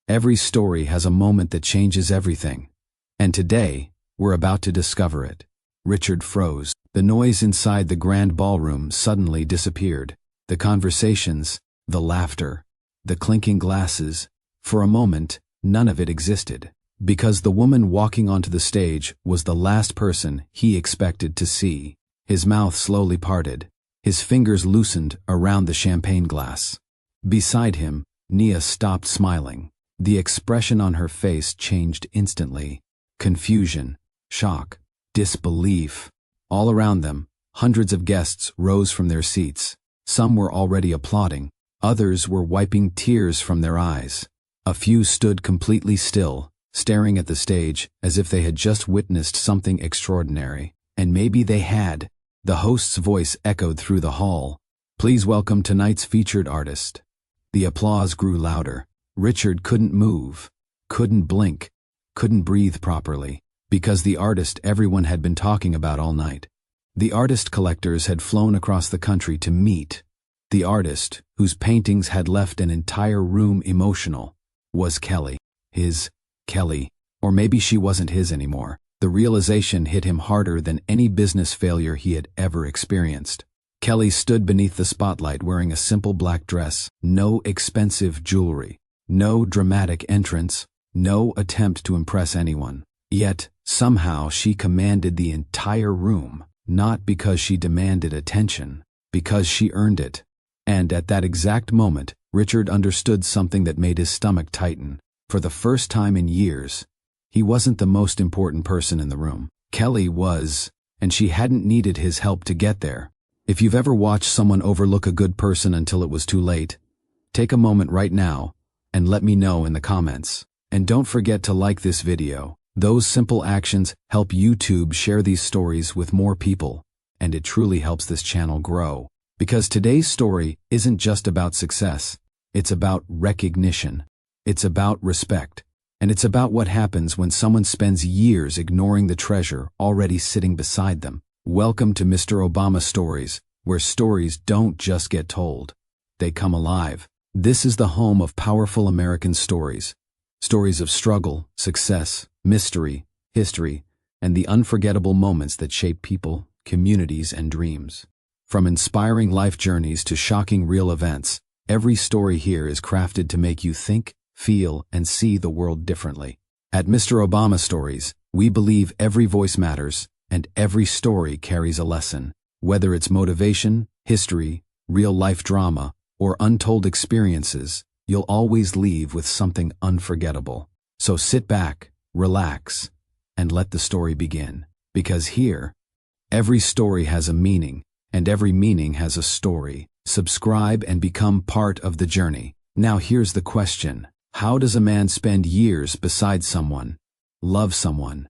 Every story has a moment that changes everything. And today, we're about to discover it. Richard froze. The noise inside the grand ballroom suddenly disappeared. The conversations, the laughter, the clinking glasses. For a moment, none of it existed. Because the woman walking onto the stage was the last person he expected to see. His mouth slowly parted. His fingers loosened around the champagne glass. Beside him, Nia stopped smiling. The expression on her face changed instantly. Confusion, shock, disbelief. All around them, hundreds of guests rose from their seats. Some were already applauding. Others were wiping tears from their eyes. A few stood completely still, staring at the stage as if they had just witnessed something extraordinary. And maybe they had. The host's voice echoed through the hall. "Please welcome tonight's featured artist." The applause grew louder. Richard couldn't move, couldn't blink, couldn't breathe properly, because the artist everyone had been talking about all night. The artist collectors had flown across the country to meet. The artist, whose paintings had left an entire room emotional, was Kelly. His Kelly. Or maybe she wasn't his anymore. The realization hit him harder than any business failure he had ever experienced. Kelly stood beneath the spotlight wearing a simple black dress, no expensive jewelry, no dramatic entrance, no attempt to impress anyone. Yet, somehow she commanded the entire room, not because she demanded attention, because she earned it. And at that exact moment, Richard understood something that made his stomach tighten. For the first time in years, he wasn't the most important person in the room. Kelly was, and she hadn't needed his help to get there. If you've ever watched someone overlook a good person until it was too late, take a moment right now and let me know in the comments. And don't forget to like this video. Those simple actions help YouTube share these stories with more people, and it truly helps this channel grow. Because today's story isn't just about success, it's about recognition. It's about respect. And it's about what happens when someone spends years ignoring the treasure already sitting beside them. Welcome to Mr. Obama Stories, where stories don't just get told. They come alive. This is the home of powerful American stories. Stories of struggle, success, mystery, history, and the unforgettable moments that shape people, communities, and dreams. From inspiring life journeys to shocking real events, every story here is crafted to make you think, feel, and see the world differently. At Mr. Obama Stories, we believe every voice matters, and every story carries a lesson. Whether it's motivation, history, real-life drama, or untold experiences, you'll always leave with something unforgettable. So sit back, relax, and let the story begin. Because here, every story has a meaning, and every meaning has a story. Subscribe and become part of the journey. Now here's the question. How does a man spend years beside someone, love someone,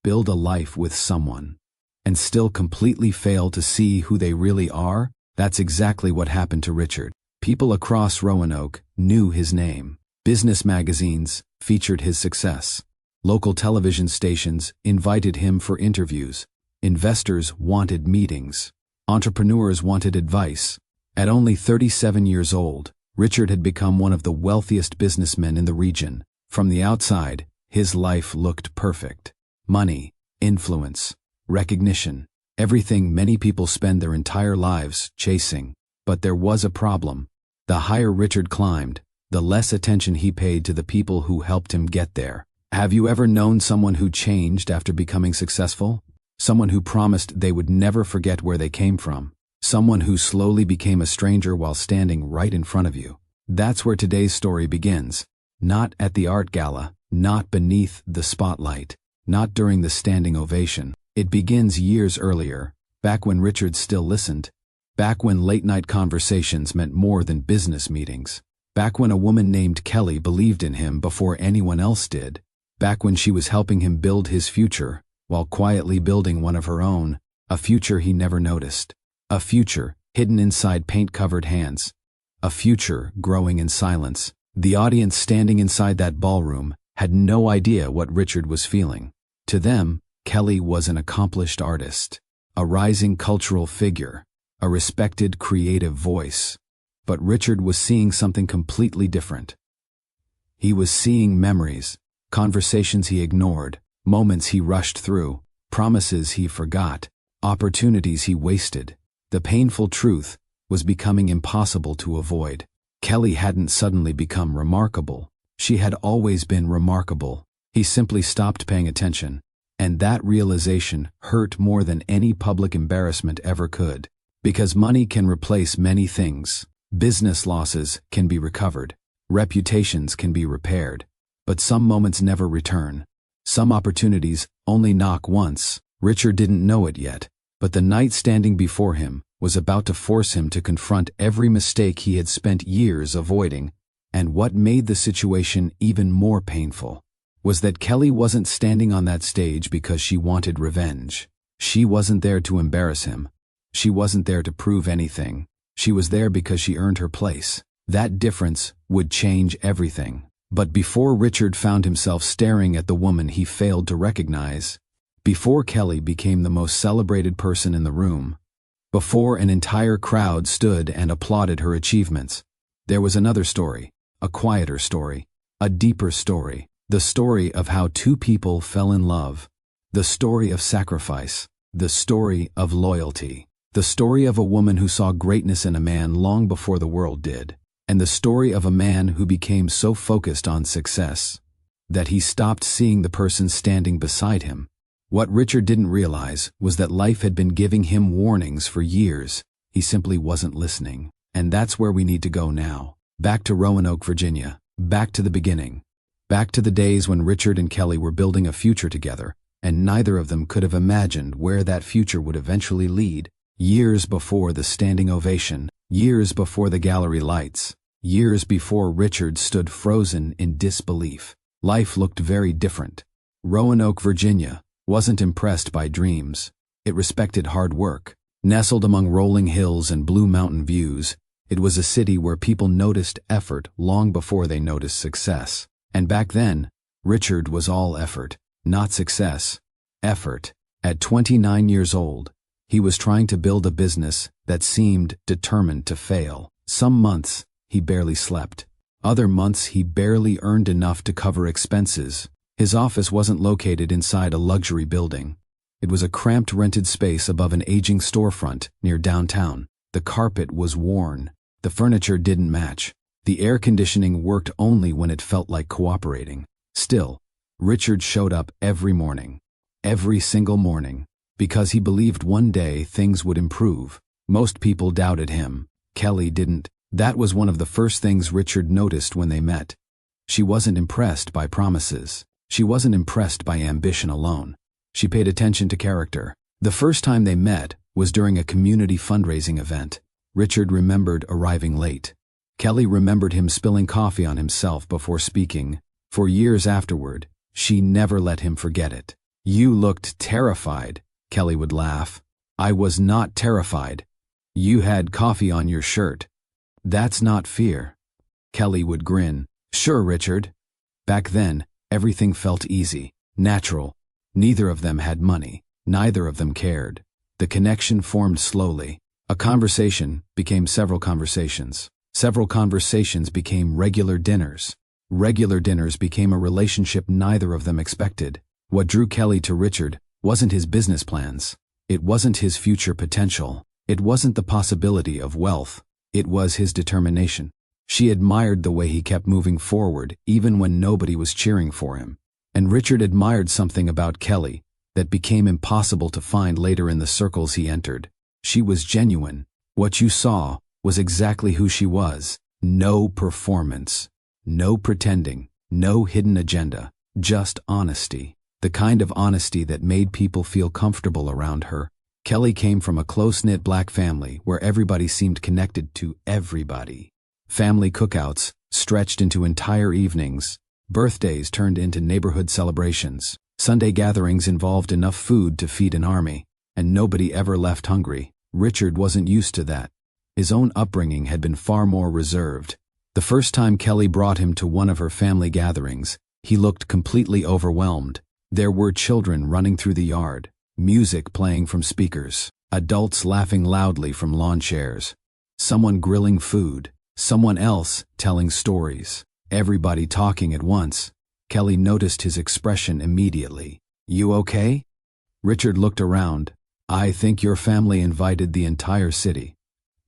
build a life with someone, and still completely fail to see who they really are? That's exactly what happened to Richard. People across Roanoke knew his name. Business magazines featured his success. Local television stations invited him for interviews. Investors wanted meetings. Entrepreneurs wanted advice. At only 37 years old, Richard had become one of the wealthiest businessmen in the region. From the outside, his life looked perfect. Money, influence, recognition, everything many people spend their entire lives chasing. But there was a problem. The higher Richard climbed, the less attention he paid to the people who helped him get there. Have you ever known someone who changed after becoming successful? Someone who promised they would never forget where they came from. Someone who slowly became a stranger while standing right in front of you. That's where today's story begins. Not at the art gala, not beneath the spotlight, not during the standing ovation. It begins years earlier, back when Richard still listened, back when late-night conversations meant more than business meetings, back when a woman named Kelly believed in him before anyone else did, back when she was helping him build his future while quietly building one of her own, a future he never noticed. A future hidden inside paint-covered hands. A future growing in silence. The audience standing inside that ballroom had no idea what Richard was feeling. To them, Kelly was an accomplished artist, a rising cultural figure, a respected creative voice. But Richard was seeing something completely different. He was seeing memories, conversations he ignored, moments he rushed through, promises he forgot, opportunities he wasted. The painful truth was becoming impossible to avoid. Kelly hadn't suddenly become remarkable. She had always been remarkable. He simply stopped paying attention. And that realization hurt more than any public embarrassment ever could. Because money can replace many things. Business losses can be recovered. Reputations can be repaired. But some moments never return. Some opportunities only knock once. Richard didn't know it yet, but the night standing before him was about to force him to confront every mistake he had spent years avoiding. And what made the situation even more painful was that Kelly wasn't standing on that stage because she wanted revenge. She wasn't there to embarrass him. She wasn't there to prove anything. She was there because she earned her place. That difference would change everything. But before Richard found himself staring at the woman he failed to recognize, before Kelly became the most celebrated person in the room, before an entire crowd stood and applauded her achievements, there was another story, a quieter story, a deeper story, the story of how two people fell in love, the story of sacrifice, the story of loyalty, the story of a woman who saw greatness in a man long before the world did, and the story of a man who became so focused on success that he stopped seeing the person standing beside him. What Richard didn't realize was that life had been giving him warnings for years. He simply wasn't listening. And that's where we need to go now. Back to Roanoke, Virginia. Back to the beginning. Back to the days when Richard and Kelly were building a future together, and neither of them could have imagined where that future would eventually lead. Years before the standing ovation, years before the gallery lights, years before Richard stood frozen in disbelief, life looked very different. Roanoke, Virginia wasn't impressed by dreams. It respected hard work. Nestled among rolling hills and blue mountain views, it was a city where people noticed effort long before they noticed success. And back then, Richard was all effort, not success. Effort. At 29 years old, he was trying to build a business that seemed determined to fail. Some months, he barely slept. Other months, he barely earned enough to cover expenses. His office wasn't located inside a luxury building. It was a cramped rented space above an aging storefront near downtown. The carpet was worn. The furniture didn't match. The air conditioning worked only when it felt like cooperating. Still, Richard showed up every morning. Every single morning. Because he believed one day things would improve. Most people doubted him. Kelly didn't. That was one of the first things Richard noticed when they met. She wasn't impressed by promises. She wasn't impressed by ambition alone. She paid attention to character. The first time they met was during a community fundraising event. Richard remembered arriving late. Kelly remembered him spilling coffee on himself before speaking. For years afterward, she never let him forget it. "You looked terrified," Kelly would laugh. "I was not terrified. You had coffee on your shirt." "That's not fear." Kelly would grin. "Sure, Richard." Back then, everything felt easy, natural. Neither of them had money. Neither of them cared. The connection formed slowly. A conversation became several conversations. Several conversations became regular dinners. Regular dinners became a relationship neither of them expected. What drew Kelly to Richard wasn't his business plans. It wasn't his future potential. It wasn't the possibility of wealth. It was his determination. She admired the way he kept moving forward even when nobody was cheering for him. And Richard admired something about Kelly that became impossible to find later in the circles he entered. She was genuine. What you saw was exactly who she was. No performance. No pretending. No hidden agenda. Just honesty. The kind of honesty that made people feel comfortable around her. Kelly came from a close-knit black family where everybody seemed connected to everybody. Family cookouts stretched into entire evenings. Birthdays turned into neighborhood celebrations. Sunday gatherings involved enough food to feed an army, and nobody ever left hungry. Richard wasn't used to that. His own upbringing had been far more reserved. The first time Kelly brought him to one of her family gatherings, he looked completely overwhelmed. There were children running through the yard, music playing from speakers, adults laughing loudly from lawn chairs, someone grilling food, someone else telling stories. everybody talking at once. Kelly noticed his expression immediately. "You okay?" Richard looked around. "I think your family invited the entire city."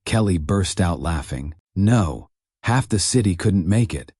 Kelly burst out laughing. "No, half the city couldn't make it."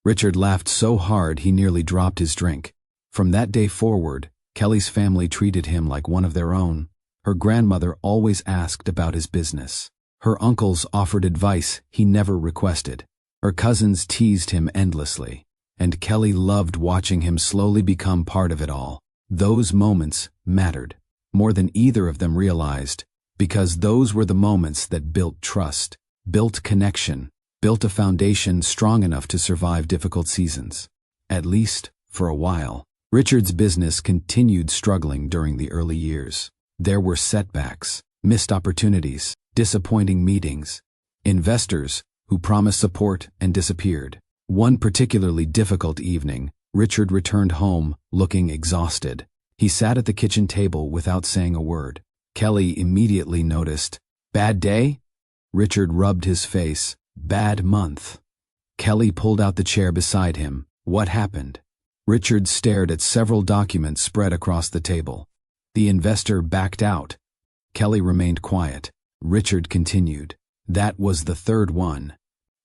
Richard laughed so hard he nearly dropped his drink. From that day forward, Kelly's family treated him like one of their own. Her grandmother always asked about his business. Her uncles offered advice he never requested. Her cousins teased him endlessly. And Kelly loved watching him slowly become part of it all. Those moments mattered, more than either of them realized, because those were the moments that built trust, built connection, built a foundation strong enough to survive difficult seasons. At least, for a while. Richard's business continued struggling during the early years. There were setbacks, missed opportunities, disappointing meetings, investors who promised support and disappeared. One particularly difficult evening, Richard returned home looking exhausted. He sat at the kitchen table without saying a word. Kelly immediately noticed. "Bad day?" Richard rubbed his face. "Bad month." Kelly pulled out the chair beside him. "What happened?" Richard stared at several documents spread across the table. The investor backed out. Kelly remained quiet. Richard continued. "That was the third one."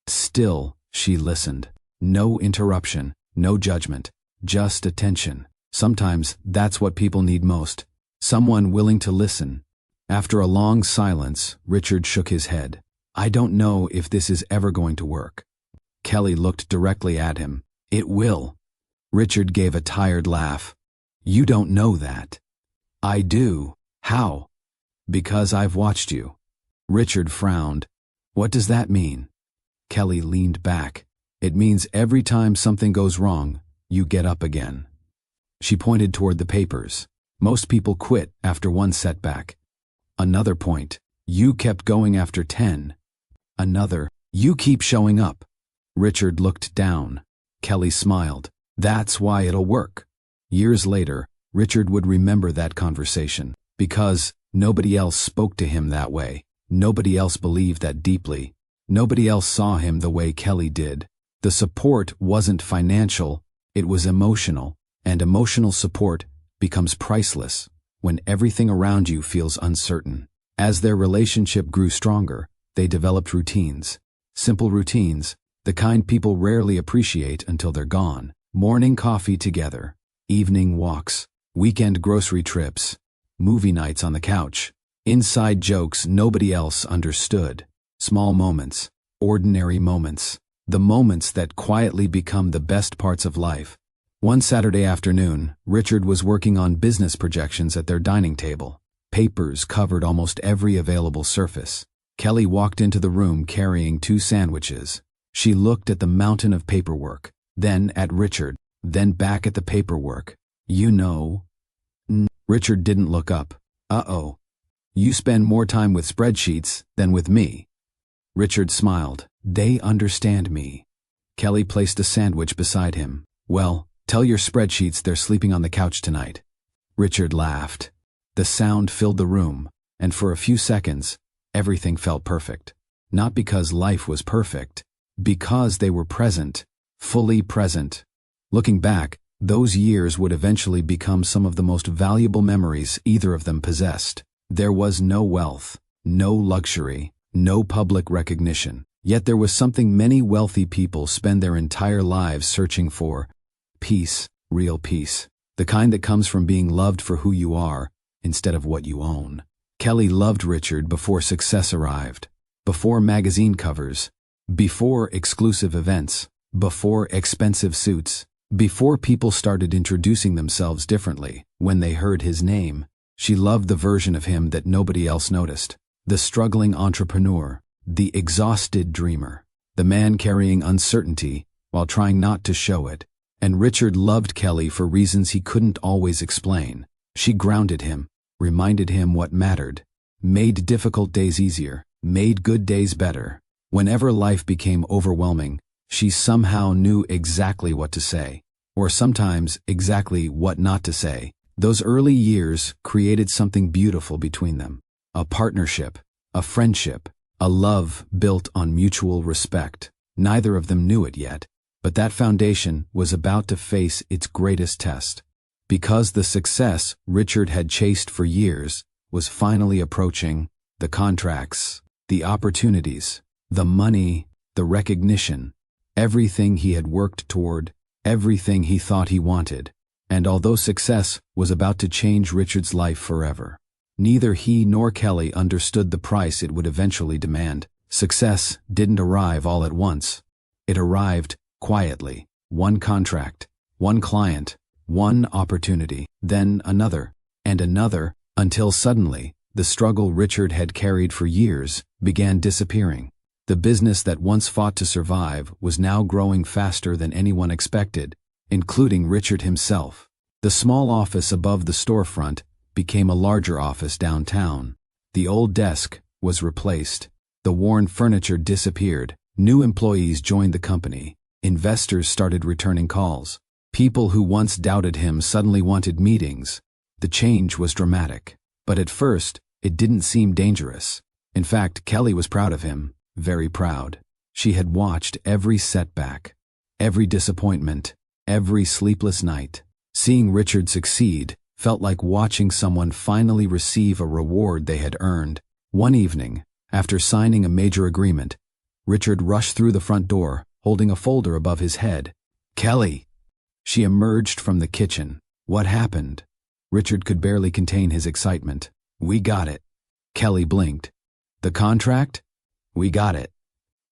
Still, she listened. No interruption, no judgment, just attention. Sometimes that's what people need most. Someone willing to listen. After a long silence, Richard shook his head. "I don't know if this is ever going to work." Kelly looked directly at him. "It will." Richard gave a tired laugh. "You don't know that." "I do." "How?" "Because I've watched you." Richard frowned. "What does that mean?" Kelly leaned back. "It means every time something goes wrong, you get up again." She pointed toward the papers. "Most people quit after one setback." Another point. "You kept going after 10. Another. "You keep showing up." Richard looked down. Kelly smiled. "That's why it'll work." Years later, Richard would remember that conversation, because nobody else spoke to him that way. Nobody else believed that deeply. Nobody else saw him the way Kelly did. The support wasn't financial, it was emotional, and emotional support becomes priceless when everything around you feels uncertain. As their relationship grew stronger, they developed routines. Simple routines, the kind people rarely appreciate until they're gone. Morning coffee together, evening walks, weekend grocery trips, movie nights on the couch, inside jokes nobody else understood. Small moments, ordinary moments, the moments that quietly become the best parts of life. One Saturday afternoon, Richard was working on business projections at their dining table. Papers covered almost every available surface. Kelly walked into the room carrying 2 sandwiches. She looked at the mountain of paperwork, then at Richard, then back at the paperwork. "You know." Richard didn't look up. "Uh-oh. You spend more time with spreadsheets than with me." Richard smiled. "They understand me." Kelly placed a sandwich beside him. "Well, tell your spreadsheets they're sleeping on the couch tonight." Richard laughed. The sound filled the room, and for a few seconds, everything felt perfect. Not because life was perfect, because they were present, fully present. Looking back, those years would eventually become some of the most valuable memories either of them possessed. There was no wealth, no luxury, no public recognition. Yet there was something many wealthy people spend their entire lives searching for. Peace, real peace. The kind that comes from being loved for who you are, instead of what you own. Kelly loved Richard before success arrived, before magazine covers, before exclusive events, before expensive suits, before people started introducing themselves differently. When they heard his name, she loved the version of him that nobody else noticed. The struggling entrepreneur, the exhausted dreamer, the man carrying uncertainty while trying not to show it. And Richard loved Kelly for reasons he couldn't always explain. She grounded him, reminded him what mattered, made difficult days easier, made good days better. Whenever life became overwhelming, she somehow knew exactly what to say, or sometimes exactly what not to say. Those early years created something beautiful between them. A partnership, a friendship, a love built on mutual respect. Neither of them knew it yet, But that foundation was about to face its greatest test. Because the success Richard had chased for years was finally approaching, the contracts, the opportunities, the money, the recognition, everything he had worked toward, everything he thought he wanted. And although success was about to change Richard's life forever, neither he nor Kelly understood the price it would eventually demand. Success didn't arrive all at once. It arrived quietly. One contract, one client, one opportunity, then another, and another, until suddenly, the struggle Richard had carried for years began disappearing. The business that once fought to survive was now growing faster than anyone expected, including Richard himself. The small office above the storefront became a larger office downtown. The old desk was replaced. The worn furniture disappeared. New employees joined the company. Investors started returning calls. People who once doubted him suddenly wanted meetings. The change was dramatic. But at first, it didn't seem dangerous. In fact, Kelly was proud of him, very proud. She had watched every setback, every disappointment, every sleepless night. Seeing Richard succeed felt like watching someone finally receive a reward they had earned. One evening, after signing a major agreement, Richard rushed through the front door, holding a folder above his head. "Kelly!" She emerged from the kitchen. "What happened?" Richard could barely contain his excitement. "We got it." Kelly blinked. "The contract?" "We got it."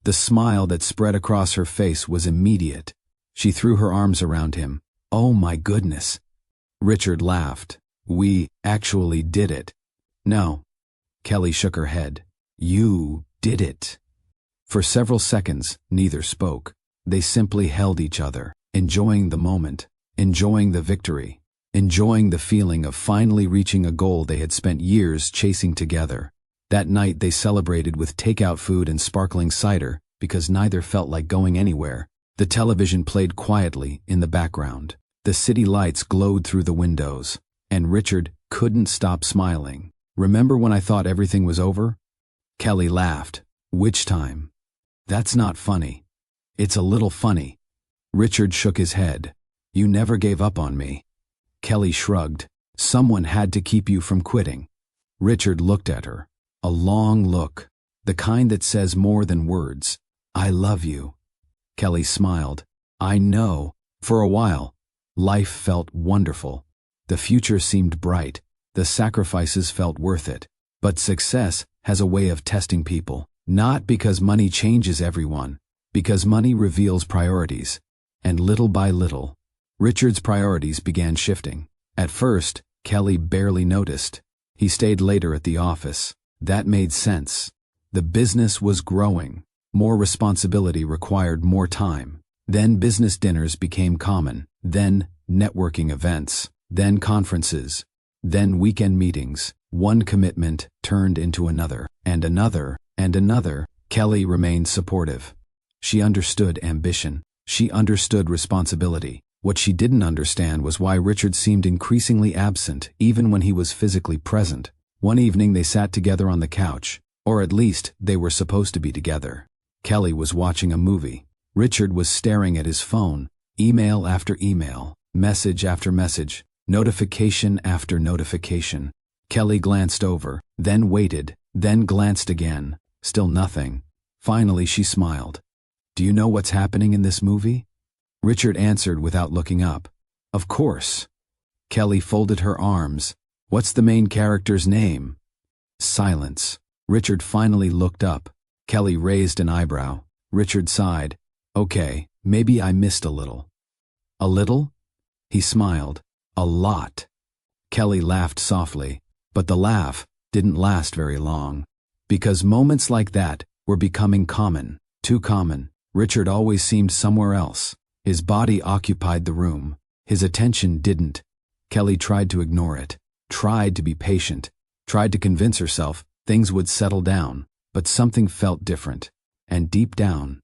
The smile that spread across her face was immediate. She threw her arms around him. "Oh my goodness." Richard laughed. "We actually did it." "No." Kelly shook her head. "You did it." For several seconds, neither spoke. They simply held each other, enjoying the moment, enjoying the victory, enjoying the feeling of finally reaching a goal they had spent years chasing together. That night they celebrated with takeout food and sparkling cider because neither felt like going anywhere. The television played quietly in the background. The city lights glowed through the windows, and Richard couldn't stop smiling. "Remember when I thought everything was over?" Kelly laughed. "Which time?" "That's not funny." "It's a little funny." Richard shook his head. "You never gave up on me." Kelly shrugged. "Someone had to keep you from quitting." Richard looked at her. A long look, the kind that says more than words. "I love you." Kelly smiled. "I know." For a while, life felt wonderful. The future seemed bright. The sacrifices felt worth it. But success has a way of testing people. Not because money changes everyone, because money reveals priorities. And little by little, Richard's priorities began shifting. At first, Kelly barely noticed. He stayed later at the office. That made sense. The business was growing. More responsibility required more time. Then business dinners became common. Then networking events. Then conferences. Then weekend meetings. One commitment turned into another, and another, and another. Kelly remained supportive. She understood ambition. She understood responsibility. What she didn't understand was why Richard seemed increasingly absent, even when he was physically present. One evening they sat together on the couch, or at least they were supposed to be together. Kelly was watching a movie. Richard was staring at his phone, email after email, message after message, notification after notification. Kelly glanced over, then waited, then glanced again. Still nothing. Finally she smiled. "Do you know what's happening in this movie?" Richard answered without looking up. "Of course." Kelly folded her arms. "What's the main character's name?" Silence. Richard finally looked up. Kelly raised an eyebrow. Richard sighed. "Okay, maybe I missed a little." "A little?" He smiled. "A lot." Kelly laughed softly, but the laugh didn't last very long. Because moments like that were becoming common, too common. Richard always seemed somewhere else. His body occupied the room. His attention didn't. Kelly tried to ignore it, tried to be patient, tried to convince herself things would settle down, but something felt different. And deep down,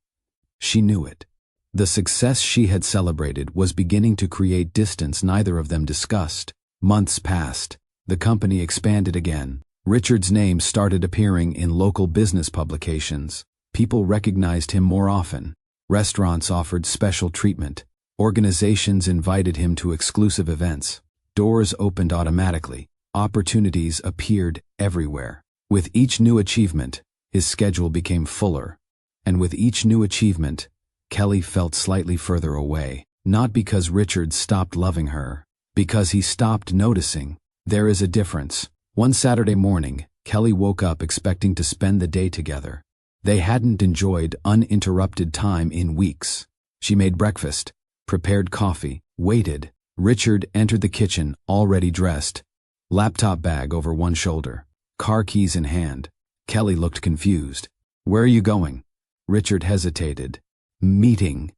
she knew it. The success she had celebrated was beginning to create distance neither of them discussed. Months passed. The company expanded again. Richard's name started appearing in local business publications. People recognized him more often. Restaurants offered special treatment. Organizations invited him to exclusive events. Doors opened automatically. Opportunities appeared everywhere. With each new achievement, his schedule became fuller. And with each new achievement, Kelly felt slightly further away. Not because Richard stopped loving her, because he stopped noticing. There is a difference. One Saturday morning, Kelly woke up expecting to spend the day together. They hadn't enjoyed uninterrupted time in weeks. She made breakfast, prepared coffee, waited. Richard entered the kitchen, already dressed. Laptop bag over one shoulder, car keys in hand. Kelly looked confused. "Where are you going?" Richard hesitated. "Meeting."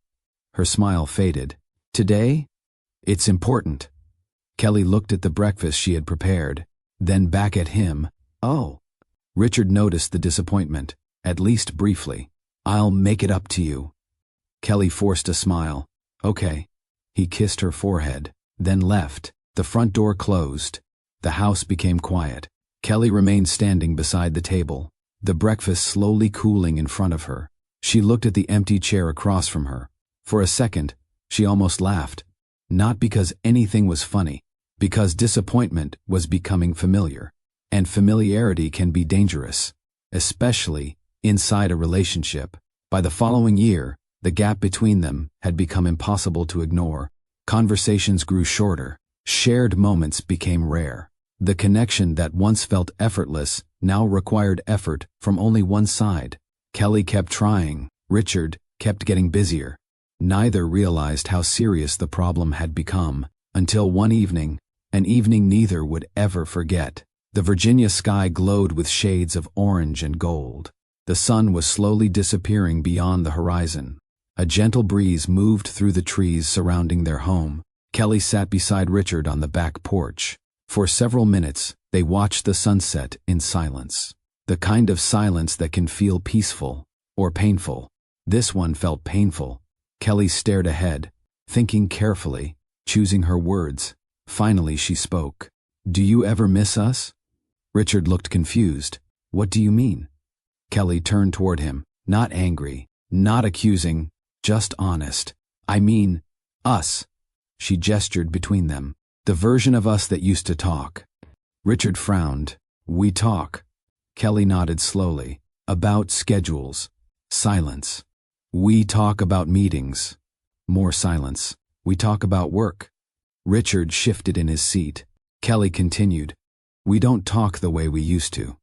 Her smile faded. "Today?" "It's important." Kelly looked at the breakfast she had prepared, then back at him. "Oh." Richard noticed the disappointment, at least briefly. "I'll make it up to you." Kelly forced a smile. "Okay." He kissed her forehead, then left. The front door closed. The house became quiet. Kelly remained standing beside the table, the breakfast slowly cooling in front of her. She looked at the empty chair across from her. For a second, she almost laughed. Not because anything was funny, because disappointment was becoming familiar. And familiarity can be dangerous, especially inside a relationship. By the following year, the gap between them had become impossible to ignore. Conversations grew shorter. Shared moments became rare. The connection that once felt effortless now required effort from only one side. Kelly kept trying. Richard kept getting busier. Neither realized how serious the problem had become until one evening, an evening neither would ever forget. The Virginia sky glowed with shades of orange and gold. The sun was slowly disappearing beyond the horizon. A gentle breeze moved through the trees surrounding their home. Kelly sat beside Richard on the back porch. For several minutes, they watched the sunset in silence. The kind of silence that can feel peaceful or painful. This one felt painful. Kelly stared ahead, thinking carefully, choosing her words. Finally she spoke. "Do you ever miss us?" Richard looked confused. "What do you mean?" Kelly turned toward him, not angry, not accusing, just honest. "I mean, us." She gestured between them. "The version of us that used to talk." Richard frowned. "We talk." Kelly nodded slowly. "About schedules." Silence. "We talk about meetings." More silence. "We talk about work." Richard shifted in his seat. Kelly continued. "We don't talk the way we used to."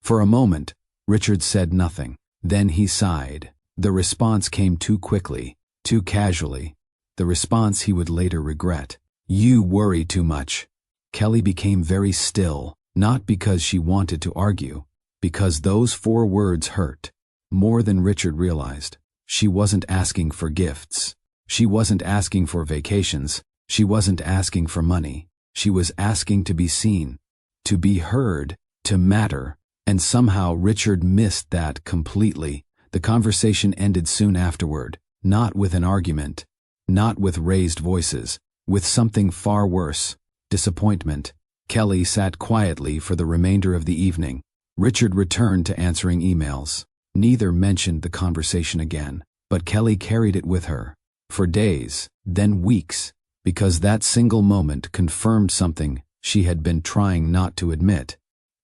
For a moment, Richard said nothing. Then he sighed. The response came too quickly, too casually. The response he would later regret. "You worry too much." Kelly became very still, not because she wanted to argue, because those 4 words hurt. More than Richard realized. She wasn't asking for gifts. She wasn't asking for vacations. She wasn't asking for money. She was asking to be seen, to be heard, to matter. And somehow Richard missed that completely. The conversation ended soon afterward, not with an argument, not with raised voices, with something far worse, disappointment. Kelly sat quietly for the remainder of the evening. Richard returned to answering emails. Neither mentioned the conversation again, but Kelly carried it with her. For days, then weeks, because that single moment confirmed something she had been trying not to admit.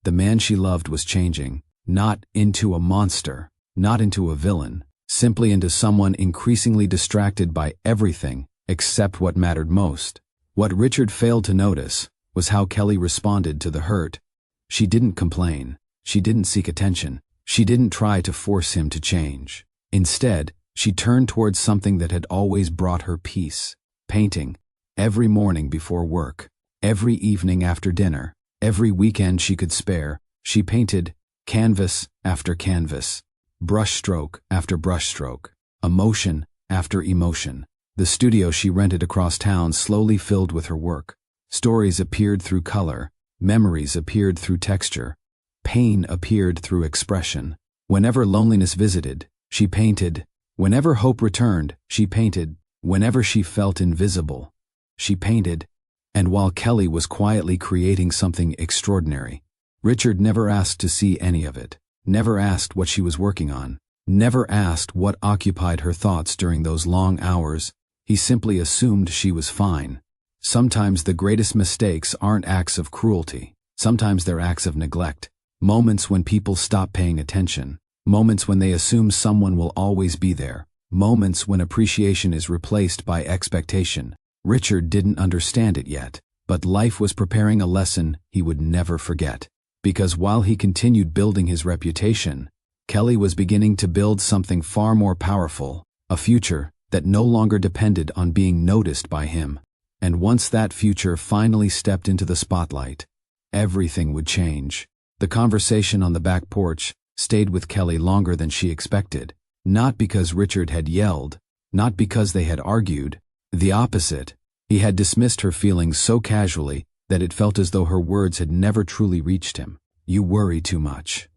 The man she loved was changing, not into a monster, not into a villain, simply into someone increasingly distracted by everything except what mattered most. What Richard failed to notice was how Kelly responded to the hurt. She didn't complain. She didn't seek attention. She didn't try to force him to change. Instead, she turned towards something that had always brought her peace. Painting. Every morning before work. Every evening after dinner. Every weekend she could spare. She painted canvas after canvas. Brushstroke after brushstroke. Emotion after emotion. The studio she rented across town slowly filled with her work. Stories appeared through color. Memories appeared through texture. Pain appeared through expression. Whenever loneliness visited, she painted. Whenever hope returned, she painted. Whenever she felt invisible, she painted. And while Kelly was quietly creating something extraordinary, Richard never asked to see any of it, never asked what she was working on, never asked what occupied her thoughts during those long hours. He simply assumed she was fine. Sometimes the greatest mistakes aren't acts of cruelty. Sometimes they're acts of neglect. Moments when people stop paying attention. Moments when they assume someone will always be there. Moments when appreciation is replaced by expectation. Richard didn't understand it yet, but life was preparing a lesson he would never forget. Because while he continued building his reputation, Kelly was beginning to build something far more powerful, a future that no longer depended on being noticed by him. And once that future finally stepped into the spotlight, everything would change. The conversation on the back porch stayed with Kelly longer than she expected. Not because Richard had yelled, not because they had argued. The opposite. He had dismissed her feelings so casually that it felt as though her words had never truly reached him. "You worry too much."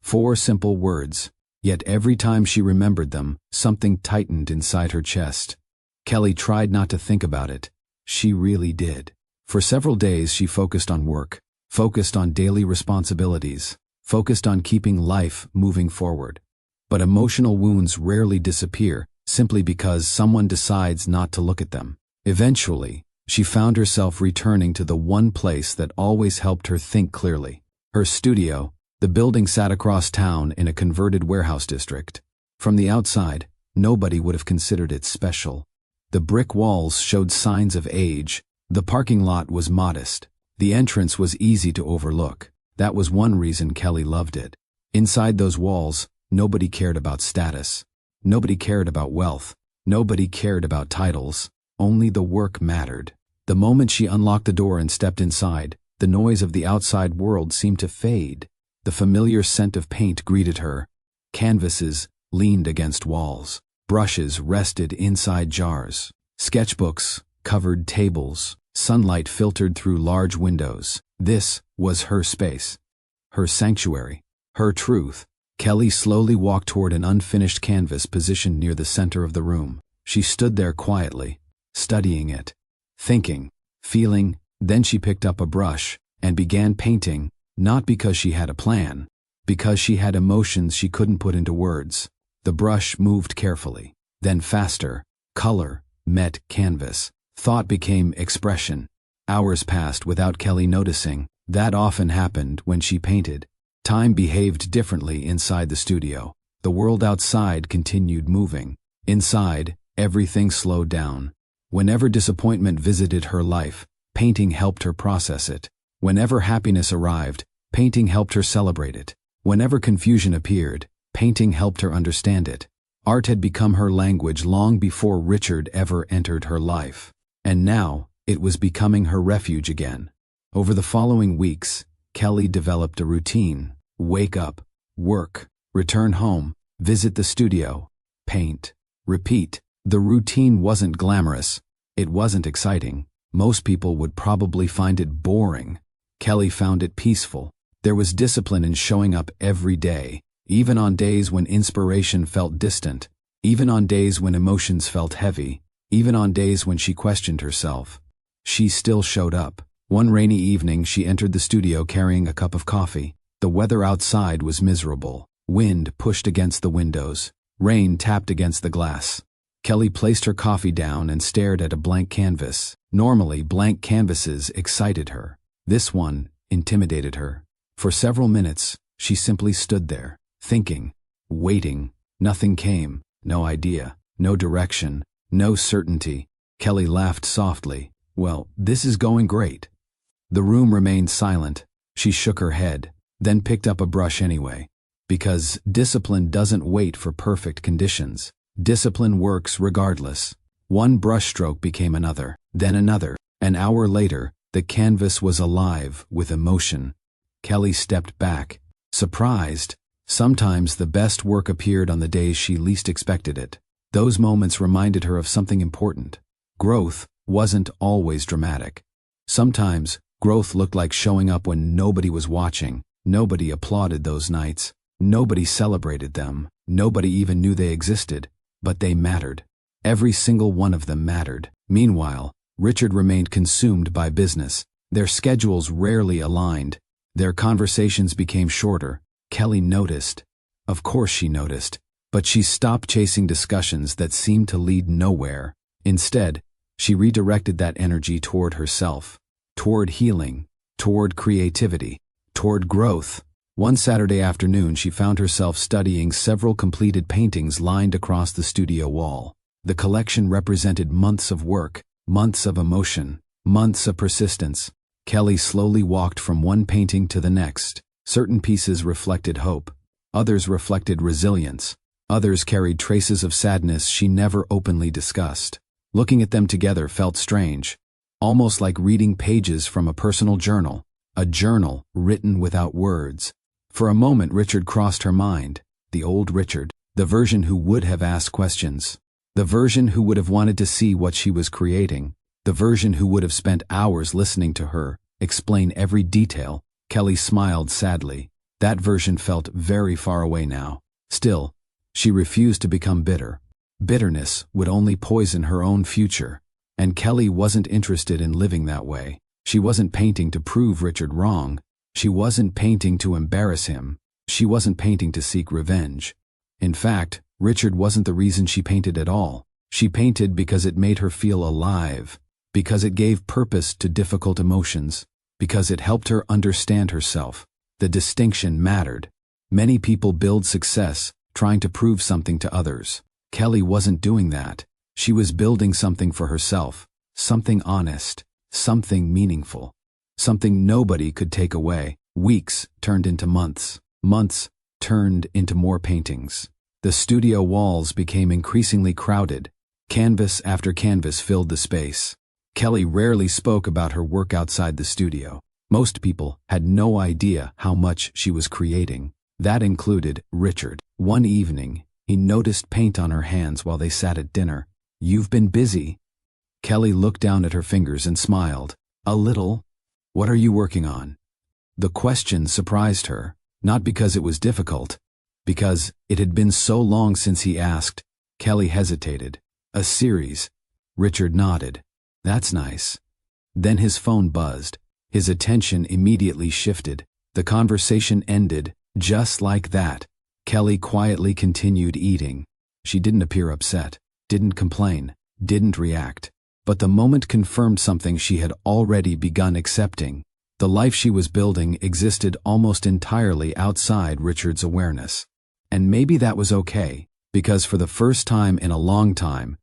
4 simple words, yet every time she remembered them, something tightened inside her chest. Kelly tried not to think about it. She really did. For several days she focused on work, focused on daily responsibilities, focused on keeping life moving forward. But emotional wounds rarely disappear simply because someone decides not to look at them. Eventually, she found herself returning to the one place that always helped her think clearly. Her studio. The building sat across town in a converted warehouse district. From the outside, nobody would have considered it special. The brick walls showed signs of age. The parking lot was modest. The entrance was easy to overlook. That was one reason Kelly loved it. Inside those walls, nobody cared about status. Nobody cared about wealth. Nobody cared about titles. Only the work mattered. The moment she unlocked the door and stepped inside, the noise of the outside world seemed to fade. The familiar scent of paint greeted her. Canvases leaned against walls. Brushes rested inside jars. Sketchbooks covered tables. Sunlight filtered through large windows. This was her space. Her sanctuary. Her truth. Kelly slowly walked toward an unfinished canvas positioned near the center of the room. She stood there quietly, studying it, thinking, feeling. Then she picked up a brush and began painting, not because she had a plan, because she had emotions she couldn't put into words. The brush moved carefully, then faster. Color met canvas. Thought became expression. Hours passed without Kelly noticing. That often happened when she painted. Time behaved differently inside the studio. The world outside continued moving. Inside, everything slowed down. Whenever disappointment visited her life, painting helped her process it. Whenever happiness arrived, painting helped her celebrate it. Whenever confusion appeared, painting helped her understand it. Art had become her language long before Richard ever entered her life. And now, it was becoming her refuge again. Over the following weeks, Kelly developed a routine. Wake up, work, return home, visit the studio, paint, repeat. The routine wasn't glamorous. It wasn't exciting. Most people would probably find it boring. Kelly found it peaceful. There was discipline in showing up every day, even on days when inspiration felt distant, even on days when emotions felt heavy, even on days when she questioned herself. She still showed up. One rainy evening she entered the studio carrying a cup of coffee. The weather outside was miserable. Wind pushed against the windows. Rain tapped against the glass. Kelly placed her coffee down and stared at a blank canvas. Normally, blank canvases excited her. This one intimidated her. For several minutes, she simply stood there, thinking, waiting. Nothing came. No idea. No direction. No certainty. Kelly laughed softly. "Well, this is going great." The room remained silent. She shook her head, then picked up a brush anyway. Because discipline doesn't wait for perfect conditions. Discipline works regardless. One brushstroke became another, then another. An hour later, the canvas was alive with emotion. Kelly stepped back, surprised. Sometimes the best work appeared on the days she least expected it. Those moments reminded her of something important. Growth wasn't always dramatic. Sometimes, growth looked like showing up when nobody was watching. Nobody applauded those nights. Nobody celebrated them. Nobody even knew they existed. But they mattered. Every single one of them mattered. Meanwhile, Richard remained consumed by business. Their schedules rarely aligned. Their conversations became shorter. Kelly noticed. Of course she noticed. But she stopped chasing discussions that seemed to lead nowhere. Instead, she redirected that energy toward herself, toward healing, toward creativity, toward growth. One Saturday afternoon, she found herself studying several completed paintings lined across the studio wall. The collection represented months of work, months of emotion, months of persistence. Kelly slowly walked from one painting to the next. Certain pieces reflected hope. Others reflected resilience. Others carried traces of sadness she never openly discussed. Looking at them together felt strange, almost like reading pages from a personal journal, a journal written without words. For a moment, Richard crossed her mind, the old Richard, the version who would have asked questions, the version who would have wanted to see what she was creating, the version who would have spent hours listening to her explain every detail. Kelly smiled sadly. That version felt very far away now. Still, she refused to become bitter. Bitterness would only poison her own future, and Kelly wasn't interested in living that way. She wasn't painting to prove Richard wrong. She wasn't painting to embarrass him. She wasn't painting to seek revenge. In fact, Richard wasn't the reason she painted at all. She painted because it made her feel alive, because it gave purpose to difficult emotions, because it helped her understand herself. The distinction mattered. Many people build success trying to prove something to others. Kelly wasn't doing that. She was building something for herself, something honest, something meaningful, something nobody could take away. Weeks turned into months. Months turned into more paintings. The studio walls became increasingly crowded. Canvas after canvas filled the space. Kelly rarely spoke about her work outside the studio. Most people had no idea how much she was creating. That included Richard. One evening, he noticed paint on her hands while they sat at dinner. "You've been busy." Kelly looked down at her fingers and smiled. "A little." "What are you working on?" The question surprised her, not because it was difficult, because it had been so long since he asked. Kelly hesitated. "A series." Richard nodded. "That's nice." Then his phone buzzed. His attention immediately shifted. The conversation ended, just like that. Kelly quietly continued eating. She didn't appear upset, didn't complain, didn't react. But the moment confirmed something she had already begun accepting. The life she was building existed almost entirely outside Richard's awareness. And maybe that was okay, because for the first time in a long time,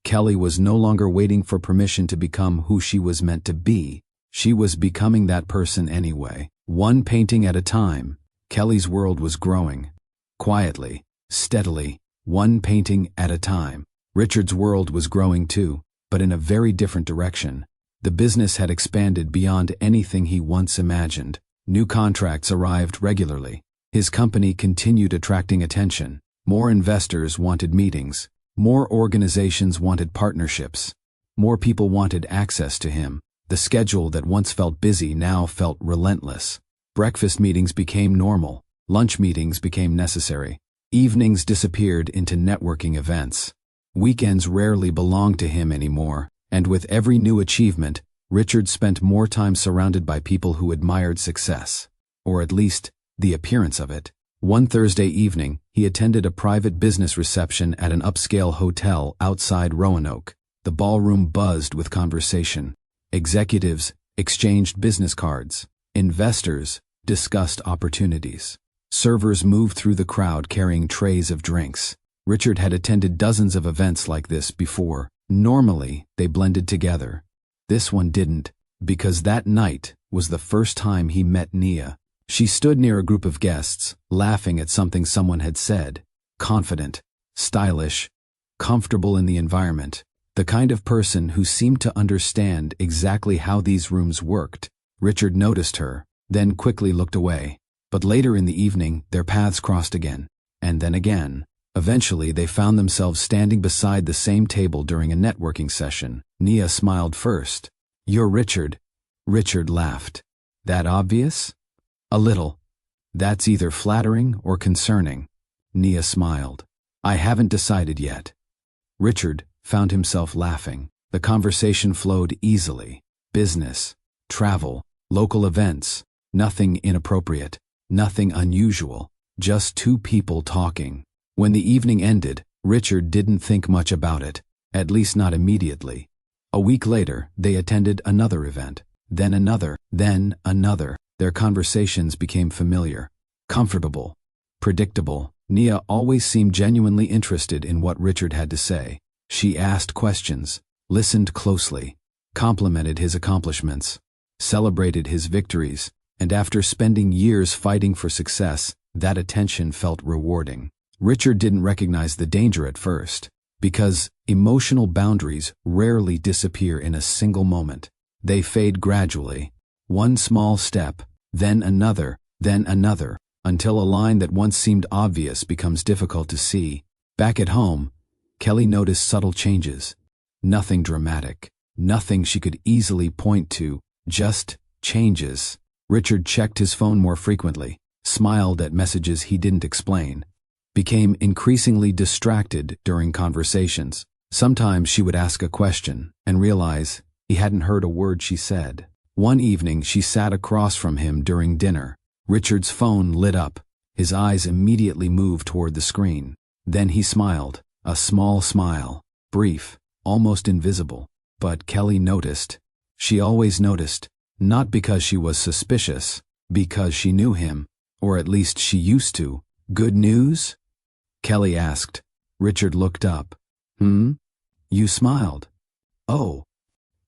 Kelly was no longer waiting for permission to become who she was meant to be. She was becoming that person anyway. One painting at a time, Kelly's world was growing. Quietly, steadily, one painting at a time. Richard's world was growing too, but in a very different direction. The business had expanded beyond anything he once imagined. New contracts arrived regularly. His company continued attracting attention. More investors wanted meetings. More organizations wanted partnerships. More people wanted access to him. The schedule that once felt busy now felt relentless. Breakfast meetings became normal. Lunch meetings became necessary. Evenings disappeared into networking events. Weekends rarely belonged to him anymore, and with every new achievement, Richard spent more time surrounded by people who admired success, or at least the appearance of it. One Thursday evening, he attended a private business reception at an upscale hotel outside Roanoke. The ballroom buzzed with conversation. Executives exchanged business cards. Investors discussed opportunities. Servers moved through the crowd carrying trays of drinks. Richard had attended dozens of events like this before. Normally, they blended together. This one didn't, because that night was the first time he met Nia. She stood near a group of guests, laughing at something someone had said. Confident, stylish, comfortable in the environment. The kind of person who seemed to understand exactly how these rooms worked. Richard noticed her, then quickly looked away. But later in the evening, their paths crossed again, and then again. Eventually, they found themselves standing beside the same table during a networking session. Nia smiled first. "You're Richard." Richard laughed. "That obvious?" "A little." "That's either flattering or concerning." Nia smiled. "I haven't decided yet." Richard found himself laughing. The conversation flowed easily. Business, travel, local events, nothing inappropriate. Nothing unusual, just two people talking. When the evening ended, Richard didn't think much about it, at least not immediately. A week later, they attended another event, then another, then another. Their conversations became familiar, comfortable, predictable. Nia always seemed genuinely interested in what Richard had to say. She asked questions, listened closely, complimented his accomplishments, celebrated his victories, and after spending years fighting for success, that attention felt rewarding. Richard didn't recognize the danger at first, because emotional boundaries rarely disappear in a single moment. They fade gradually, one small step, then another, until a line that once seemed obvious becomes difficult to see. Back at home, Kelly noticed subtle changes. Nothing dramatic, nothing she could easily point to, just changes. Richard checked his phone more frequently, smiled at messages he didn't explain, became increasingly distracted during conversations. Sometimes she would ask a question and realize he hadn't heard a word she said. One evening she sat across from him during dinner. Richard's phone lit up. His eyes immediately moved toward the screen. Then he smiled, a small smile, brief, almost invisible. But Kelly noticed. She always noticed, not because she was suspicious, because she knew him, or at least she used to. "Good news?" Kelly asked. Richard looked up. You smiled." "Oh."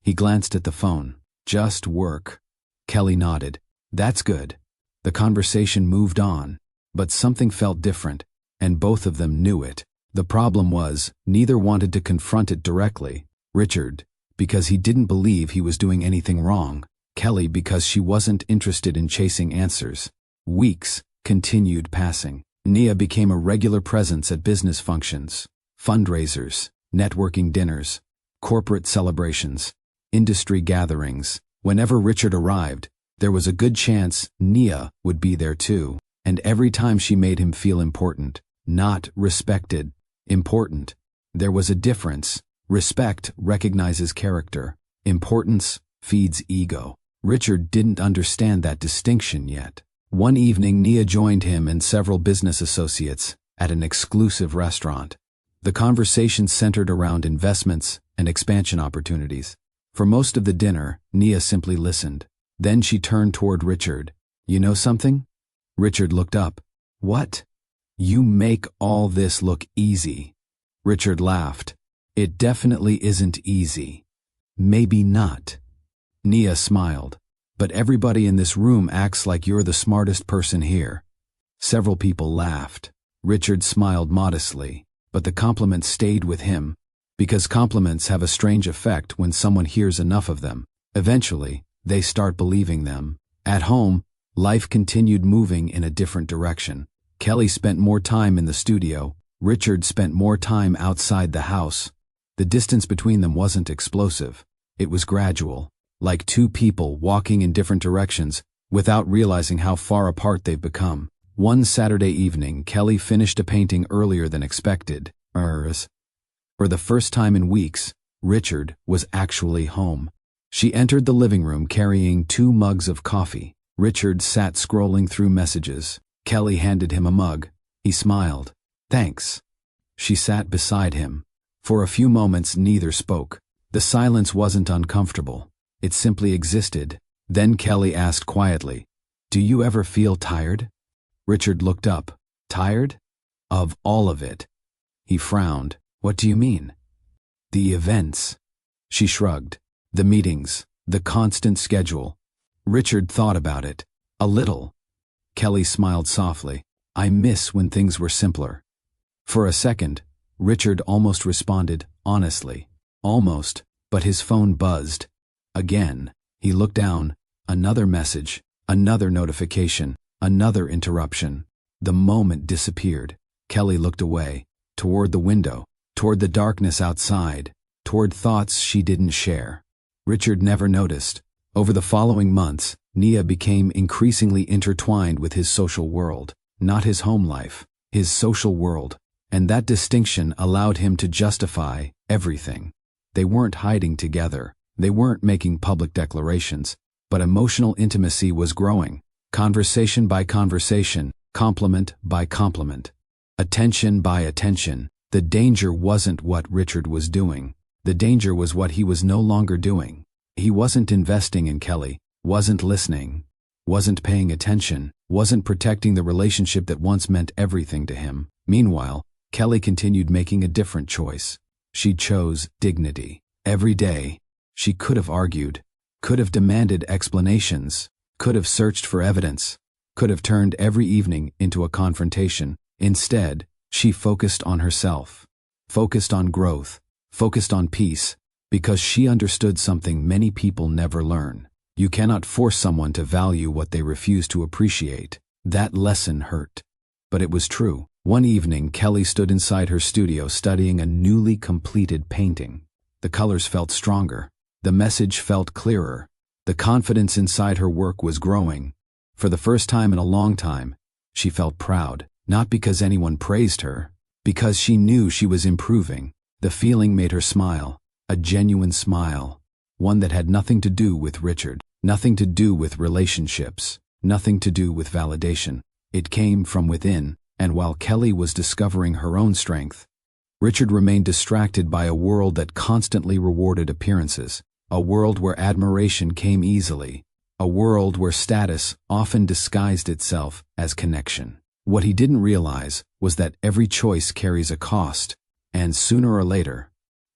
He glanced at the phone. "Just work." Kelly nodded. "That's good." The conversation moved on, but something felt different, and both of them knew it. The problem was, neither wanted to confront it directly. Richard, because he didn't believe he was doing anything wrong. Kelly, because she wasn't interested in chasing answers. Weeks continued passing. Nia became a regular presence at business functions, fundraisers, networking dinners, corporate celebrations, industry gatherings. Whenever Richard arrived, there was a good chance Nia would be there too. And every time she made him feel important, not respected, important. There was a difference. Respect recognizes character. Importance feeds ego. Richard didn't understand that distinction yet. One evening, Nia joined him and several business associates at an exclusive restaurant. The conversation centered around investments and expansion opportunities. For most of the dinner, Nia simply listened. Then she turned toward Richard. "You know something?" Richard looked up. "What?" "You make all this look easy." Richard laughed. "It definitely isn't easy." "Maybe not." Nia smiled. "But everybody in this room acts like you're the smartest person here." Several people laughed. Richard smiled modestly, but the compliment stayed with him, because compliments have a strange effect when someone hears enough of them. Eventually, they start believing them. At home, life continued moving in a different direction. Kelly spent more time in the studio. Richard spent more time outside the house. The distance between them wasn't explosive. It was gradual, like two people walking in different directions without realizing how far apart they've become. One Saturday evening, Kelly finished a painting earlier than expected. For the first time in weeks, Richard was actually home. She entered the living room carrying 2 mugs of coffee. Richard sat scrolling through messages. Kelly handed him a mug. He smiled. "Thanks." She sat beside him. For a few moments, neither spoke. The silence wasn't uncomfortable. It simply existed. Then Kelly asked quietly, "Do you ever feel tired?" Richard looked up. "Tired?" "Of all of it." He frowned. "What do you mean?" "The events." She shrugged. "The meetings, the constant schedule." Richard thought about it. "A little." Kelly smiled softly. "I miss when things were simpler." For a second, Richard almost responded honestly. Almost, but his phone buzzed. Again, he looked down. Another message, another notification, another interruption. The moment disappeared. Kelly looked away, toward the window, toward the darkness outside, toward thoughts she didn't share. Richard never noticed. Over the following months, Nia became increasingly intertwined with his social world, not his home life, his social world, and that distinction allowed him to justify everything. They weren't hiding together. They weren't making public declarations, but emotional intimacy was growing, conversation by conversation, compliment by compliment. Attention by attention. The danger wasn't what Richard was doing. The danger was what he was no longer doing. He wasn't investing in Kelly, wasn't listening, wasn't paying attention, wasn't protecting the relationship that once meant everything to him. Meanwhile, Kelly continued making a different choice. She chose dignity. Every day, she could have argued, could have demanded explanations, could have searched for evidence, could have turned every evening into a confrontation. Instead, she focused on herself, focused on growth, focused on peace, because she understood something many people never learn. You cannot force someone to value what they refuse to appreciate. That lesson hurt. But it was true. One evening, Kelly stood inside her studio studying a newly completed painting. The colors felt stronger. The message felt clearer. The confidence inside her work was growing. For the first time in a long time, she felt proud, not because anyone praised her, because she knew she was improving. The feeling made her smile, a genuine smile, one that had nothing to do with Richard, nothing to do with relationships, nothing to do with validation. It came from within, and while Kelly was discovering her own strength, Richard remained distracted by a world that constantly rewarded appearances, a world where admiration came easily, a world where status often disguised itself as connection. What he didn't realize was that every choice carries a cost, and sooner or later,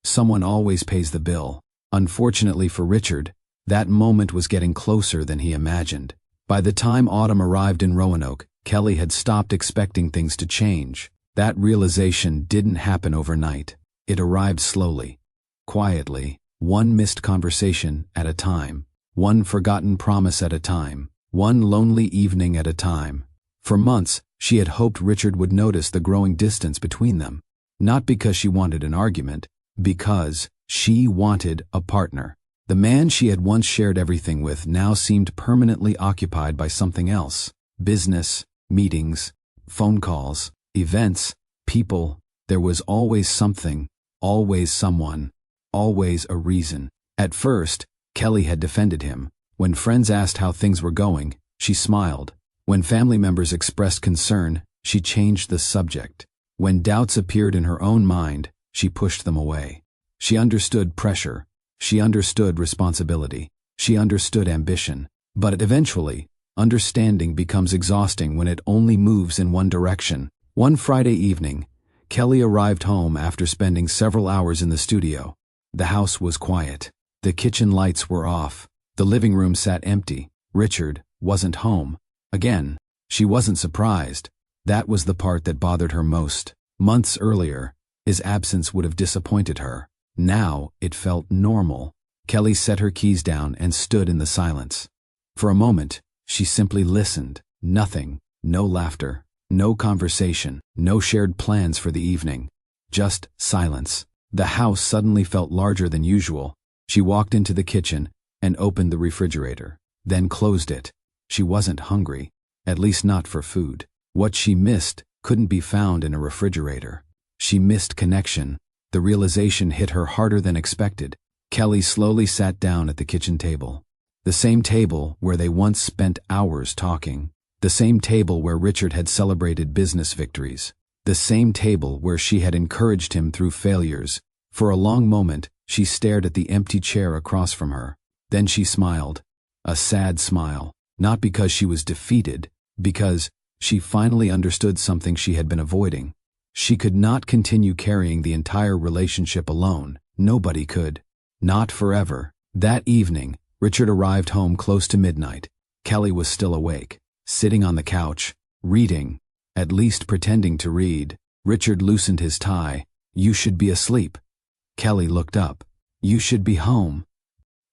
someone always pays the bill. Unfortunately for Richard, that moment was getting closer than he imagined. By the time autumn arrived in Roanoke, Kelly had stopped expecting things to change. That realization didn't happen overnight. It arrived slowly, quietly, one missed conversation at a time, one forgotten promise at a time, one lonely evening at a time. For months, she had hoped Richard would notice the growing distance between them. Not because she wanted an argument, because she wanted a partner. The man she had once shared everything with now seemed permanently occupied by something else. Business, meetings, phone calls, events, people. There was always something, always someone, always a reason. At first, Kelly had defended him. When friends asked how things were going, she smiled. When family members expressed concern, she changed the subject. When doubts appeared in her own mind, she pushed them away. She understood pressure. She understood responsibility. She understood ambition. But eventually, understanding becomes exhausting when it only moves in one direction. One Friday evening, Kelly arrived home after spending several hours in the studio. The house was quiet. The kitchen lights were off. The living room sat empty. Richard wasn't home. Again, she wasn't surprised. That was the part that bothered her most. Months earlier, his absence would have disappointed her. Now, it felt normal. Kelly set her keys down and stood in the silence. For a moment, she simply listened. Nothing, no laughter, no conversation, no shared plans for the evening. Just silence. The house suddenly felt larger than usual. She walked into the kitchen and opened the refrigerator, then closed it. She wasn't hungry, at least not for food. What she missed couldn't be found in a refrigerator. She missed connection. The realization hit her harder than expected. Kelly slowly sat down at the kitchen table. The same table where they once spent hours talking. The same table where Richard had celebrated business victories. The same table where she had encouraged him through failures. For a long moment, she stared at the empty chair across from her. Then she smiled. A sad smile. Not because she was defeated, because she finally understood something she had been avoiding. She could not continue carrying the entire relationship alone. Nobody could. Not forever. That evening, Richard arrived home close to midnight. Kelly was still awake, sitting on the couch, reading, at least pretending to read. Richard loosened his tie. "You should be asleep." Kelly looked up. "You should be home."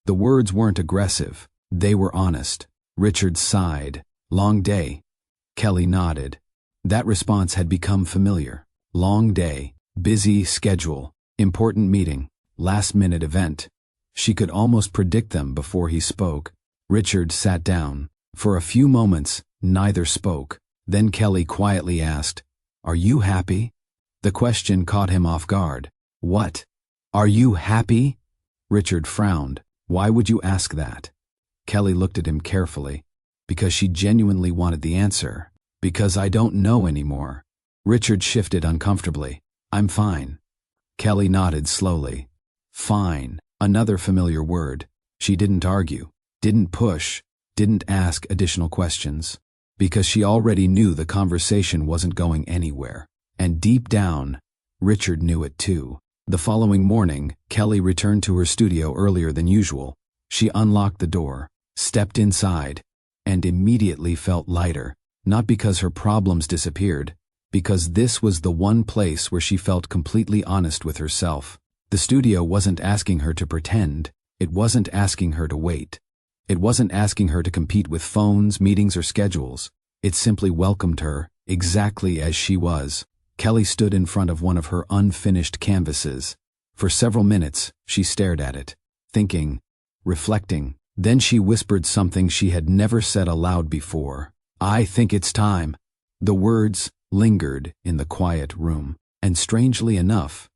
The words weren't aggressive. They were honest. Richard sighed. "Long day." Kelly nodded. That response had become familiar. Long day, busy schedule, important meeting, last-minute event. She could almost predict them before he spoke. Richard sat down. For a few moments, neither spoke. Then Kelly quietly asked, "Are you happy?" The question caught him off guard. "What? Are you happy?" Richard frowned. "Why would you ask that?" Kelly looked at him carefully. "Because she genuinely wanted the answer. Because I don't know anymore." Richard shifted uncomfortably. "I'm fine." Kelly nodded slowly. Fine. Another familiar word. She didn't argue, didn't push, didn't ask additional questions. Because she already knew the conversation wasn't going anywhere. And deep down, Richard knew it too. The following morning, Kelly returned to her studio earlier than usual. She unlocked the door, stepped inside, and immediately felt lighter. Not because her problems disappeared, because this was the one place where she felt completely honest with herself. The studio wasn't asking her to pretend. It wasn't asking her to wait. It wasn't asking her to compete with phones, meetings, or schedules. It simply welcomed her, exactly as she was. Kelly stood in front of one of her unfinished canvases. For several minutes, she stared at it, thinking, reflecting. Then she whispered something she had never said aloud before. "I think it's time." The words lingered in the quiet room, and strangely enough,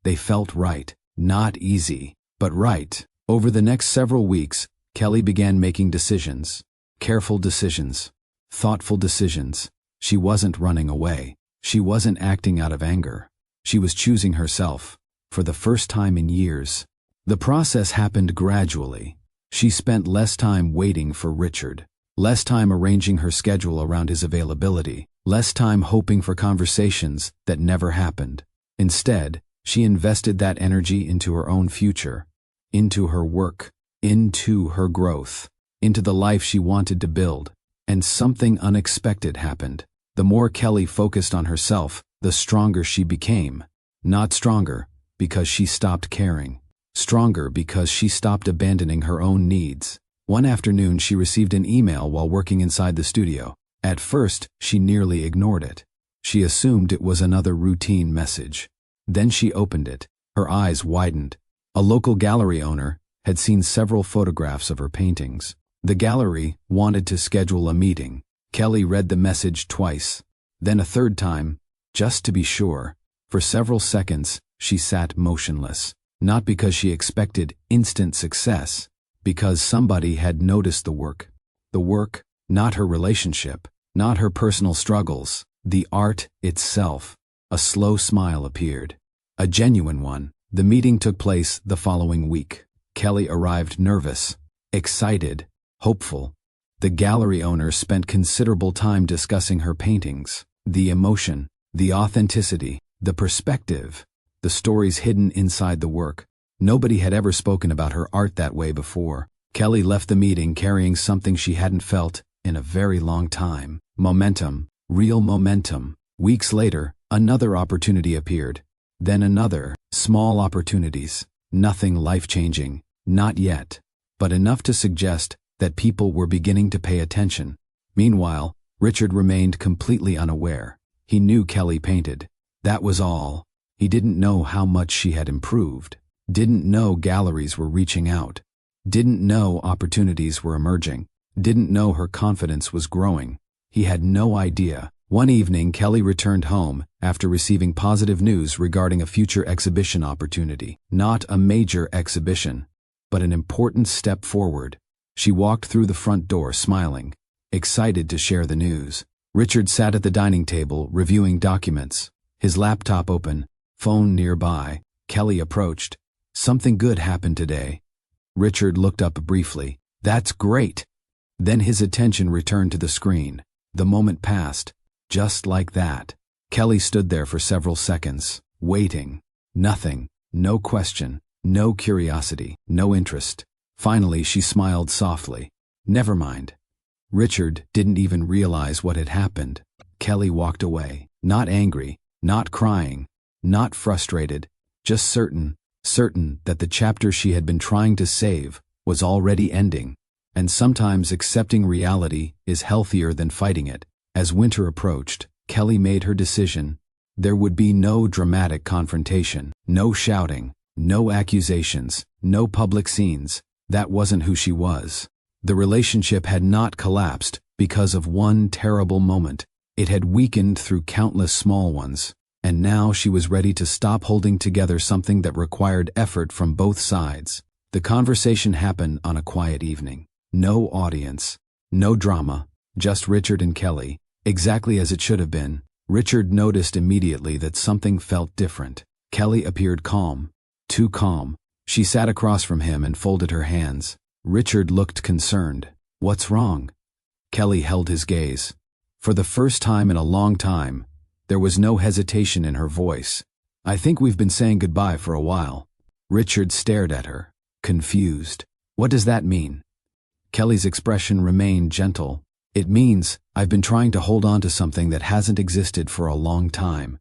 they felt right. Not easy, but right. Over the next several weeks, Kelly began making decisions. Careful decisions. Thoughtful decisions. She wasn't running away. She wasn't acting out of anger. She was choosing herself, for the first time in years. The process happened gradually. She spent less time waiting for Richard, less time arranging her schedule around his availability, less time hoping for conversations that never happened. Instead, she invested that energy into her own future, into her work, into her growth, into the life she wanted to build. And something unexpected happened. The more Kelly focused on herself, the stronger she became. Not stronger because she stopped caring. Stronger because she stopped abandoning her own needs. One afternoon she received an email while working inside the studio. At first, she nearly ignored it. She assumed it was another routine message. Then she opened it. Her eyes widened. A local gallery owner had seen several photographs of her paintings. The gallery wanted to schedule a meeting. Kelly read the message twice, then a third time, just to be sure. For several seconds, she sat motionless. Not because she expected instant success, because somebody had noticed the work. The work, not her relationship, not her personal struggles, the art itself. A slow smile appeared. A genuine one. The meeting took place the following week. Kelly arrived nervous, excited, hopeful. The gallery owner spent considerable time discussing her paintings, the emotion, the authenticity, the perspective, the stories hidden inside the work. Nobody had ever spoken about her art that way before. Kelly left the meeting carrying something she hadn't felt in a very long time. Momentum, real momentum. Weeks later, another opportunity appeared. Then another. Small opportunities. Nothing life-changing. Not yet. But enough to suggest that people were beginning to pay attention. Meanwhile, Richard remained completely unaware. He knew Kelly painted. That was all. He didn't know how much she had improved. Didn't know galleries were reaching out. Didn't know opportunities were emerging. Didn't know her confidence was growing. He had no idea. One evening, Kelly returned home after receiving positive news regarding a future exhibition opportunity. Not a major exhibition, but an important step forward. She walked through the front door smiling, excited to share the news. Richard sat at the dining table reviewing documents, his laptop open, phone nearby. Kelly approached. "Something good happened today." Richard looked up briefly. "That's great." Then his attention returned to the screen. The moment passed, just like that. Kelly stood there for several seconds, waiting. Nothing, no question, no curiosity, no interest. Finally, she smiled softly. "Never mind." Richard didn't even realize what had happened. Kelly walked away, not angry, not crying, not frustrated, just certain that the chapter she had been trying to save was already ending. And sometimes accepting reality is healthier than fighting it. As winter approached, Kelly made her decision. There would be no dramatic confrontation, no shouting, no accusations, no public scenes. That wasn't who she was. The relationship had not collapsed because of one terrible moment. It had weakened through countless small ones. And now she was ready to stop holding together something that required effort from both sides. The conversation happened on a quiet evening. No audience, no drama, just Richard and Kelly, exactly as it should have been. Richard noticed immediately that something felt different. Kelly appeared calm. Too calm. She sat across from him and folded her hands. Richard looked concerned. "What's wrong?" Kelly held his gaze. For the first time in a long time, there was no hesitation in her voice. "I think we've been saying goodbye for a while." Richard stared at her, confused. "What does that mean?" Kelly's expression remained gentle. "It means I've been trying to hold on to something that hasn't existed for a long time."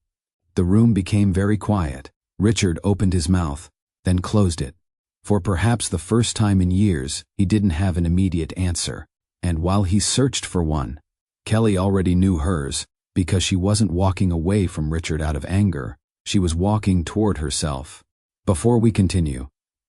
The room became very quiet. Richard opened his mouth, then closed it. For perhaps the first time in years, he didn't have an immediate answer. And while he searched for one, Kelly already knew hers, because she wasn't walking away from Richard out of anger. She was walking toward herself. Before we continue,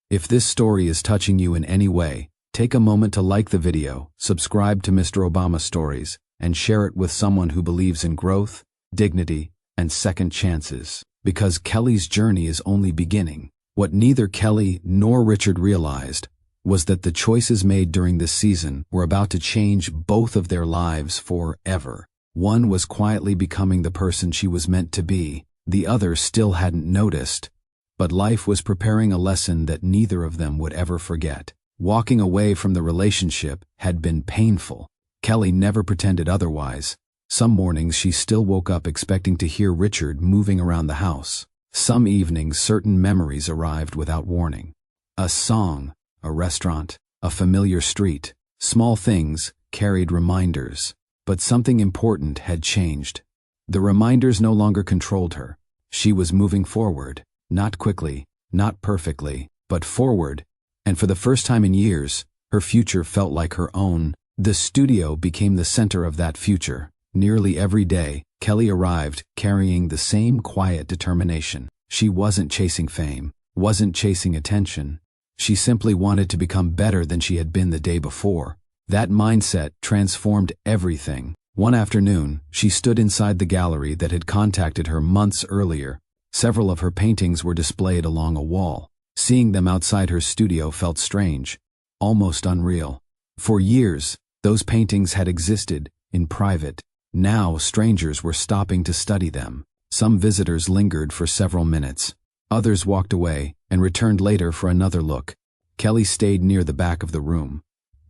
if this story is touching you in any way, take a moment to like the video, subscribe to Mr. Obama Stories, and share it with someone who believes in growth, dignity, and second chances. Because Kelly's journey is only beginning. What neither Kelly nor Richard realized was that the choices made during this season were about to change both of their lives forever. One was quietly becoming the person she was meant to be. The other still hadn't noticed. But life was preparing a lesson that neither of them would ever forget. Walking away from the relationship had been painful. Kelly never pretended otherwise. Some mornings she still woke up expecting to hear Richard moving around the house. Some evenings certain memories arrived without warning. A song, a restaurant, a familiar street. Small things carried reminders. But something important had changed. The reminders no longer controlled her. She was moving forward. Not quickly, not perfectly, but forward. And for the first time in years, her future felt like her own. The studio became the center of that future. Nearly every day, Kelly arrived carrying the same quiet determination. She wasn't chasing fame, wasn't chasing attention. She simply wanted to become better than she had been the day before. That mindset transformed everything. One afternoon, she stood inside the gallery that had contacted her months earlier. Several of her paintings were displayed along a wall. Seeing them outside her studio felt strange, almost unreal. For years, those paintings had existed in private. Now strangers were stopping to study them. Some visitors lingered for several minutes. Others walked away and returned later for another look. Kelly stayed near the back of the room,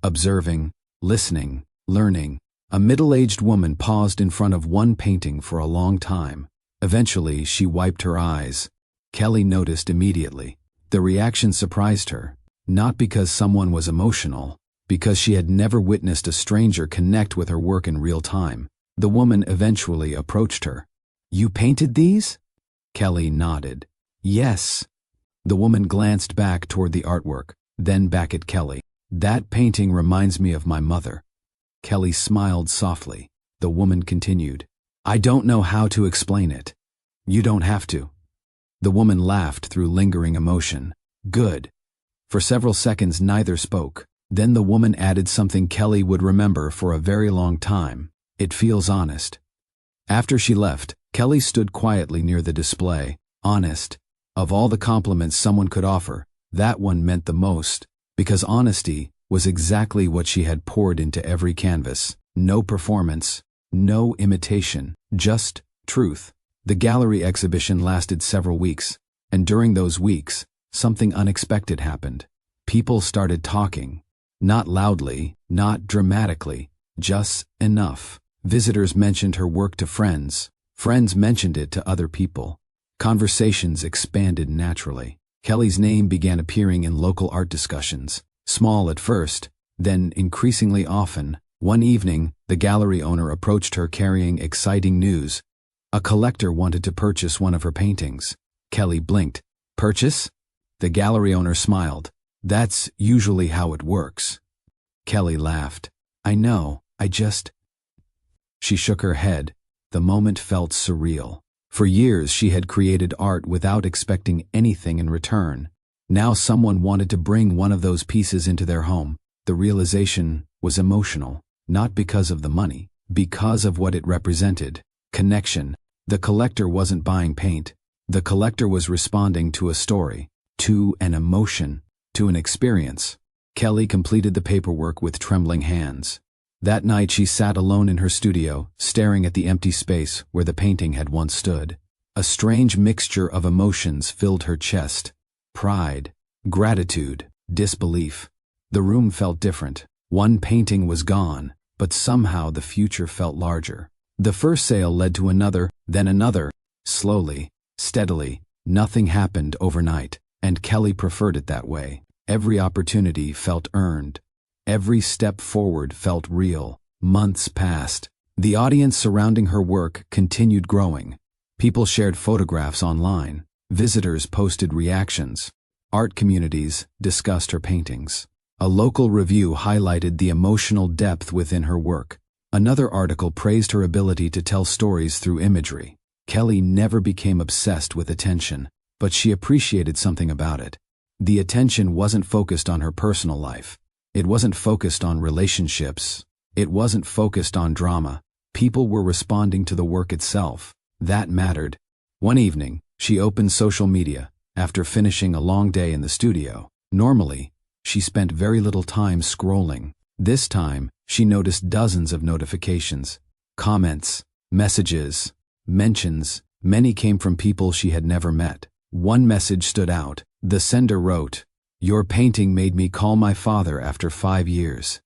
observing, listening, learning. A middle-aged woman paused in front of one painting for a long time. Eventually, she wiped her eyes. Kelly noticed immediately. The reaction surprised her, not because someone was emotional, because she had never witnessed a stranger connect with her work in real time. The woman eventually approached her. "You painted these?" Kelly nodded. "Yes." The woman glanced back toward the artwork, then back at Kelly. "That painting reminds me of my mother." Kelly smiled softly. The woman continued. "I don't know how to explain it." "You don't have to." The woman laughed through lingering emotion. "Good." For several seconds neither spoke. Then the woman added something Kelly would remember for a very long time. "It feels honest." After she left, Kelly stood quietly near the display. Honest. Of all the compliments someone could offer, that one meant the most, because honesty was exactly what she had poured into every canvas. No performance, no imitation, just truth. The gallery exhibition lasted several weeks, and during those weeks, something unexpected happened. People started talking. Not loudly, not dramatically, just enough. Visitors mentioned her work to friends. Friends mentioned it to other people. Conversations expanded naturally. Kelly's name began appearing in local art discussions. Small at first, then increasingly often. One evening, the gallery owner approached her carrying exciting news. A collector wanted to purchase one of her paintings. Kelly blinked. "Purchase?" The gallery owner smiled. "That's usually how it works." Kelly laughed. "I know, I just..." She shook her head. The moment felt surreal. For years she had created art without expecting anything in return. Now someone wanted to bring one of those pieces into their home. The realization was emotional, not because of the money, because of what it represented. Connection. The collector wasn't buying paint. The collector was responding to a story, to an emotion, to an experience. Kelly completed the paperwork with trembling hands. That night she sat alone in her studio, staring at the empty space where the painting had once stood. A strange mixture of emotions filled her chest. Pride, gratitude, disbelief. The room felt different. One painting was gone, but somehow the future felt larger. The first sale led to another, then another. Slowly, steadily, nothing happened overnight, and Kelly preferred it that way. Every opportunity felt earned. Every step forward felt real. Months passed. The audience surrounding her work continued growing. People shared photographs online. Visitors posted reactions. Art communities discussed her paintings. A local review highlighted the emotional depth within her work. Another article praised her ability to tell stories through imagery. Kelly never became obsessed with attention, but she appreciated something about it. The attention wasn't focused on her personal life. It wasn't focused on relationships. It wasn't focused on drama. People were responding to the work itself. That mattered. One evening, she opened social media after finishing a long day in the studio. Normally, she spent very little time scrolling. This time, she noticed dozens of notifications, comments, messages, mentions. Many came from people she had never met. One message stood out. The sender wrote, "Your painting made me call my father after 5 years."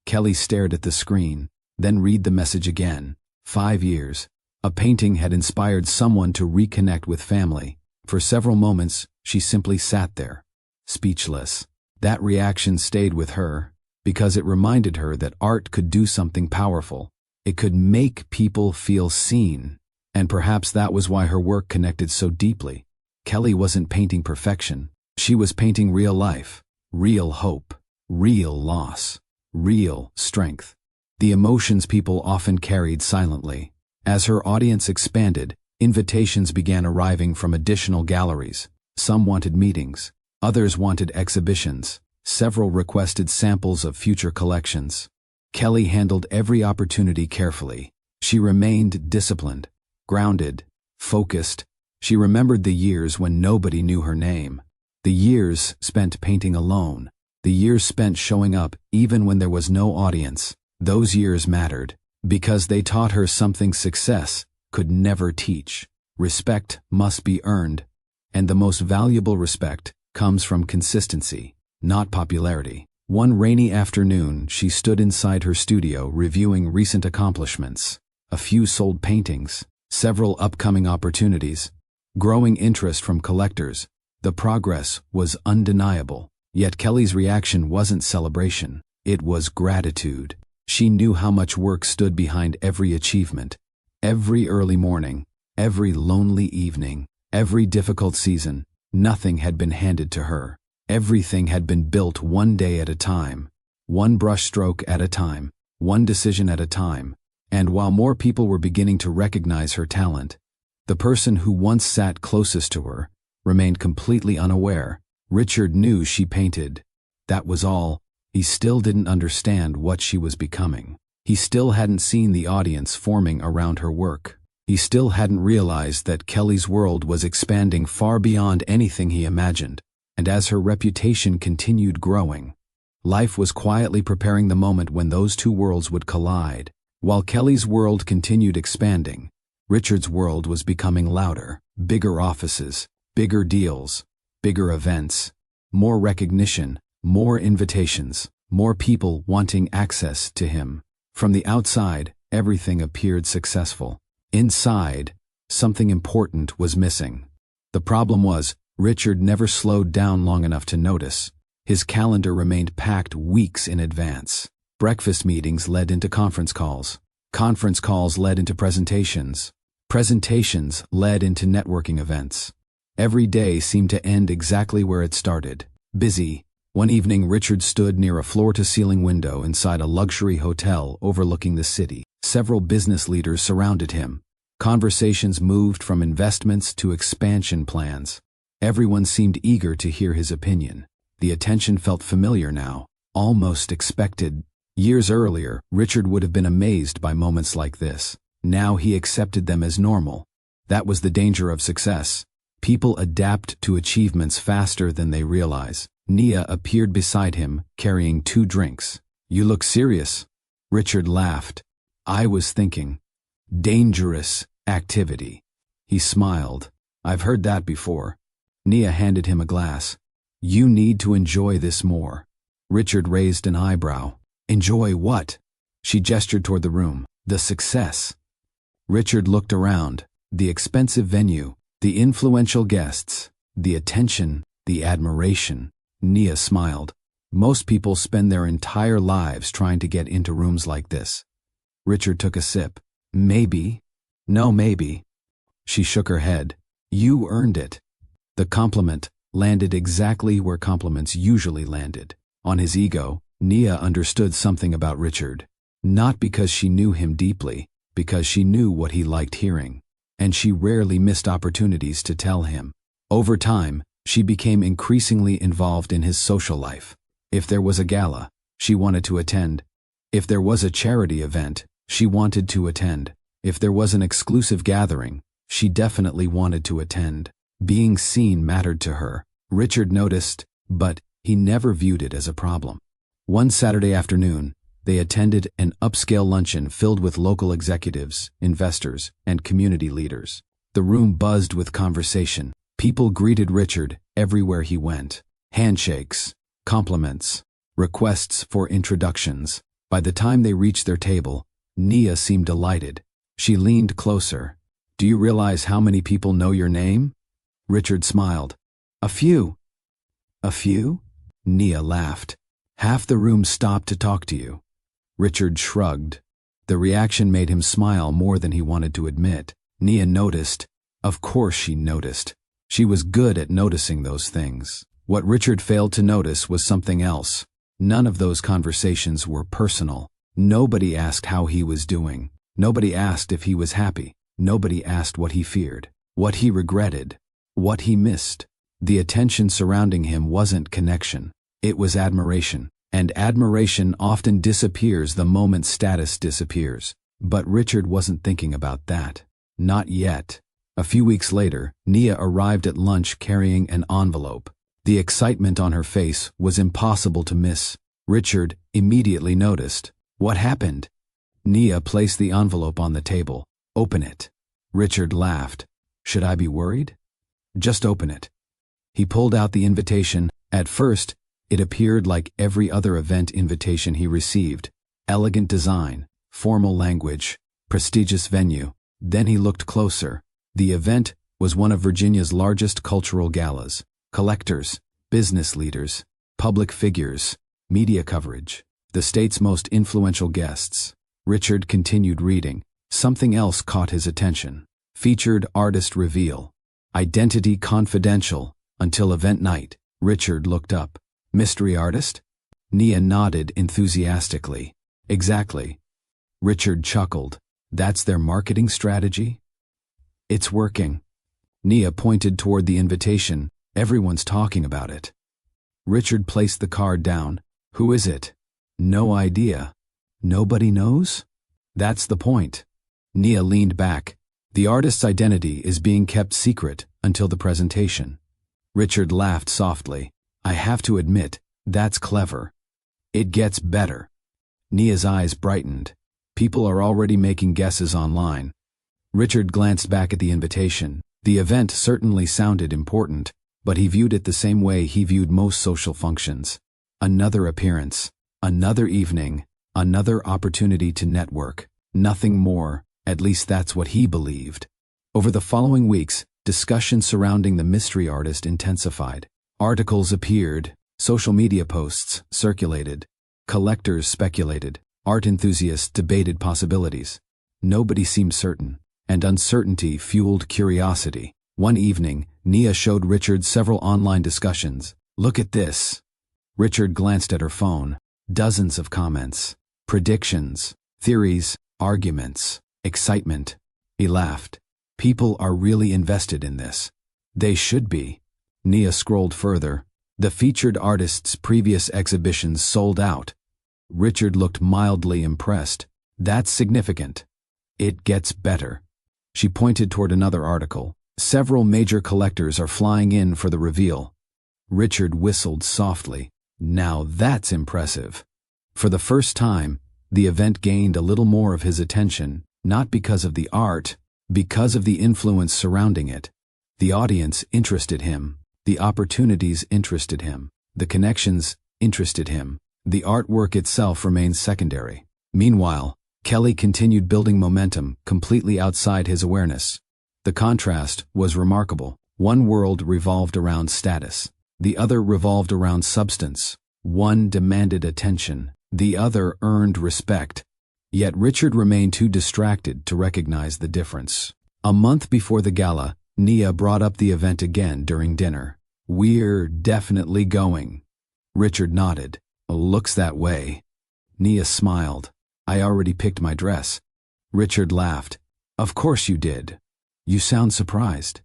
Kelly stared at the screen, then read the message again. 5 years. A painting had inspired someone to reconnect with family. For several moments, she simply sat there, speechless. That reaction stayed with her, because it reminded her that art could do something powerful. It could make people feel seen. And perhaps that was why her work connected so deeply. Kelly wasn't painting perfection. She was painting real life, real hope, real loss, real strength. The emotions people often carried silently. As her audience expanded, invitations began arriving from additional galleries. Some wanted meetings. Others wanted exhibitions. Several requested samples of future collections. Kelly handled every opportunity carefully. She remained disciplined, grounded, focused. She remembered the years when nobody knew her name. The years spent painting alone. The years spent showing up even when there was no audience. Those years mattered, because they taught her something success could never teach. Respect must be earned, and the most valuable respect comes from consistency, not popularity. One rainy afternoon, she stood inside her studio reviewing recent accomplishments. A few sold paintings, several upcoming opportunities, growing interest from collectors. The progress was undeniable. Yet Kelly's reaction wasn't celebration. It was gratitude. She knew how much work stood behind every achievement. Every early morning, every lonely evening, every difficult season, nothing had been handed to her. Everything had been built one day at a time, one brushstroke at a time, one decision at a time. And while more people were beginning to recognize her talent, the person who once sat closest to her remained completely unaware. Richard knew she painted. That was all. He still didn't understand what she was becoming. He still hadn't seen the audience forming around her work. He still hadn't realized that Kelly's world was expanding far beyond anything he imagined. And as her reputation continued growing, life was quietly preparing the moment when those two worlds would collide. While Kelly's world continued expanding, Richard's world was becoming louder. Bigger offices, bigger deals, bigger events, more recognition, more invitations, more people wanting access to him. From the outside, everything appeared successful. Inside, something important was missing. The problem was, Richard never slowed down long enough to notice. His calendar remained packed weeks in advance. Breakfast meetings led into conference calls. Conference calls led into presentations. Presentations led into networking events. Every day seemed to end exactly where it started. Busy. One evening, Richard stood near a floor-to-ceiling window inside a luxury hotel overlooking the city. Several business leaders surrounded him. Conversations moved from investments to expansion plans. Everyone seemed eager to hear his opinion. The attention felt familiar now, almost expected. Years earlier, Richard would have been amazed by moments like this. Now he accepted them as normal. That was the danger of success. People adapt to achievements faster than they realize. Nia appeared beside him, carrying 2 drinks. "You look serious." Richard laughed. I was thinking. Dangerous activity. He smiled. I've heard that before. Nia handed him a glass. You need to enjoy this more. Richard raised an eyebrow. Enjoy what? She gestured toward the room. The success. Richard looked around. The expensive venue, the influential guests, the attention, the admiration. Nia smiled. Most people spend their entire lives trying to get into rooms like this. Richard took a sip. Maybe. No, maybe. She shook her head. You earned it. The compliment landed exactly where compliments usually landed. On his ego, Nia understood something about Richard. Not because she knew him deeply, because she knew what he liked hearing. And she rarely missed opportunities to tell him. Over time, she became increasingly involved in his social life. If there was a gala, she wanted to attend. If there was a charity event, she wanted to attend. If there was an exclusive gathering, she definitely wanted to attend. Being seen mattered to her. Richard noticed, but he never viewed it as a problem. One Saturday afternoon, they attended an upscale luncheon filled with local executives, investors, and community leaders. The room buzzed with conversation. People greeted Richard everywhere he went. Handshakes, compliments, requests for introductions. By the time they reached their table, Nia seemed delighted. She leaned closer. Do you realize how many people know your name? Richard smiled. A few. A few? Nia laughed. Half the room stopped to talk to you. Richard shrugged. The reaction made him smile more than he wanted to admit. Nia noticed. Of course she noticed. She was good at noticing those things. What Richard failed to notice was something else. None of those conversations were personal. Nobody asked how he was doing. Nobody asked if he was happy. Nobody asked what he feared, what he regretted, what he missed. The attention surrounding him wasn't connection. It was admiration. And admiration often disappears the moment status disappears. But Richard wasn't thinking about that. Not yet. A few weeks later, Nia arrived at lunch carrying an envelope. The excitement on her face was impossible to miss. Richard immediately noticed. What happened? Nia placed the envelope on the table. Open it. Richard laughed. Should I be worried? Just open it. He pulled out the invitation. At first, it appeared like every other event invitation he received. Elegant design, formal language, prestigious venue. Then he looked closer. The event was one of Virginia's largest cultural galas. Collectors, business leaders, public figures, media coverage, the state's most influential guests. Richard continued reading. Something else caught his attention. Featured artist reveal. Identity confidential until event night. Richard looked up. Mystery artist? Nia nodded enthusiastically. Exactly. Richard chuckled. That's their marketing strategy? It's working. Nia pointed toward the invitation. Everyone's talking about it. Richard placed the card down. Who is it? No idea. Nobody knows? That's the point. Nia leaned back. The artist's identity is being kept secret until the presentation. Richard laughed softly. I have to admit, that's clever. It gets better. Nia's eyes brightened. People are already making guesses online. Richard glanced back at the invitation. The event certainly sounded important, but he viewed it the same way he viewed most social functions. Another appearance, another evening, another opportunity to network. Nothing more, at least that's what he believed. Over the following weeks, discussion surrounding the mystery artist intensified. Articles appeared, social media posts circulated, collectors speculated, art enthusiasts debated possibilities. Nobody seemed certain, and uncertainty fueled curiosity. One evening, Nia showed Richard several online discussions. Look at this. Richard glanced at her phone. Dozens of comments, predictions, theories, arguments, excitement. He laughed. People are really invested in this. They should be. Nia scrolled further. The featured artist's previous exhibitions sold out. Richard looked mildly impressed. That's significant. It gets better. She pointed toward another article. Several major collectors are flying in for the reveal. Richard whistled softly. Now that's impressive. For the first time, The event gained a little more of his attention, not because of the art, because of the influence surrounding it. The audience interested him. The opportunities interested him. The connections interested him. The artwork itself remained secondary. Meanwhile, Kelly continued building momentum completely outside his awareness. The contrast was remarkable. One world revolved around status. The other revolved around substance. One demanded attention. The other earned respect. Yet Richard remained too distracted to recognize the difference. A month before the gala, Nia brought up the event again during dinner. "We're definitely going." Richard nodded. "Looks that way." Nia smiled. "I already picked my dress." Richard laughed. "Of course you did. You sound surprised."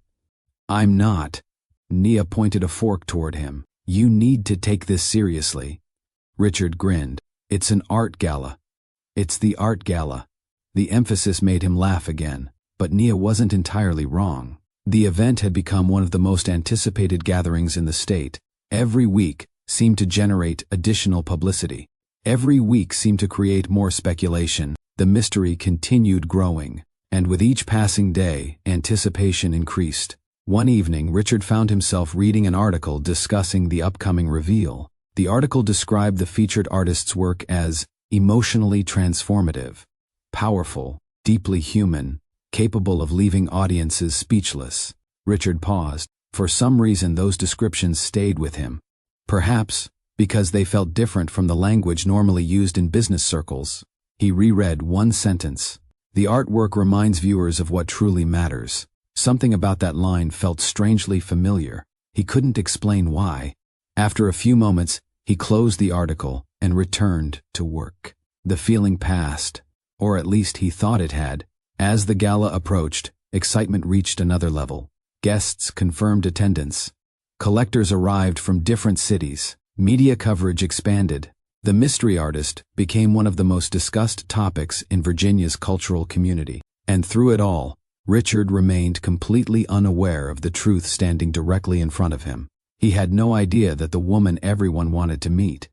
"I'm not." Nia pointed a fork toward him. "You need to take this seriously." Richard grinned. "It's an art gala." "It's the art gala." The emphasis made him laugh again, but Nia wasn't entirely wrong. The event had become one of the most anticipated gatherings in the state. Every week seemed to generate additional publicity. Every week seemed to create more speculation. The mystery continued growing, and with each passing day, anticipation increased. One evening, Richard found himself reading an article discussing the upcoming reveal. The article described the featured artist's work as emotionally transformative, powerful, deeply human, capable of leaving audiences speechless. Richard paused. For some reason, those descriptions stayed with him. Perhaps because they felt different from the language normally used in business circles. He reread one sentence. "The artwork reminds viewers of what truly matters." Something about that line felt strangely familiar. He couldn't explain why. After a few moments, he closed the article and returned to work. The feeling passed, or at least he thought it had. As the gala approached, excitement reached another level. Guests confirmed attendance. Collectors arrived from different cities. Media coverage expanded. The mystery artist became one of the most discussed topics in Virginia's cultural community. And through it all, Richard remained completely unaware of the truth standing directly in front of him. He had no idea that the woman everyone wanted to meet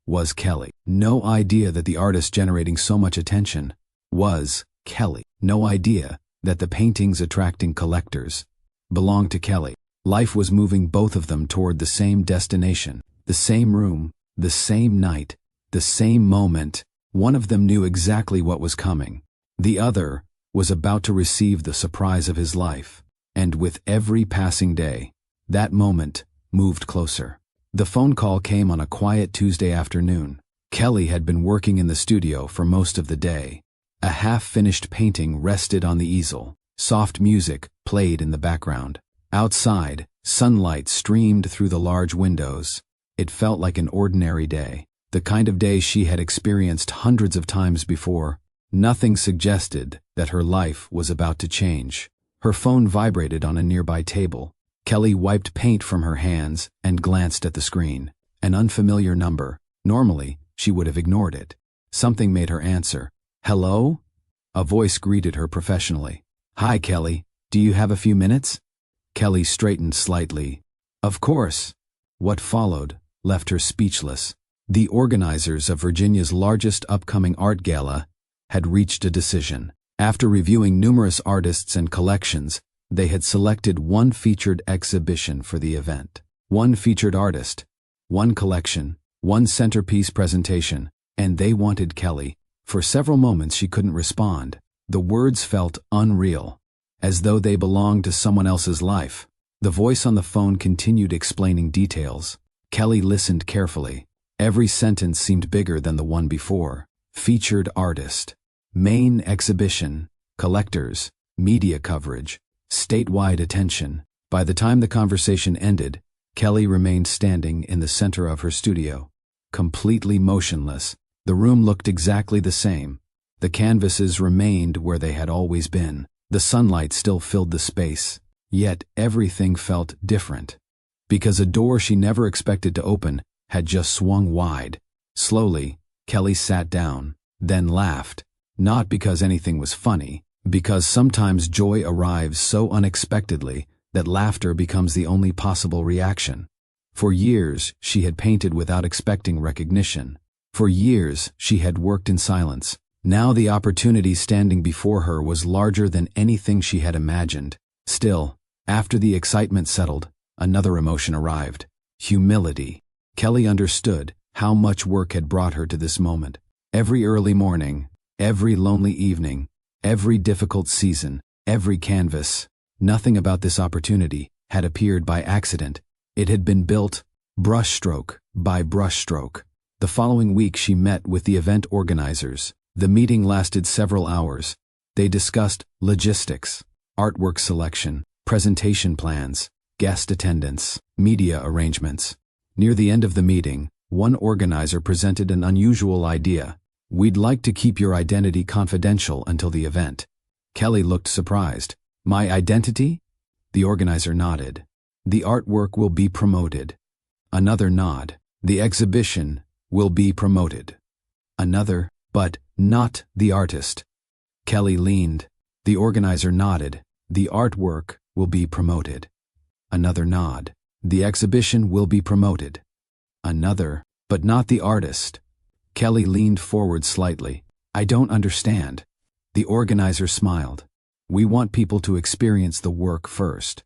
was Kelly. No idea that the artist generating so much attention was Kelly. No idea that the paintings attracting collectors belonged to Kelly. Life was moving both of them toward the same destination, the same room, the same night, the same moment. One of them knew exactly what was coming. The other was about to receive the surprise of his life. And with every passing day, that moment moved closer. The phone call came on a quiet Tuesday afternoon. Kelly had been working in the studio for most of the day. A half-finished painting rested on the easel. Soft music played in the background. Outside, sunlight streamed through the large windows. It felt like an ordinary day, the kind of day she had experienced hundreds of times before. Nothing suggested that her life was about to change. Her phone vibrated on a nearby table. Kelly wiped paint from her hands and glanced at the screen. An unfamiliar number. Normally, she would have ignored it. Something made her answer. "Hello?" A voice greeted her professionally. "Hi, Kelly. Do you have a few minutes?" Kelly straightened slightly. "Of course." What followed left her speechless. The organizers of Virginia's largest upcoming art gala had reached a decision. After reviewing numerous artists and collections, they had selected one featured exhibition for the event. One featured artist, one collection, one centerpiece presentation, and they wanted Kelly. For several moments she couldn't respond. The words felt unreal, as though they belonged to someone else's life. The voice on the phone continued explaining details. Kelly listened carefully. Every sentence seemed bigger than the one before. Featured artist, main exhibition, collectors, media coverage, statewide attention. By the time the conversation ended, Kelly remained standing in the center of her studio, completely motionless. The room looked exactly the same. The canvases remained where they had always been. The sunlight still filled the space. Yet everything felt different. Because a door she never expected to open had just swung wide. Slowly, Kelly sat down, then laughed. Not because anything was funny, because sometimes joy arrives so unexpectedly that laughter becomes the only possible reaction. For years, she had painted without expecting recognition. For years, she had worked in silence. Now the opportunity standing before her was larger than anything she had imagined. Still, after the excitement settled, another emotion arrived: humility. Kelly understood how much work had brought her to this moment. Every early morning, every lonely evening, every difficult season, every canvas, nothing about this opportunity had appeared by accident. It had been built, brushstroke by brushstroke. The following week she met with the event organizers. The meeting lasted several hours. They discussed logistics, artwork selection, presentation plans, guest attendance, media arrangements. Near the end of the meeting, one organizer presented an unusual idea. "We'd like to keep your identity confidential until the event." Kelly looked surprised. "My identity?" The organizer nodded. "The artwork will be promoted." Another nod. "The exhibition will be promoted." Another, "But not the artist." Kelly leaned. The organizer nodded. "The artwork will be promoted." Another nod. "The exhibition will be promoted." Another, "But not the artist." Kelly leaned forward slightly. "I don't understand." The organizer smiled. "We want people to experience the work first."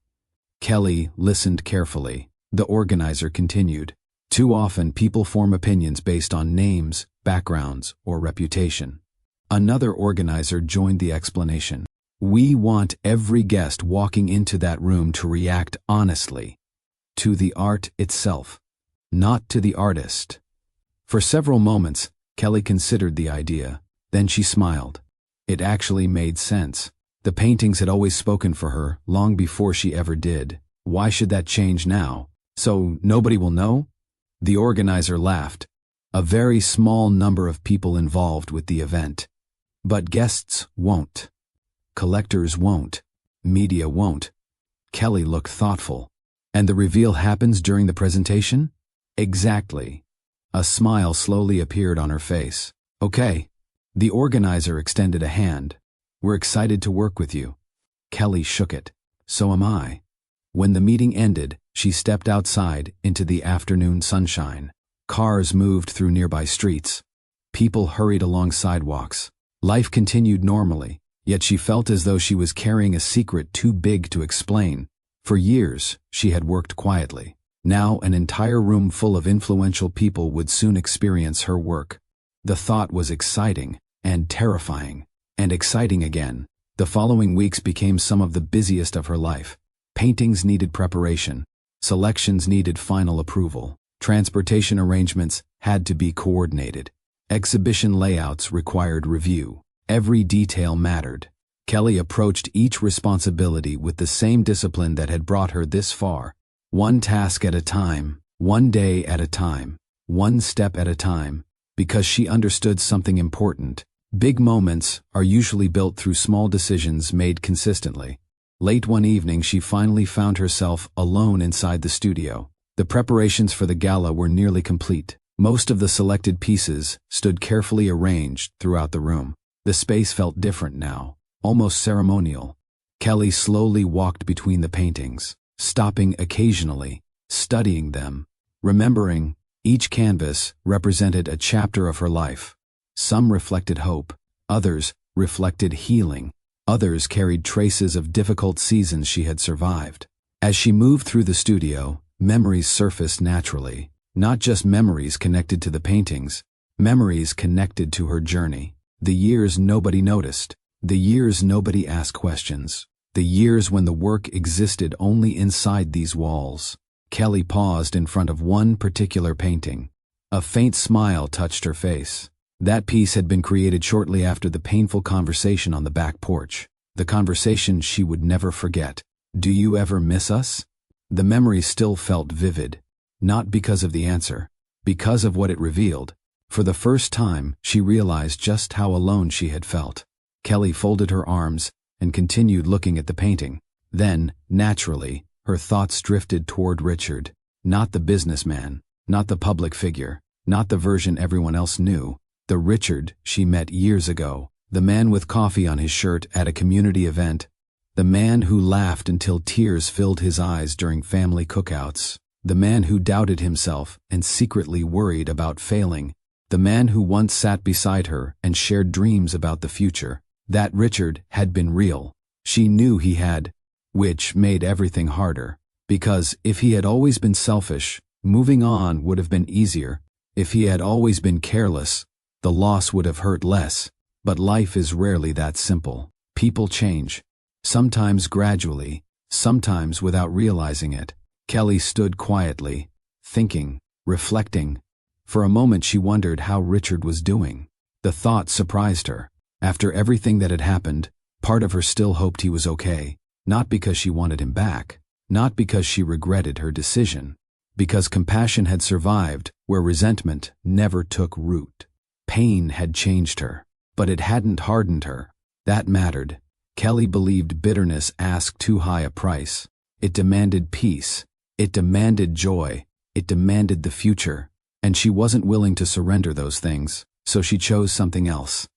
Kelly listened carefully. The organizer continued. "Too often people form opinions based on names, backgrounds, or reputation." Another organizer joined the explanation. "We want every guest walking into that room to react honestly to the art itself, not to the artist." For several moments, Kelly considered the idea. Then she smiled. It actually made sense. The paintings had always spoken for her, long before she ever did. Why should that change now? So nobody will know? The organizer laughed. "A very small number of people involved with the event. But guests won't. Collectors won't. Media won't." Kelly looked thoughtful. "And the reveal happens during the presentation?" "Exactly." A smile slowly appeared on her face. "Okay." The organizer extended a hand. "We're excited to work with you." Kelly shook it. "So am I." When the meeting ended, she stepped outside into the afternoon sunshine. Cars moved through nearby streets. People hurried along sidewalks. Life continued normally, yet she felt as though she was carrying a secret too big to explain. For years, she had worked quietly. Now an entire room full of influential people would soon experience her work. The thought was exciting and terrifying, and exciting again. The following weeks became some of the busiest of her life. Paintings needed preparation. Selections needed final approval. Transportation arrangements had to be coordinated. Exhibition layouts required review. Every detail mattered. Kelly approached each responsibility with the same discipline that had brought her this far. One task at a time, one day at a time, one step at a time, because she understood something important. Big moments are usually built through small decisions made consistently. Late one evening, she finally found herself alone inside the studio. The preparations for the gala were nearly complete. Most of the selected pieces stood carefully arranged throughout the room. The space felt different now, almost ceremonial. Kelly slowly walked between the paintings, stopping occasionally, studying them, remembering each canvas represented a chapter of her life. Some reflected hope, others reflected healing, others carried traces of difficult seasons she had survived. As she moved through the studio, memories surfaced naturally, not just memories connected to the paintings, memories connected to her journey. The years nobody noticed, the years nobody asked questions, the years when the work existed only inside these walls. Kelly paused in front of one particular painting. A faint smile touched her face. That piece had been created shortly after the painful conversation on the back porch, the conversation she would never forget. "Do you ever miss us?" The memory still felt vivid, not because of the answer, because of what it revealed. For the first time, she realized just how alone she had felt. Kelly folded her arms and continued looking at the painting. Then, naturally, her thoughts drifted toward Richard. Not the businessman, not the public figure, not the version everyone else knew. The Richard she met years ago, the man with coffee on his shirt at a community event, the man who laughed until tears filled his eyes during family cookouts, the man who doubted himself and secretly worried about failing. The man who once sat beside her and shared dreams about the future. That Richard had been real. She knew he had, which made everything harder. Because if he had always been selfish, moving on would have been easier. If he had always been careless, the loss would have hurt less. But life is rarely that simple. People change. Sometimes gradually, sometimes without realizing it. Kelly stood quietly, thinking, reflecting. For a moment she wondered how Richard was doing. The thought surprised her. After everything that had happened, part of her still hoped he was okay. Not because she wanted him back. Not because she regretted her decision. Because compassion had survived where resentment never took root. Pain had changed her, but it hadn't hardened her. That mattered. Kelly believed bitterness asked too high a price. It demanded peace. It demanded joy. It demanded the future. And she wasn't willing to surrender those things, so she chose something else.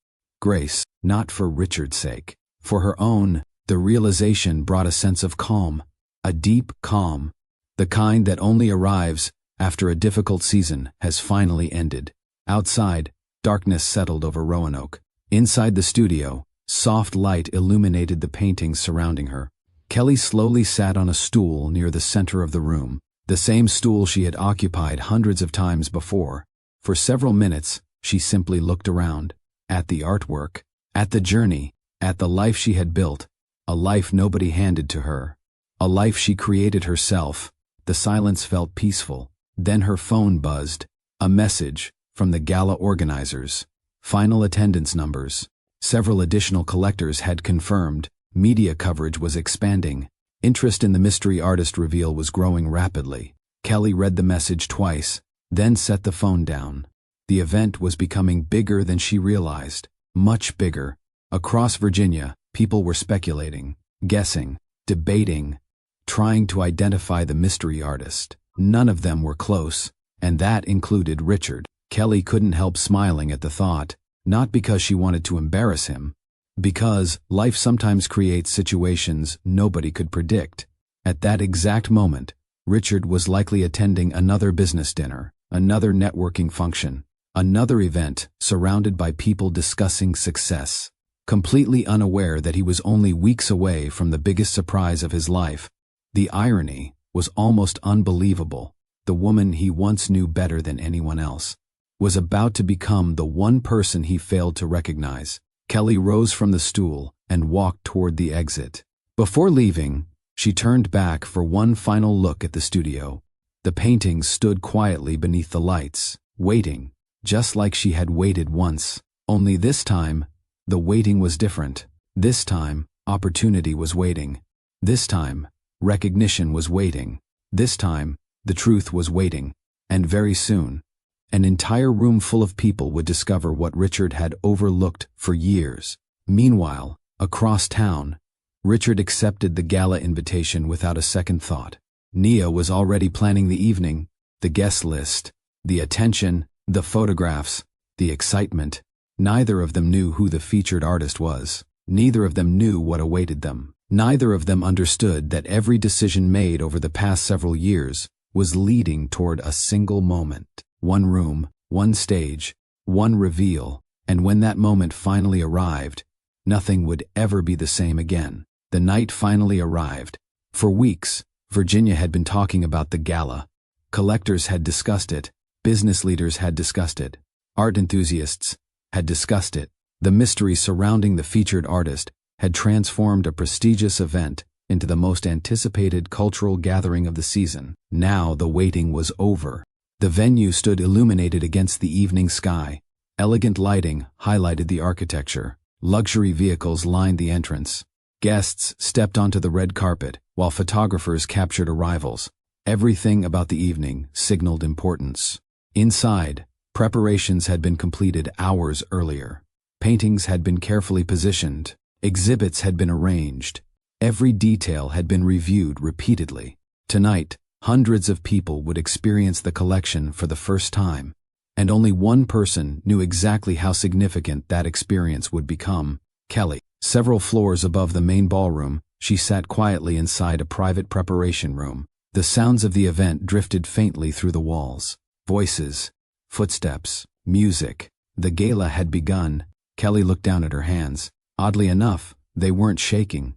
Grace, not for Richard's sake. For her own. The realization brought a sense of calm. A deep calm. The kind that only arrives after a difficult season has finally ended. Outside, darkness settled over Roanoke. Inside the studio, soft light illuminated the paintings surrounding her. Kelly slowly sat on a stool near the center of the room, the same stool she had occupied hundreds of times before. For several minutes, she simply looked around, at the artwork, at the journey, at the life she had built, a life nobody handed to her, a life she created herself. The silence felt peaceful. Then her phone buzzed. A message from the gala organizers. Final attendance numbers. Several additional collectors had confirmed. Media coverage was expanding. Interest in the mystery artist reveal was growing rapidly. Kelly read the message twice, then set the phone down. The event was becoming bigger than she realized. Much bigger. Across Virginia, people were speculating, guessing, debating, trying to identify the mystery artist. None of them were close, and that included Richard. Kelly couldn't help smiling at the thought, not because she wanted to embarrass him, because life sometimes creates situations nobody could predict. At that exact moment, Richard was likely attending another business dinner, another networking function, another event surrounded by people discussing success, completely unaware that he was only weeks away from the biggest surprise of his life. The irony was almost unbelievable. The woman he once knew better than anyone else was about to become the one person he failed to recognize. Kelly rose from the stool and walked toward the exit. Before leaving, she turned back for one final look at the studio. The paintings stood quietly beneath the lights, waiting, just like she had waited once. Only this time, the waiting was different. This time, opportunity was waiting. This time, recognition was waiting. This time, the truth was waiting. And very soon, an entire room full of people would discover what Richard had overlooked for years. Meanwhile, across town, Richard accepted the gala invitation without a second thought. Nia was already planning the evening, the guest list, the attention, the photographs, the excitement. Neither of them knew who the featured artist was. Neither of them knew what awaited them. Neither of them understood that every decision made over the past several years was leading toward a single moment. One room, one stage, one reveal, and when that moment finally arrived, nothing would ever be the same again. The night finally arrived. For weeks, Virginia had been talking about the gala. Collectors had discussed it. Business leaders had discussed it. Art enthusiasts had discussed it. The mystery surrounding the featured artist had transformed a prestigious event into the most anticipated cultural gathering of the season. Now the waiting was over. The venue stood illuminated against the evening sky. Elegant lighting highlighted the architecture. Luxury vehicles lined the entrance. Guests stepped onto the red carpet, while photographers captured arrivals. Everything about the evening signaled importance. Inside, preparations had been completed hours earlier. Paintings had been carefully positioned. Exhibits had been arranged. Every detail had been reviewed repeatedly. Tonight, hundreds of people would experience the collection for the first time, and only one person knew exactly how significant that experience would become: Kelly. Several floors above the main ballroom, she sat quietly inside a private preparation room. The sounds of the event drifted faintly through the walls. Voices, footsteps, Music. The gala had begun. Kelly looked down at her hands. Oddly enough, they weren't shaking.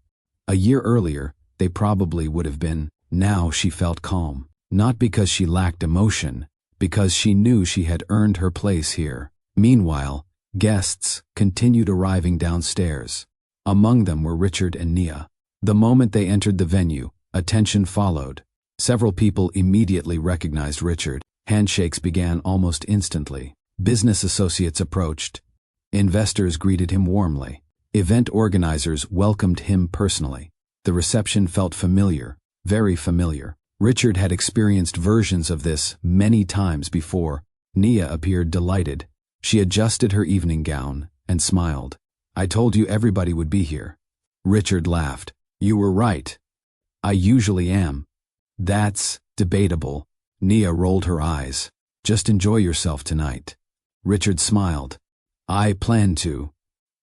A year earlier, they probably would have been. Now she felt calm. Not because she lacked emotion, because she knew she had earned her place here. Meanwhile, guests continued arriving downstairs. Among them were Richard and Nia. The moment they entered the venue, attention followed. Several people immediately recognized Richard. Handshakes began almost instantly. Business associates approached. Investors greeted him warmly. Event organizers welcomed him personally. The reception felt familiar, very familiar. Richard had experienced versions of this many times before. Nia appeared delighted. She adjusted her evening gown and smiled. "I told you everybody would be here." Richard laughed. "You were right. I usually am." "That's debatable." Nia rolled her eyes. "Just enjoy yourself tonight." Richard smiled. "I plan to."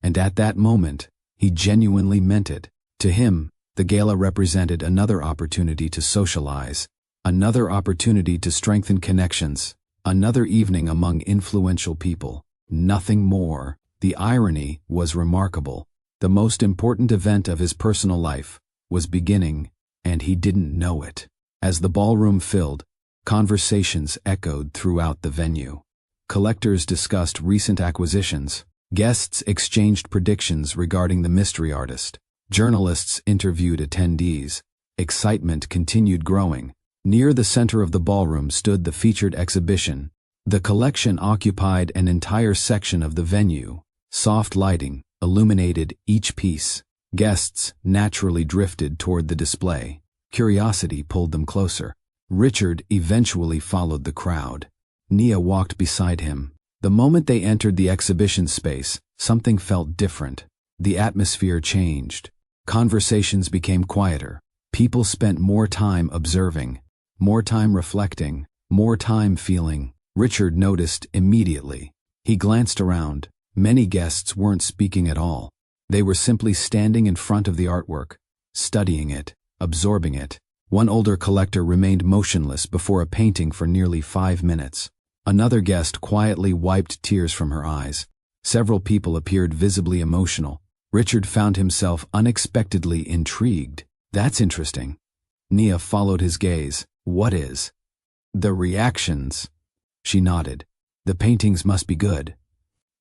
And at that moment, he genuinely meant it. To him, the gala represented another opportunity to socialize, another opportunity to strengthen connections, another evening among influential people. Nothing more. The irony was remarkable. The most important event of his personal life was beginning, and he didn't know it. As the ballroom filled, conversations echoed throughout the venue. Collectors discussed recent acquisitions. Guests exchanged predictions regarding the mystery artist. Journalists interviewed attendees. Excitement continued growing. Near the center of the ballroom stood the featured exhibition. The collection occupied an entire section of the venue. Soft lighting illuminated each piece. Guests naturally drifted toward the display. Curiosity pulled them closer. Richard eventually followed the crowd. Nia walked beside him. The moment they entered the exhibition space, something felt different. The atmosphere changed. Conversations became quieter. People spent more time observing, more time reflecting, more time feeling. Richard noticed immediately. He glanced around. Many guests weren't speaking at all. They were simply standing in front of the artwork, studying it, absorbing it. One older collector remained motionless before a painting for nearly 5 minutes. Another guest quietly wiped tears from her eyes. Several people appeared visibly emotional. Richard found himself unexpectedly intrigued. "That's interesting." Nia followed his gaze. "What is?" "The reactions." She nodded. "The paintings must be good."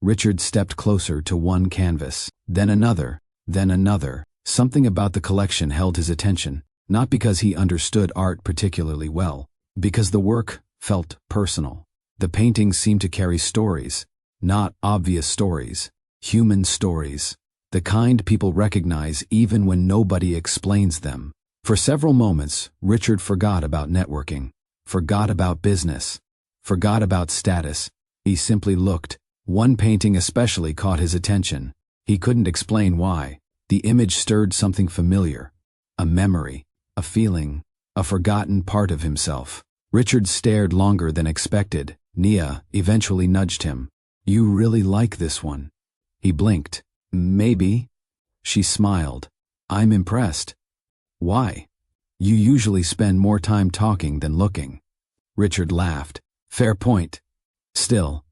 Richard stepped closer to one canvas, then another, then another. Something about the collection held his attention, not because he understood art particularly well, because the work felt personal. The paintings seemed to carry stories, not obvious stories, human stories, the kind people recognize even when nobody explains them. For several moments, Richard forgot about networking, forgot about business, forgot about status. He simply looked. One painting especially caught his attention. He couldn't explain why. The image stirred something familiar, a memory, a feeling, a forgotten part of himself. Richard stared longer than expected. Nia eventually nudged him. "You really like this one?" He blinked. "Maybe." She smiled. "I'm impressed." "Why?" "You usually spend more time talking than looking." Richard laughed. "Fair point." Still,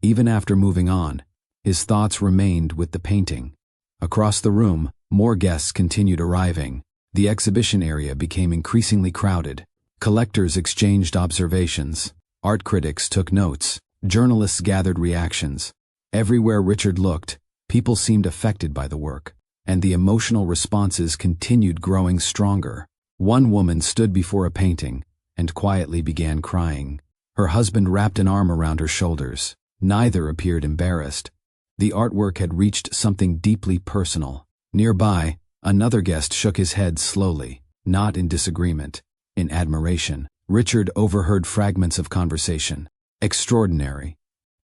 even after moving on, his thoughts remained with the painting. Across the room, more guests continued arriving. The exhibition area became increasingly crowded. Collectors exchanged observations. Art critics took notes. Journalists gathered reactions. Everywhere Richard looked, people seemed affected by the work, and the emotional responses continued growing stronger. One woman stood before a painting and quietly began crying. Her husband wrapped an arm around her shoulders. Neither appeared embarrassed. The artwork had reached something deeply personal. Nearby, another guest shook his head slowly, not in disagreement, in admiration. Richard overheard fragments of conversation. "Extraordinary.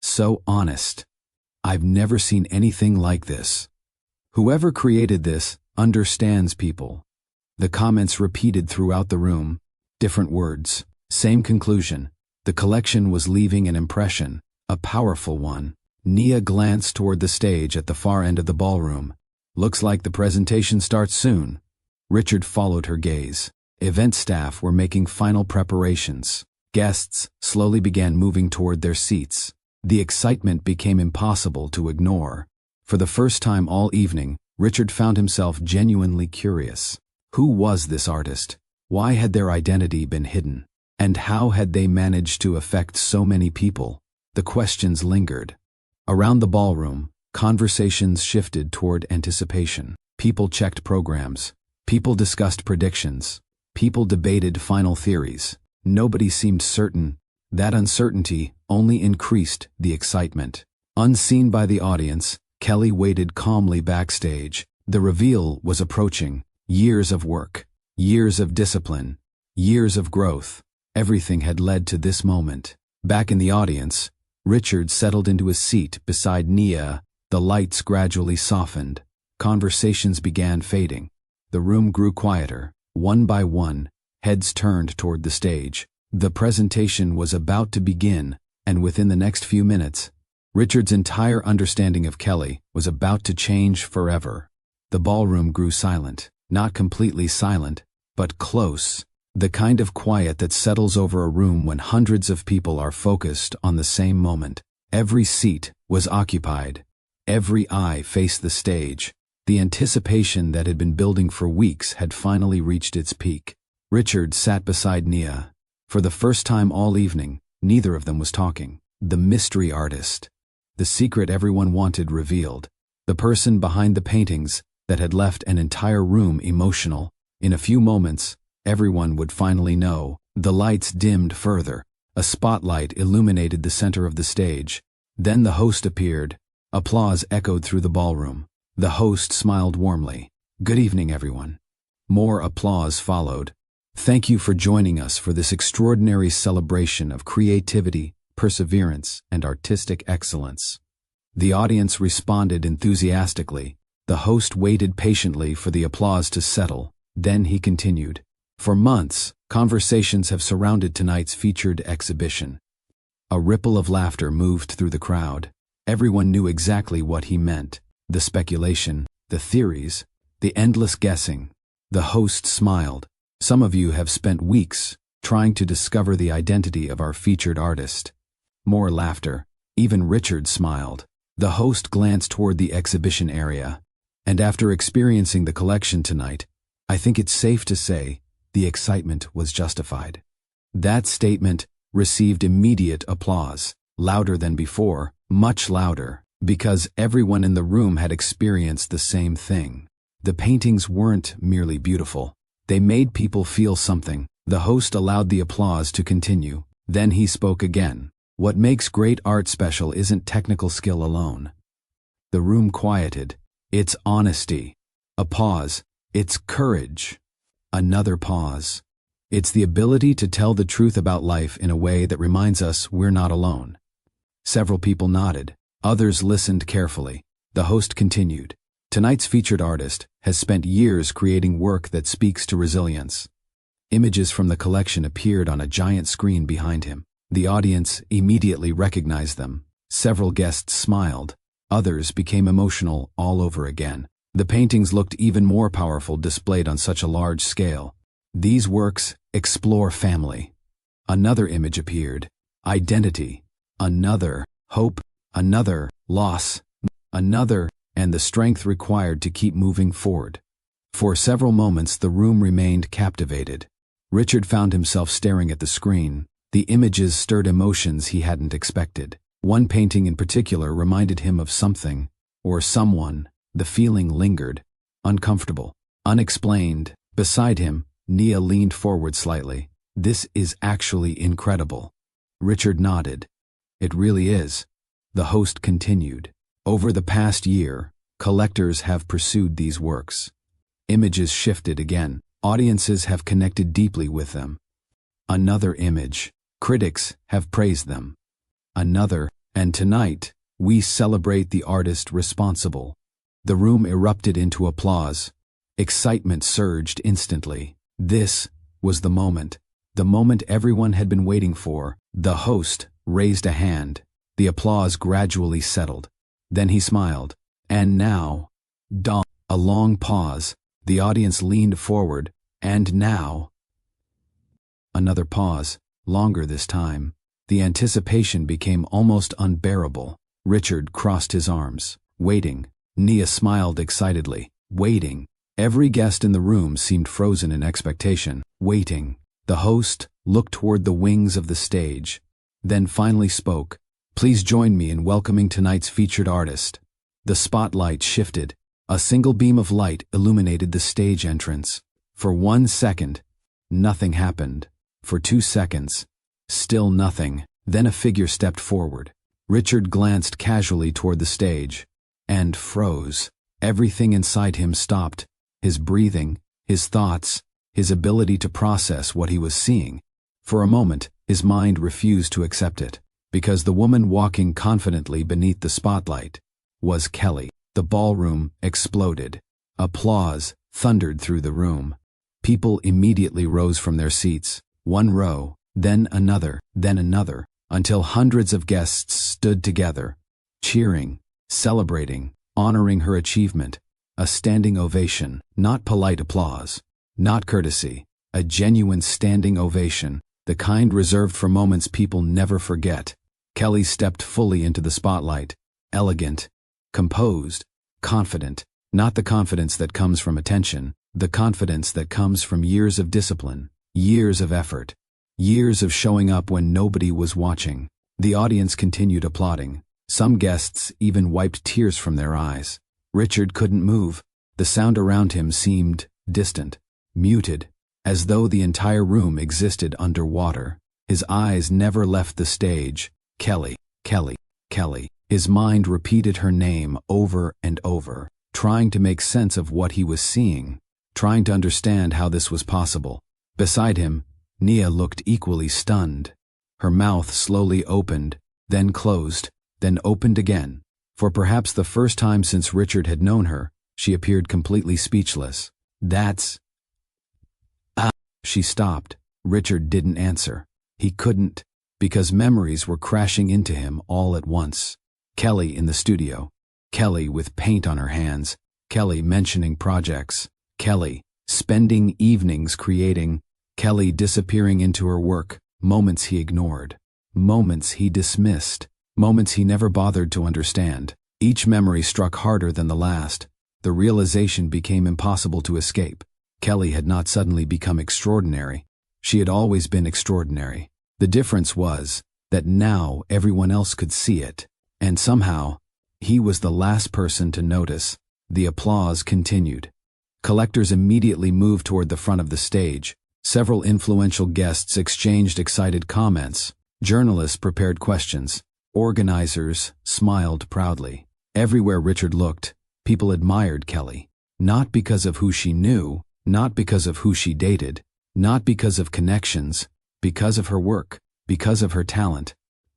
So honest. I've never seen anything like this. Whoever created this understands people." The comments repeated throughout the room. Different words, same conclusion. The collection was leaving an impression, a powerful one. Nia glanced toward the stage at the far end of the ballroom. "Looks like the presentation starts soon." Richard followed her gaze. Event staff were making final preparations. Guests slowly began moving toward their seats. The excitement became impossible to ignore. For the first time all evening, Richard found himself genuinely curious. Who was this artist? Why had their identity been hidden? And how had they managed to affect so many people? The questions lingered. Around the ballroom, conversations shifted toward anticipation. People checked programs. People discussed predictions. People debated final theories. Nobody seemed certain. That uncertainty only increased the excitement. Unseen by the audience, Kelly waited calmly backstage. The reveal was approaching. Years of work, years of discipline, years of growth. Everything had led to this moment. Back in the audience, Richard settled into his seat beside Nia. The lights gradually softened. Conversations began fading. The room grew quieter. One by one, heads turned toward the stage. The presentation was about to begin, and within the next few minutes, Richard's entire understanding of Kelly was about to change forever. The ballroom grew silent. Not completely silent, but close. The kind of quiet that settles over a room when hundreds of people are focused on the same moment. Every seat was occupied. Every eye faced the stage. The anticipation that had been building for weeks had finally reached its peak. Richard sat beside Nia. For the first time all evening, neither of them was talking. The mystery artist. The secret everyone wanted revealed. The person behind the paintings that had left an entire room emotional. In a few moments, everyone would finally know. The lights dimmed further. A spotlight illuminated the center of the stage. Then the host appeared. Applause echoed through the ballroom. The host smiled warmly. "Good evening, everyone." More applause followed. "Thank you for joining us for this extraordinary celebration of creativity, perseverance, and artistic excellence." The audience responded enthusiastically. The host waited patiently for the applause to settle. Then he continued. "For months, conversations have surrounded tonight's featured exhibition." A ripple of laughter moved through the crowd. Everyone knew exactly what he meant. The speculation, the theories, the endless guessing. The host smiled. "Some of you have spent weeks trying to discover the identity of our featured artist." More laughter. Even Richard smiled. The host glanced toward the exhibition area. "And after experiencing the collection tonight, I think it's safe to say the excitement was justified." That statement received immediate applause, louder than before, much louder, because everyone in the room had experienced the same thing. The paintings weren't merely beautiful. They made people feel something. The host allowed the applause to continue. Then he spoke again. "What makes great art special isn't technical skill alone." The room quieted. "It's honesty." A pause. "It's courage." Another pause. "It's the ability to tell the truth about life in a way that reminds us we're not alone." Several people nodded. Others listened carefully. The host continued. "Tonight's featured artist has spent years creating work that speaks to resilience." Images from the collection appeared on a giant screen behind him. The audience immediately recognized them. Several guests smiled. Others became emotional all over again. The paintings looked even more powerful displayed on such a large scale. These works explore family. Another image appeared. Identity. Another. Hope. Another. Loss. Another. And the strength required to keep moving forward. For several moments the room remained captivated. Richard found himself staring at the screen. The images stirred emotions he hadn't expected. One painting in particular reminded him of something, or someone. The feeling lingered. Uncomfortable. Unexplained. Beside him, Nia leaned forward slightly. "This is actually incredible." Richard nodded. "It really is." The host continued. "Over the past year, collectors have pursued these works. Images shifted again. Audiences have connected deeply with them. Another image. Critics have praised them. Another. And tonight, we celebrate the artist responsible." The room erupted into applause. Excitement surged instantly. This was the moment everyone had been waiting for. The host raised a hand. The applause gradually settled. Then he smiled. "And now, Dawn." A long pause. The audience leaned forward. "And now." Another pause, longer this time. The anticipation became almost unbearable. Richard crossed his arms. Waiting. Nia smiled excitedly. Waiting. Every guest in the room seemed frozen in expectation. Waiting. The host looked toward the wings of the stage, then finally spoke. Please join me in welcoming tonight's featured artist. The spotlight shifted. A single beam of light illuminated the stage entrance. For 1 second, nothing happened. For 2 seconds, still nothing. Then a figure stepped forward. Richard glanced casually toward the stage and froze. Everything inside him stopped. His breathing, his thoughts, his ability to process what he was seeing. For a moment, his mind refused to accept it, because the woman walking confidently beneath the spotlight was Kelly. The ballroom exploded. Applause thundered through the room. People immediately rose from their seats, one row, then another, until hundreds of guests stood together, cheering, celebrating, honoring her achievement. A standing ovation, not polite applause, not courtesy, a genuine standing ovation, the kind reserved for moments people never forget. Kelly stepped fully into the spotlight, elegant, composed, confident, not the confidence that comes from attention, the confidence that comes from years of discipline, years of effort, years of showing up when nobody was watching. The audience continued applauding. Some guests even wiped tears from their eyes. Richard couldn't move. The sound around him seemed distant, muted, as though the entire room existed underwater. His eyes never left the stage. Kelly, Kelly, Kelly. His mind repeated her name over and over, trying to make sense of what he was seeing, trying to understand how this was possible. Beside him, Nia looked equally stunned. Her mouth slowly opened, then closed, then opened again. For perhaps the first time since Richard had known her, she appeared completely speechless. That's... She stopped. Richard didn't answer. He couldn't, because memories were crashing into him all at once. Kelly in the studio. Kelly with paint on her hands. Kelly mentioning projects. Kelly spending evenings creating. Kelly disappearing into her work. Moments he ignored. Moments he dismissed. Moments he never bothered to understand. Each memory struck harder than the last. The realization became impossible to escape. Kelly had not suddenly become extraordinary. She had always been extraordinary. The difference was that now everyone else could see it. And somehow, he was the last person to notice. The applause continued. Collectors immediately moved toward the front of the stage. Several influential guests exchanged excited comments. Journalists prepared questions. Organizers smiled proudly. Everywhere Richard looked, people admired Kelly. Not because of who she knew, not because of who she dated, not because of connections, because of her work, because of her talent,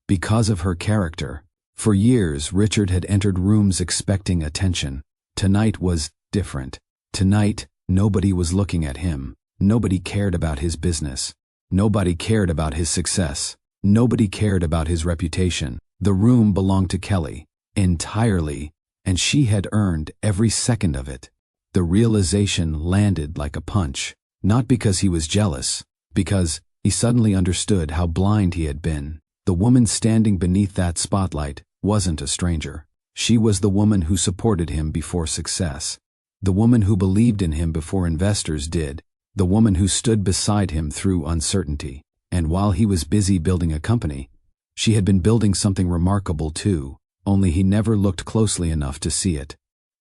because of her character. For years, Richard had entered rooms expecting attention. Tonight was different. Tonight, nobody was looking at him. Nobody cared about his business. Nobody cared about his success. Nobody cared about his reputation. The room belonged to Kelly, entirely, and she had earned every second of it. The realization landed like a punch, not because he was jealous, because he suddenly understood how blind he had been. The woman standing beneath that spotlight wasn't a stranger. She was the woman who supported him before success, the woman who believed in him before investors did, the woman who stood beside him through uncertainty. And while he was busy building a company, she had been building something remarkable too, only he never looked closely enough to see it.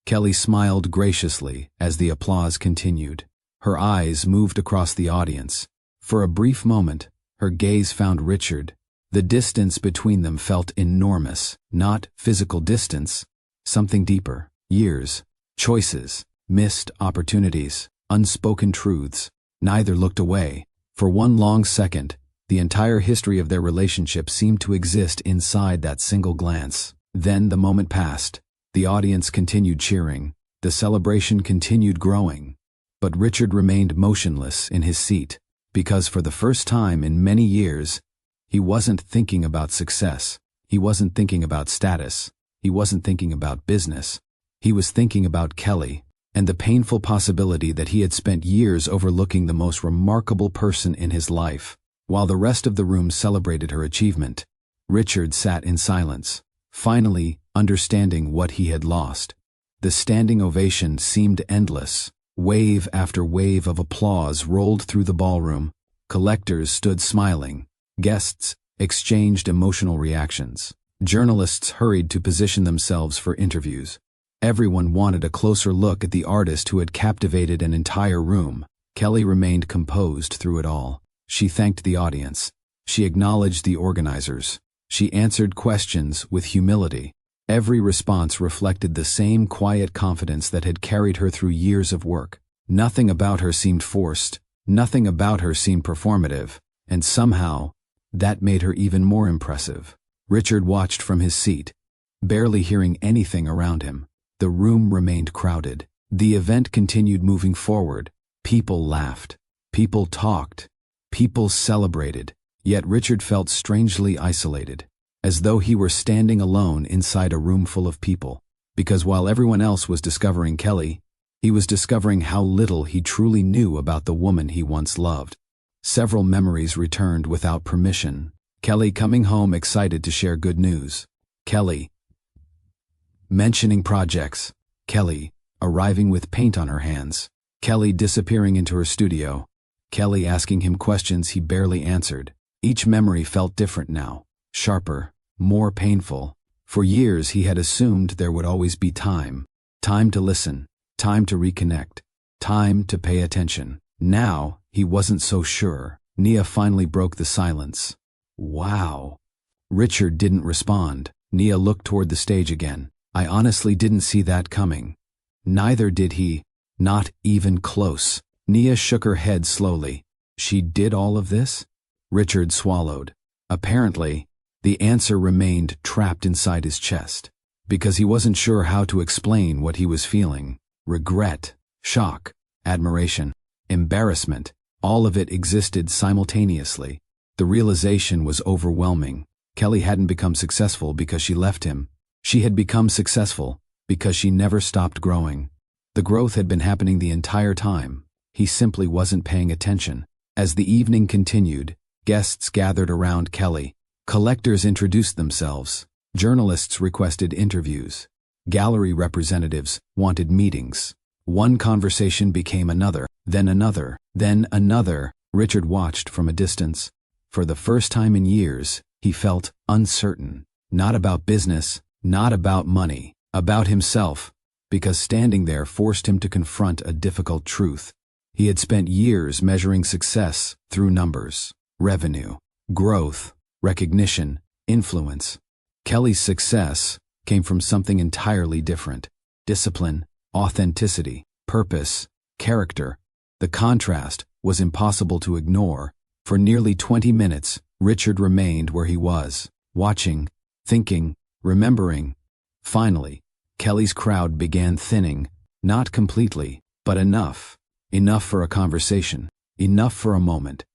Kelly smiled graciously as the applause continued. Her eyes moved across the audience. For a brief moment, her gaze found Richard. The distance between them felt enormous, not physical distance, something deeper. Years, choices, missed opportunities, unspoken truths. Neither looked away. For one long second, the entire history of their relationship seemed to exist inside that single glance. Then the moment passed. The audience continued cheering. The celebration continued growing. But Richard remained motionless in his seat, because for the first time in many years, he wasn't thinking about success. He wasn't thinking about status. He wasn't thinking about business. He was thinking about Kelly, and the painful possibility that he had spent years overlooking the most remarkable person in his life. While the rest of the room celebrated her achievement, Richard sat in silence, finally understanding what he had lost. The standing ovation seemed endless. Wave after wave of applause rolled through the ballroom. Collectors stood smiling. Guests exchanged emotional reactions. Journalists hurried to position themselves for interviews. Everyone wanted a closer look at the artist who had captivated an entire room. Kelly remained composed through it all. She thanked the audience. She acknowledged the organizers. She answered questions with humility. Every response reflected the same quiet confidence that had carried her through years of work. Nothing about her seemed forced. Nothing about her seemed performative. And somehow, that made her even more impressive. Richard watched from his seat, barely hearing anything around him. The room remained crowded. The event continued moving forward. People laughed. People talked. People celebrated. Yet Richard felt strangely isolated, as though he were standing alone inside a room full of people. Because while everyone else was discovering Kelly, he was discovering how little he truly knew about the woman he once loved. Several memories returned without permission. Kelly coming home excited to share good news. Kelly mentioning projects. Kelly arriving with paint on her hands. Kelly disappearing into her studio. Kelly asking him questions he barely answered. Each memory felt different now, sharper, more painful. For years he had assumed there would always be time. Time to listen, time to reconnect, time to pay attention. Now, he wasn't so sure. Nia finally broke the silence. Wow. Richard didn't respond. Nia looked toward the stage again. I honestly didn't see that coming. Neither did he. Not even close. Nia shook her head slowly. She did all of this? Richard swallowed. Apparently, the answer remained trapped inside his chest, because he wasn't sure how to explain what he was feeling. Regret, shock, admiration, embarrassment, all of it existed simultaneously. The realization was overwhelming. Kelly hadn't become successful because she left him. She had become successful because she never stopped growing. The growth had been happening the entire time. He simply wasn't paying attention. As the evening continued, guests gathered around Kelly. Collectors introduced themselves. Journalists requested interviews. Gallery representatives wanted meetings. One conversation became another, then another, then another. Richard watched from a distance. For the first time in years, he felt uncertain. Not about business, not about money, about himself, because standing there forced him to confront a difficult truth. He had spent years measuring success through numbers, revenue, growth, recognition, influence. Kelly's success came from something entirely different. Discipline, authenticity, purpose, character. The contrast was impossible to ignore. For nearly 20 minutes, Richard remained where he was, watching, thinking, remembering. Finally, Kelly's crowd began thinning, not completely, but enough. Enough for a conversation, enough for a moment,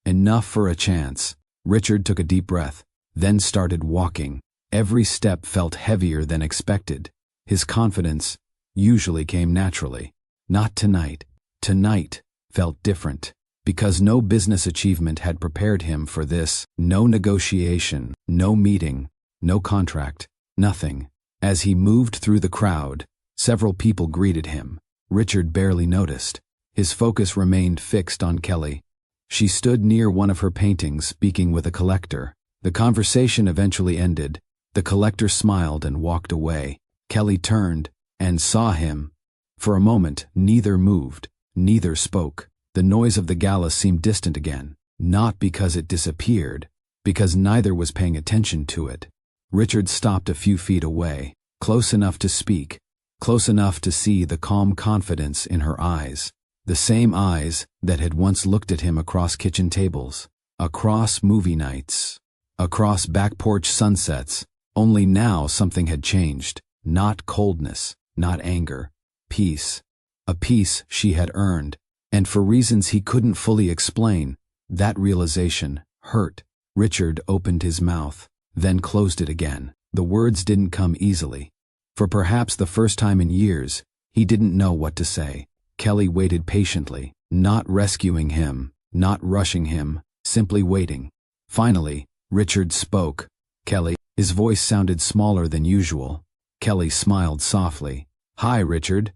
enough for a chance. Richard took a deep breath, then started walking. Every step felt heavier than expected. His confidence usually came naturally. Not tonight. Tonight felt different, because no business achievement had prepared him for this. No negotiation, no meeting, no contract, nothing. As he moved through the crowd, several people greeted him. Richard barely noticed. His focus remained fixed on Kelly. She stood near one of her paintings, speaking with a collector. The conversation eventually ended. The collector smiled and walked away. Kelly turned and saw him. For a moment, neither moved, neither spoke. The noise of the gala seemed distant again, not because it disappeared, because neither was paying attention to it. Richard stopped a few feet away, close enough to speak, close enough to see the calm confidence in her eyes. The same eyes that had once looked at him across kitchen tables, across movie nights, across back porch sunsets. Only now something had changed. Not coldness, not anger. Peace. A peace she had earned. And for reasons he couldn't fully explain, that realization hurt. Richard opened his mouth, then closed it again. The words didn't come easily. For perhaps the first time in years, he didn't know what to say. Kelly waited patiently, not rescuing him, not rushing him, simply waiting. Finally, Richard spoke. "Kelly." His voice sounded smaller than usual. Kelly smiled softly. "Hi, Richard."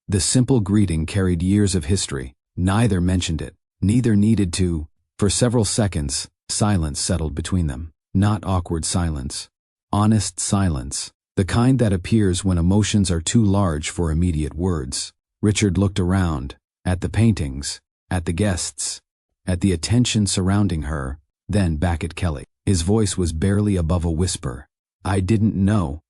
The simple greeting carried years of history. Neither mentioned it. Neither needed to. For several seconds, silence settled between them. Not awkward silence. Honest silence. The kind that appears when emotions are too large for immediate words. Richard looked around, at the paintings, at the guests, at the attention surrounding her, then back at Kelly. His voice was barely above a whisper. "I didn't know."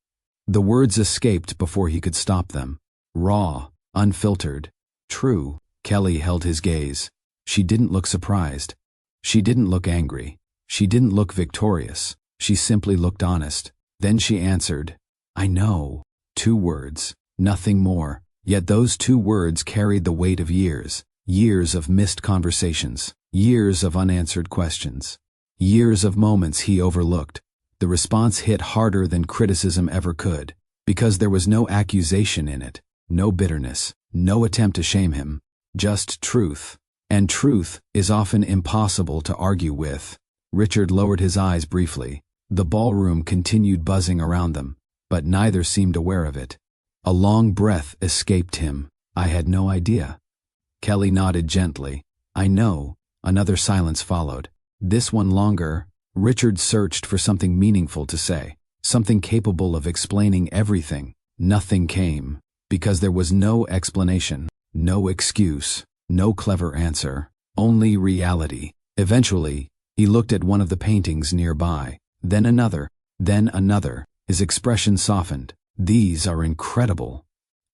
The words escaped before he could stop them. Raw, unfiltered, true. Kelly held his gaze. She didn't look surprised. She didn't look angry. She didn't look victorious. She simply looked honest. Then she answered, "I know." 2 words, nothing more. Yet those 2 words carried the weight of years. Years of missed conversations. Years of unanswered questions. Years of moments he overlooked. The response hit harder than criticism ever could, because there was no accusation in it, no bitterness, no attempt to shame him, just truth. And truth is often impossible to argue with. Richard lowered his eyes briefly. The ballroom continued buzzing around them, but neither seemed aware of it. A long breath escaped him. "I had no idea." Kelly nodded gently. "I know." Another silence followed. This one longer. Richard searched for something meaningful to say, something capable of explaining everything. Nothing came, because there was no explanation, no excuse, no clever answer, only reality. Eventually, he looked at one of the paintings nearby, then another, then another. His expression softened. "These are incredible."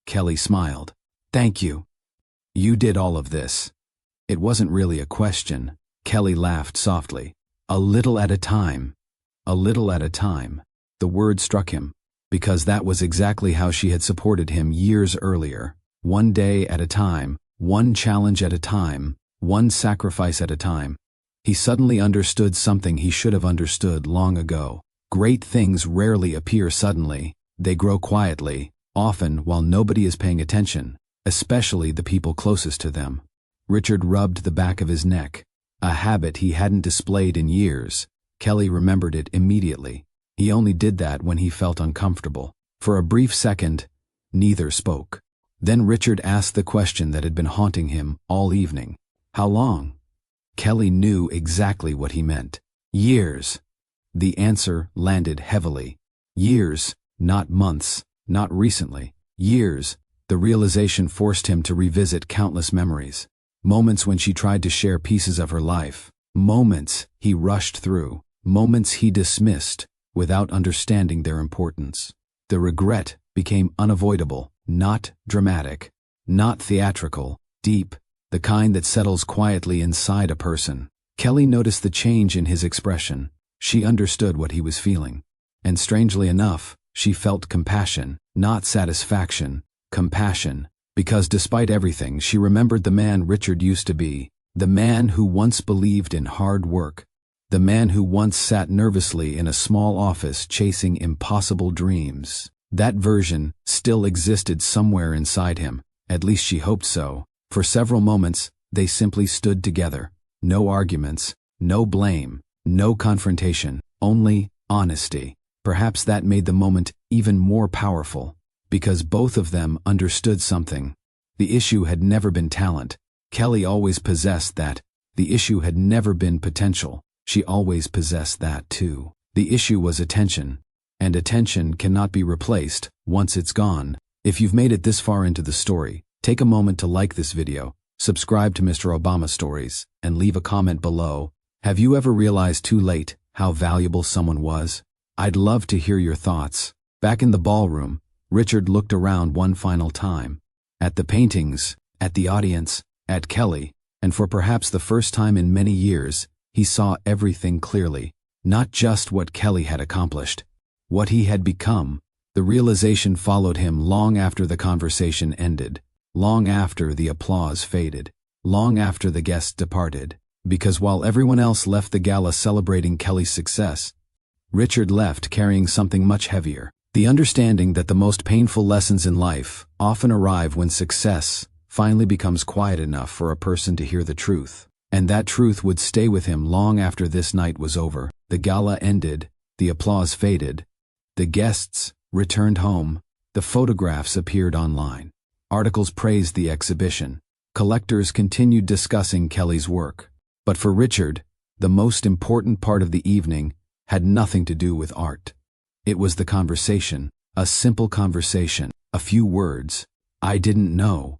Kelly smiled. "Thank you. You did all of this." It wasn't really a question. Kelly laughed softly. "A little at a time." A little at a time. The word struck him, because that was exactly how she had supported him years earlier. One day at a time, one challenge at a time, one sacrifice at a time. He suddenly understood something he should have understood long ago. Great things rarely appear suddenly. They grow quietly, often while nobody is paying attention, especially the people closest to them. Richard rubbed the back of his neck, a habit he hadn't displayed in years. Kelly remembered it immediately. He only did that when he felt uncomfortable. For a brief second, neither spoke. Then Richard asked the question that had been haunting him all evening. "How long?" Kelly knew exactly what he meant. "Years." The answer landed heavily. Years, not months, not recently. Years. The realization forced him to revisit countless memories. Moments when she tried to share pieces of her life. Moments he rushed through. Moments he dismissed without understanding their importance. The regret became unavoidable, not dramatic, not theatrical, deep, the kind that settles quietly inside a person. Kelly noticed the change in his expression. She understood what he was feeling. And strangely enough, she felt compassion, not satisfaction, compassion. Because despite everything, she remembered the man Richard used to be, the man who once believed in hard work, the man who once sat nervously in a small office chasing impossible dreams. That version still existed somewhere inside him, at least she hoped so. For several moments, they simply stood together. No arguments, no blame, no confrontation, only honesty. Perhaps that made the moment even more powerful. Because both of them understood something. The issue had never been talent. Kelly always possessed that. The issue had never been potential. She always possessed that too. The issue was attention. And attention cannot be replaced once it's gone. If you've made it this far into the story, take a moment to like this video, subscribe to Mr. Obama Stories, and leave a comment below. Have you ever realized too late how valuable someone was? I'd love to hear your thoughts. Back in the ballroom, Richard looked around one final time. At the paintings, at the audience, at Kelly, and for perhaps the first time in many years, he saw everything clearly. Not just what Kelly had accomplished, what he had become. The realization followed him long after the conversation ended, long after the applause faded, long after the guests departed. Because while everyone else left the gala celebrating Kelly's success, Richard left carrying something much heavier. The understanding that the most painful lessons in life often arrive when success finally becomes quiet enough for a person to hear the truth. And that truth would stay with him long after this night was over. The gala ended, the applause faded, the guests returned home, the photographs appeared online. Articles praised the exhibition. Collectors continued discussing Kelly's work. But for Richard, the most important part of the evening had nothing to do with art. It was the conversation, a simple conversation, a few words. I didn't know.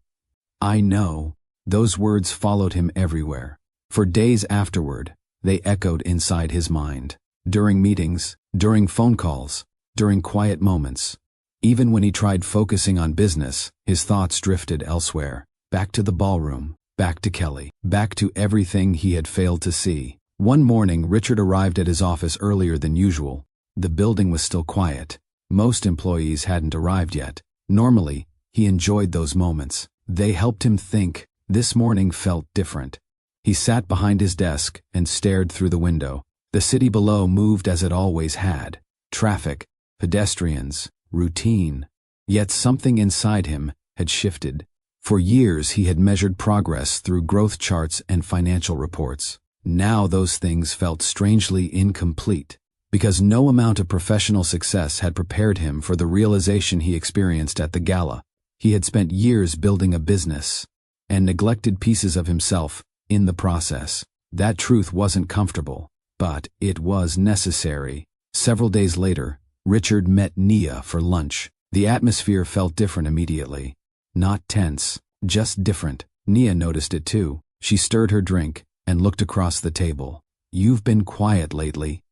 I know. Those words followed him everywhere. For days afterward, they echoed inside his mind. During meetings, during phone calls, during quiet moments. Even when he tried focusing on business, his thoughts drifted elsewhere. Back to the ballroom, back to Kelly, back to everything he had failed to see. One morning, Richard arrived at his office earlier than usual. The building was still quiet. Most employees hadn't arrived yet. Normally, he enjoyed those moments. They helped him think. This morning felt different. He sat behind his desk and stared through the window. The city below moved as it always had. Traffic, pedestrians, routine. Yet something inside him had shifted. For years he had measured progress through growth charts and financial reports. Now those things felt strangely incomplete, because no amount of professional success had prepared him for the realization he experienced at the gala. He had spent years building a business, and neglected pieces of himself in the process. That truth wasn't comfortable, but it was necessary. Several days later, Richard met Nia for lunch. The atmosphere felt different immediately. Not tense, just different. Nia noticed it too. She stirred her drink and looked across the table. You've been quiet lately.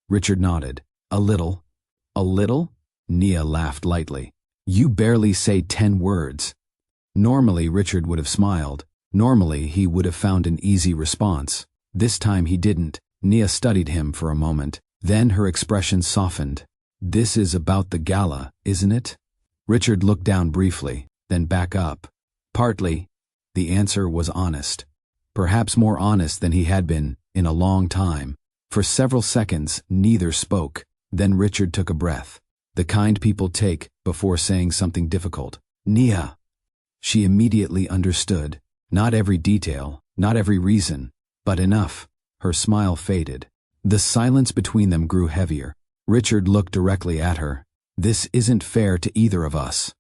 Richard nodded. A little. A little? Nia laughed lightly. You barely say 10 words. Normally Richard would have smiled. Normally he would have found an easy response. This time he didn't. Nia studied him for a moment. Then her expression softened. This is about the gala, isn't it? Richard looked down briefly, then back up. Partly. The answer was honest. Perhaps more honest than he had been in a long time. For several seconds, neither spoke. Then Richard took a breath. The kind people take before saying something difficult. Nia. She immediately understood. Not every detail, not every reason, but enough. Her smile faded. The silence between them grew heavier. Richard looked directly at her. This isn't fair to either of us.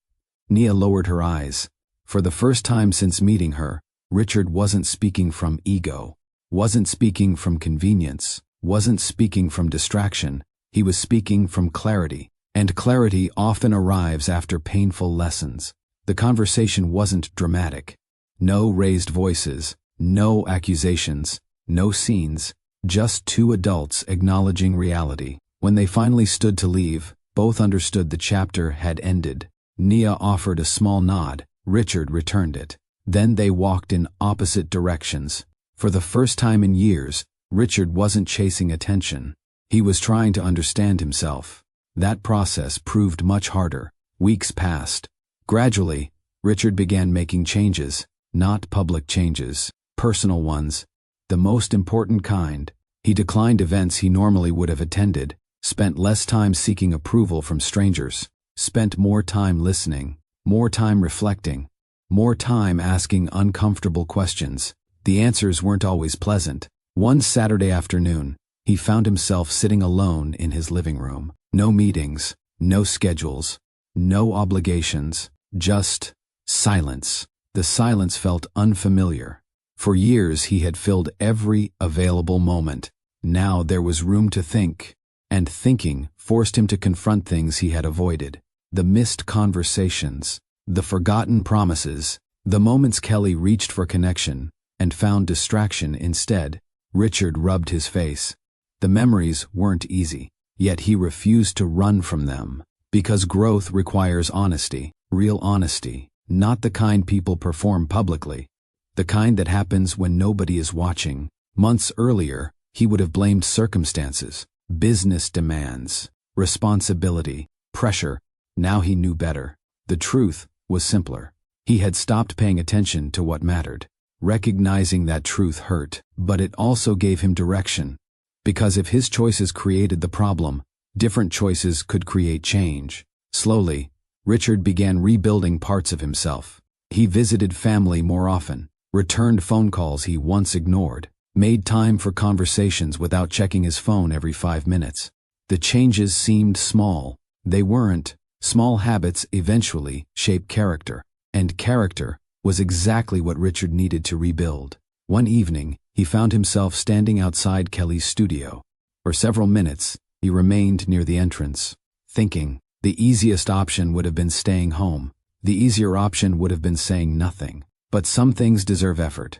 Nia lowered her eyes. For the first time since meeting her, Richard wasn't speaking from ego, wasn't speaking from convenience, wasn't speaking from distraction. He was speaking from clarity, and clarity often arrives after painful lessons. The conversation wasn't dramatic. No raised voices, no accusations, no scenes, just two adults acknowledging reality. When they finally stood to leave, both understood the chapter had ended. Nia offered a small nod. Richard returned it. Then they walked in opposite directions. For the first time in years, Richard wasn't chasing attention. He was trying to understand himself. That process proved much harder. Weeks passed. Gradually, Richard began making changes. Not public changes, personal ones. The most important kind. He declined events he normally would have attended, spent less time seeking approval from strangers, spent more time listening, more time reflecting, more time asking uncomfortable questions. The answers weren't always pleasant. One Saturday afternoon, he found himself sitting alone in his living room. No meetings, no schedules, no obligations, just silence. The silence felt unfamiliar. For years he had filled every available moment. Now there was room to think, and thinking forced him to confront things he had avoided. The missed conversations, the forgotten promises, the moments Kelly reached for connection and found distraction instead. Richard rubbed his face. The memories weren't easy, yet he refused to run from them, because growth requires honesty, real honesty. Not the kind people perform publicly. The kind that happens when nobody is watching. Months earlier, he would have blamed circumstances, business demands, responsibility, pressure. Now he knew better. The truth was simpler. He had stopped paying attention to what mattered. Recognizing that truth hurt, but it also gave him direction. Because if his choices created the problem, different choices could create change. Slowly, Richard began rebuilding parts of himself. He visited family more often, returned phone calls he once ignored, made time for conversations without checking his phone every 5 minutes. The changes seemed small. They weren't. Small habits eventually shape character, and character was exactly what Richard needed to rebuild. One evening, he found himself standing outside Kelly's studio. For several minutes, he remained near the entrance, thinking. The easiest option would have been staying home. The easier option would have been saying nothing. But some things deserve effort,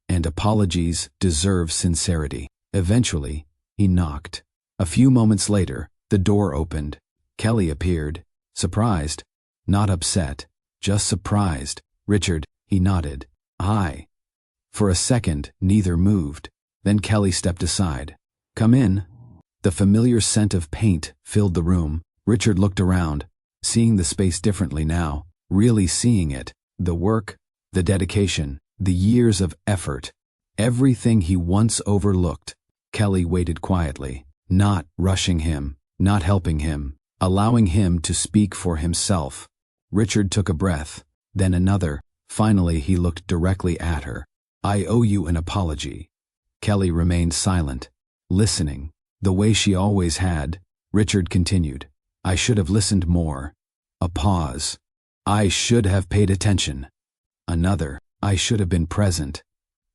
and apologies deserve sincerity. Eventually, he knocked. A few moments later, the door opened. Kelly appeared, surprised, not upset, just surprised. "Richard," he nodded. "Hi." For a second, neither moved. Then Kelly stepped aside. "Come in." The familiar scent of paint filled the room. Richard looked around, seeing the space differently now, really seeing it. The work, the dedication, the years of effort, everything he once overlooked. Kelly waited quietly, not rushing him, not helping him, allowing him to speak for himself. Richard took a breath, then another. Finally, he looked directly at her. "I owe you an apology." Kelly remained silent, listening, the way she always had. Richard continued. "I should have listened more." A pause. "I should have paid attention." Another. "I should have been present."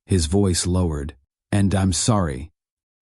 His voice lowered. "And I'm sorry."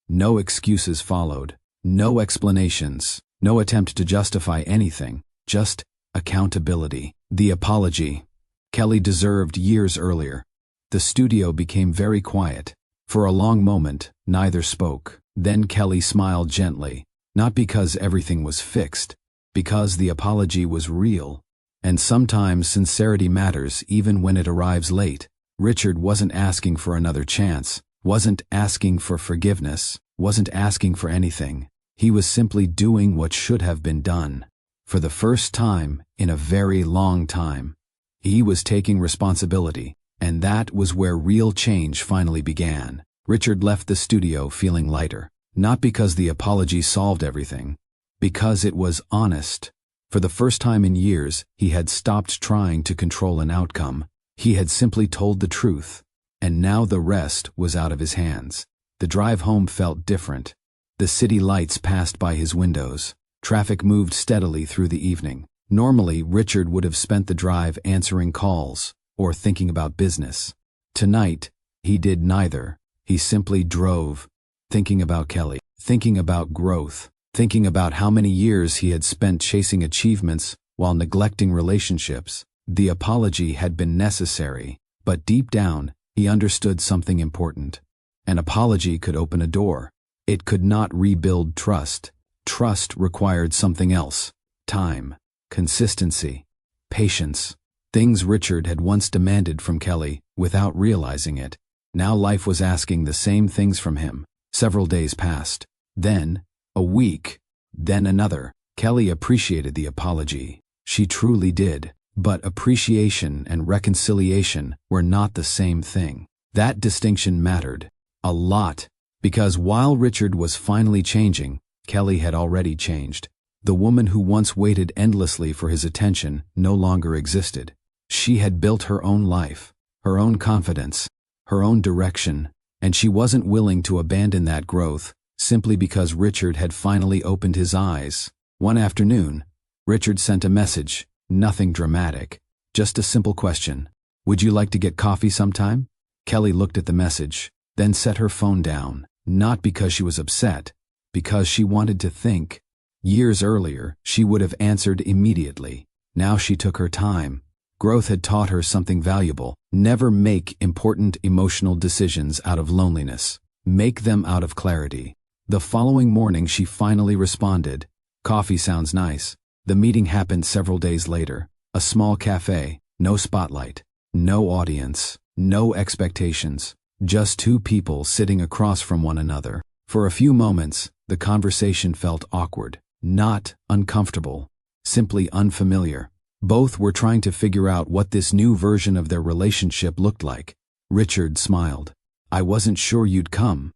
No excuses followed. No explanations. No attempt to justify anything. Just accountability. The apology Kelly deserved years earlier. The studio became very quiet. For a long moment, neither spoke. Then Kelly smiled gently, not because everything was fixed, because the apology was real. And sometimes sincerity matters even when it arrives late. Richard wasn't asking for another chance, wasn't asking for forgiveness, wasn't asking for anything. He was simply doing what should have been done. For the first time in a very long time, he was taking responsibility, and that was where real change finally began. Richard left the studio feeling lighter, not because the apology solved everything, because it was honest. For the first time in years, he had stopped trying to control an outcome. He had simply told the truth, and now the rest was out of his hands. The drive home felt different. The city lights passed by his windows. Traffic moved steadily through the evening. Normally, Richard would have spent the drive answering calls or thinking about business. Tonight, he did neither. He simply drove, thinking about Kelly, thinking about growth, thinking about how many years he had spent chasing achievements while neglecting relationships. The apology had been necessary, but deep down, he understood something important. An apology could open a door. It could not rebuild trust. Trust required something else: time, consistency, patience. Things Richard had once demanded from Kelly without realizing it. Now life was asking the same things from him. Several days passed. Then, a week. Then another. Kelly appreciated the apology. She truly did. But appreciation and reconciliation were not the same thing. That distinction mattered a lot, because while Richard was finally changing, Kelly had already changed. The woman who once waited endlessly for his attention no longer existed. She had built her own life, her own confidence, her own direction, and she wasn't willing to abandon that growth simply because Richard had finally opened his eyes. One afternoon, Richard sent a message, nothing dramatic, just a simple question. "Would you like to get coffee sometime?" Kelly looked at the message, then set her phone down, not because she was upset, because she wanted to think. Years earlier, she would have answered immediately. Now she took her time. Growth had taught her something valuable. Never make important emotional decisions out of loneliness. Make them out of clarity. The following morning she finally responded, "Coffee sounds nice." The meeting happened several days later. A small cafe, no spotlight, no audience, no expectations. Just two people sitting across from one another. For a few moments, the conversation felt awkward. Not uncomfortable, simply unfamiliar. Both were trying to figure out what this new version of their relationship looked like. Richard smiled. "I wasn't sure you'd come."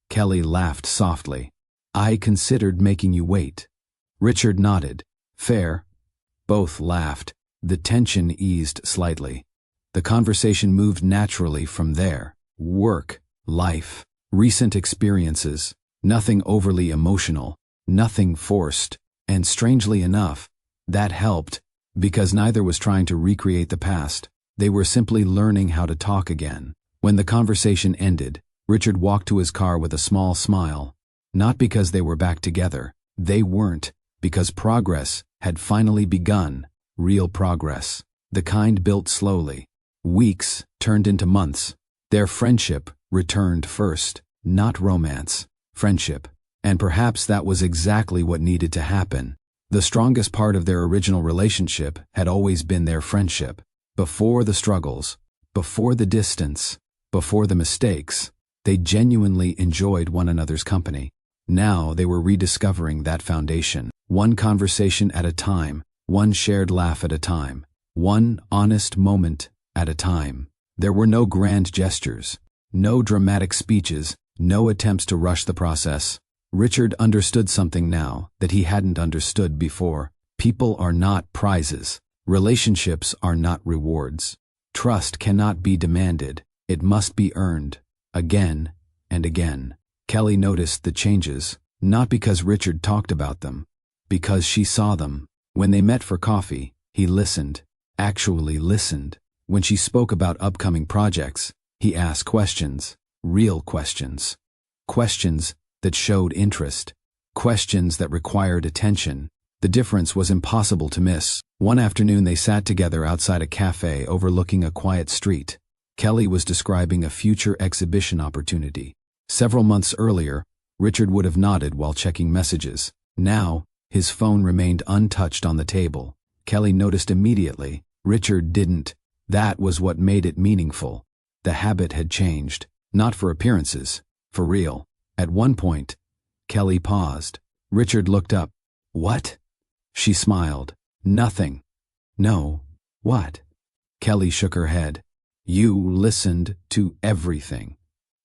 Kelly laughed softly. "I considered making you wait." Richard nodded. "Fair." Both laughed. The tension eased slightly. The conversation moved naturally from there. Work, life, recent experiences, nothing overly emotional, nothing forced, and strangely enough, that helped, because neither was trying to recreate the past. They were simply learning how to talk again. When the conversation ended, Richard walked to his car with a small smile. Not because they were back together. They weren't, because progress had finally begun. Real progress. The kind built slowly. Weeks turned into months. Their friendship returned first. Not romance. Friendship. And perhaps that was exactly what needed to happen. The strongest part of their original relationship had always been their friendship. Before the struggles, before the distance, before the mistakes, they genuinely enjoyed one another's company. Now they were rediscovering that foundation. One conversation at a time, one shared laugh at a time, one honest moment at a time. There were no grand gestures, no dramatic speeches, no attempts to rush the process. Richard understood something now that he hadn't understood before. People are not prizes. Relationships are not rewards. Trust cannot be demanded. It must be earned. Again and again. Kelly noticed the changes, not because Richard talked about them, because she saw them. When they met for coffee, he listened, actually listened. When she spoke about upcoming projects, he asked questions, real questions. Questions that showed interest. Questions that required attention. The difference was impossible to miss. One afternoon they sat together outside a cafe overlooking a quiet street. Kelly was describing a future exhibition opportunity. Several months earlier, Richard would have nodded while checking messages. Now, his phone remained untouched on the table. Kelly noticed immediately. Richard didn't. That was what made it meaningful. The habit had changed. Not for appearances. For real. At one point, Kelly paused. Richard looked up. What? She smiled. Nothing. No. What? Kelly shook her head. You listened to everything.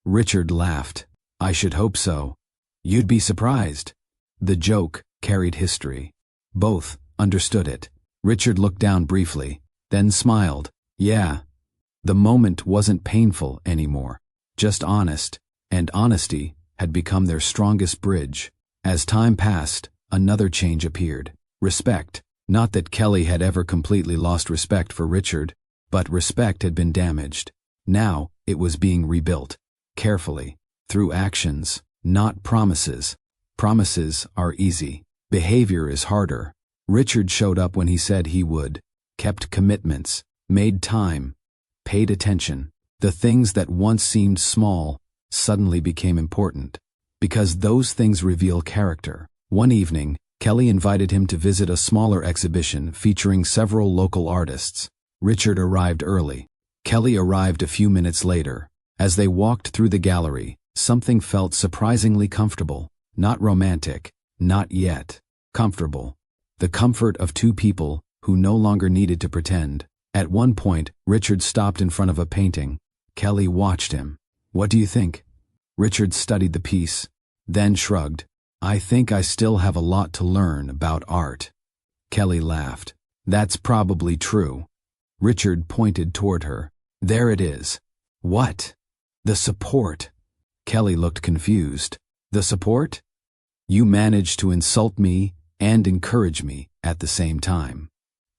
Richard laughed. I should hope so. You'd be surprised. The joke carried history. Both understood it. Richard looked down briefly, then smiled. Yeah. The moment wasn't painful anymore. Just honest. And honesty had become their strongest bridge. As time passed, another change appeared. Respect. Not that Kelly had ever completely lost respect for Richard, but respect had been damaged. Now, it was being rebuilt. Carefully. Through actions, not promises. Promises are easy. Behavior is harder. Richard showed up when he said he would. Kept commitments. Made time. Paid attention. The things that once seemed small suddenly became important. Because those things reveal character. One evening, Kelly invited him to visit a smaller exhibition featuring several local artists. Richard arrived early. Kelly arrived a few minutes later. As they walked through the gallery, something felt surprisingly comfortable. Not romantic. Not yet. Comfortable. The comfort of two people who no longer needed to pretend. At one point, Richard stopped in front of a painting. Kelly watched him. What do you think? Richard studied the piece, then shrugged. I think I still have a lot to learn about art. Kelly laughed. That's probably true. Richard pointed toward her. There it is. What? The support. Kelly looked confused. The support? You managed to insult me and encourage me at the same time.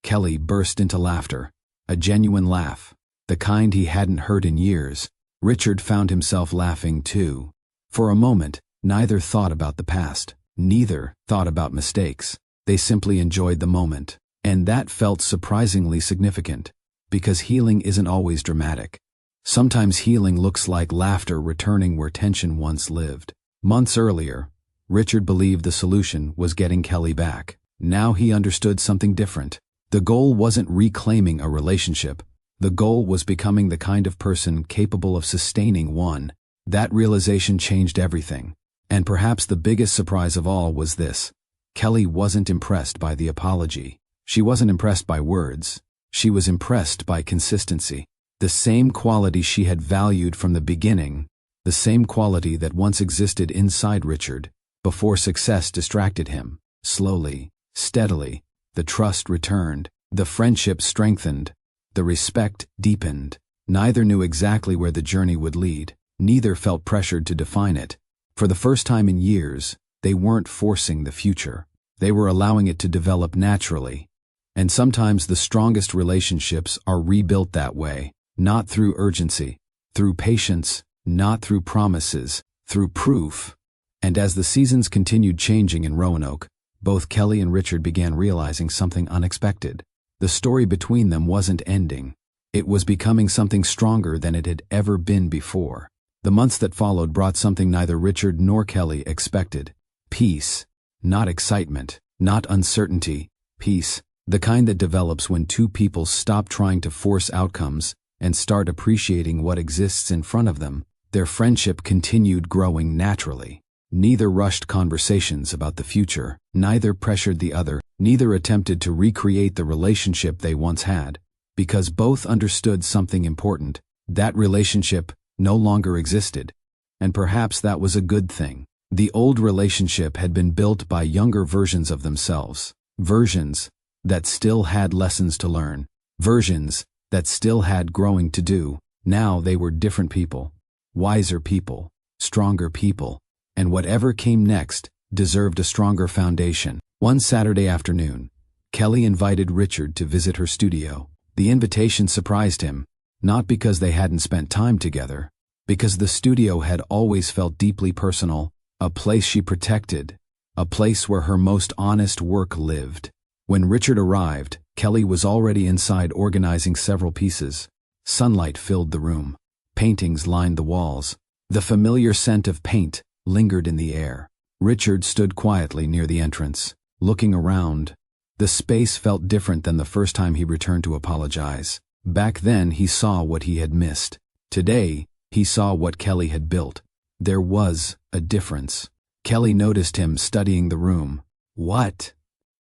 Kelly burst into laughter. A genuine laugh. The kind he hadn't heard in years. Richard found himself laughing too. For a moment, neither thought about the past. Neither thought about mistakes. They simply enjoyed the moment. And that felt surprisingly significant. Because healing isn't always dramatic. Sometimes healing looks like laughter returning where tension once lived. Months earlier, Richard believed the solution was getting Kelly back. Now he understood something different. The goal wasn't reclaiming a relationship. The goal was becoming the kind of person capable of sustaining one. That realization changed everything. And perhaps the biggest surprise of all was this. Kelly wasn't impressed by the apology. She wasn't impressed by words. She was impressed by consistency. The same quality she had valued from the beginning. The same quality that once existed inside Richard, before success distracted him. Slowly, steadily, the trust returned. The friendship strengthened. The respect deepened. Neither knew exactly where the journey would lead, Neither felt pressured to define it. For the first time in years, they weren't forcing the future. They were allowing it to develop naturally. And sometimes the strongest relationships are rebuilt that way, not through urgency, through patience, not through promises, through proof. And as the seasons continued changing in Roanoke, both Kelly and Richard began realizing something unexpected. The story between them wasn't ending. It was becoming something stronger than it had ever been before. The months that followed brought something neither Richard nor Kelly expected. Peace. Not excitement, not uncertainty. Peace. The kind that develops when two people stop trying to force outcomes and start appreciating what exists in front of them. Their friendship continued growing naturally. Neither rushed conversations about the future. Neither pressured the other. Neither attempted to recreate the relationship they once had. Because both understood something important. That relationship no longer existed. And perhaps that was a good thing. The old relationship had been built by younger versions of themselves. Versions that still had lessons to learn. Versions that still had growing to do. Now they were different people. Wiser people. Stronger people. And whatever came next deserved a stronger foundation. One Saturday afternoon, Kelly invited Richard to visit her studio. The invitation surprised him, not because they hadn't spent time together, because the studio had always felt deeply personal, a place she protected, a place where her most honest work lived. When Richard arrived, Kelly was already inside organizing several pieces. Sunlight filled the room. Paintings lined the walls. The familiar scent of paint lingered in the air. Richard stood quietly near the entrance, looking around. The space felt different than the first time he returned to apologize. Back then he saw what he had missed. Today, he saw what Kelly had built. There was a difference. Kelly noticed him studying the room. "What?"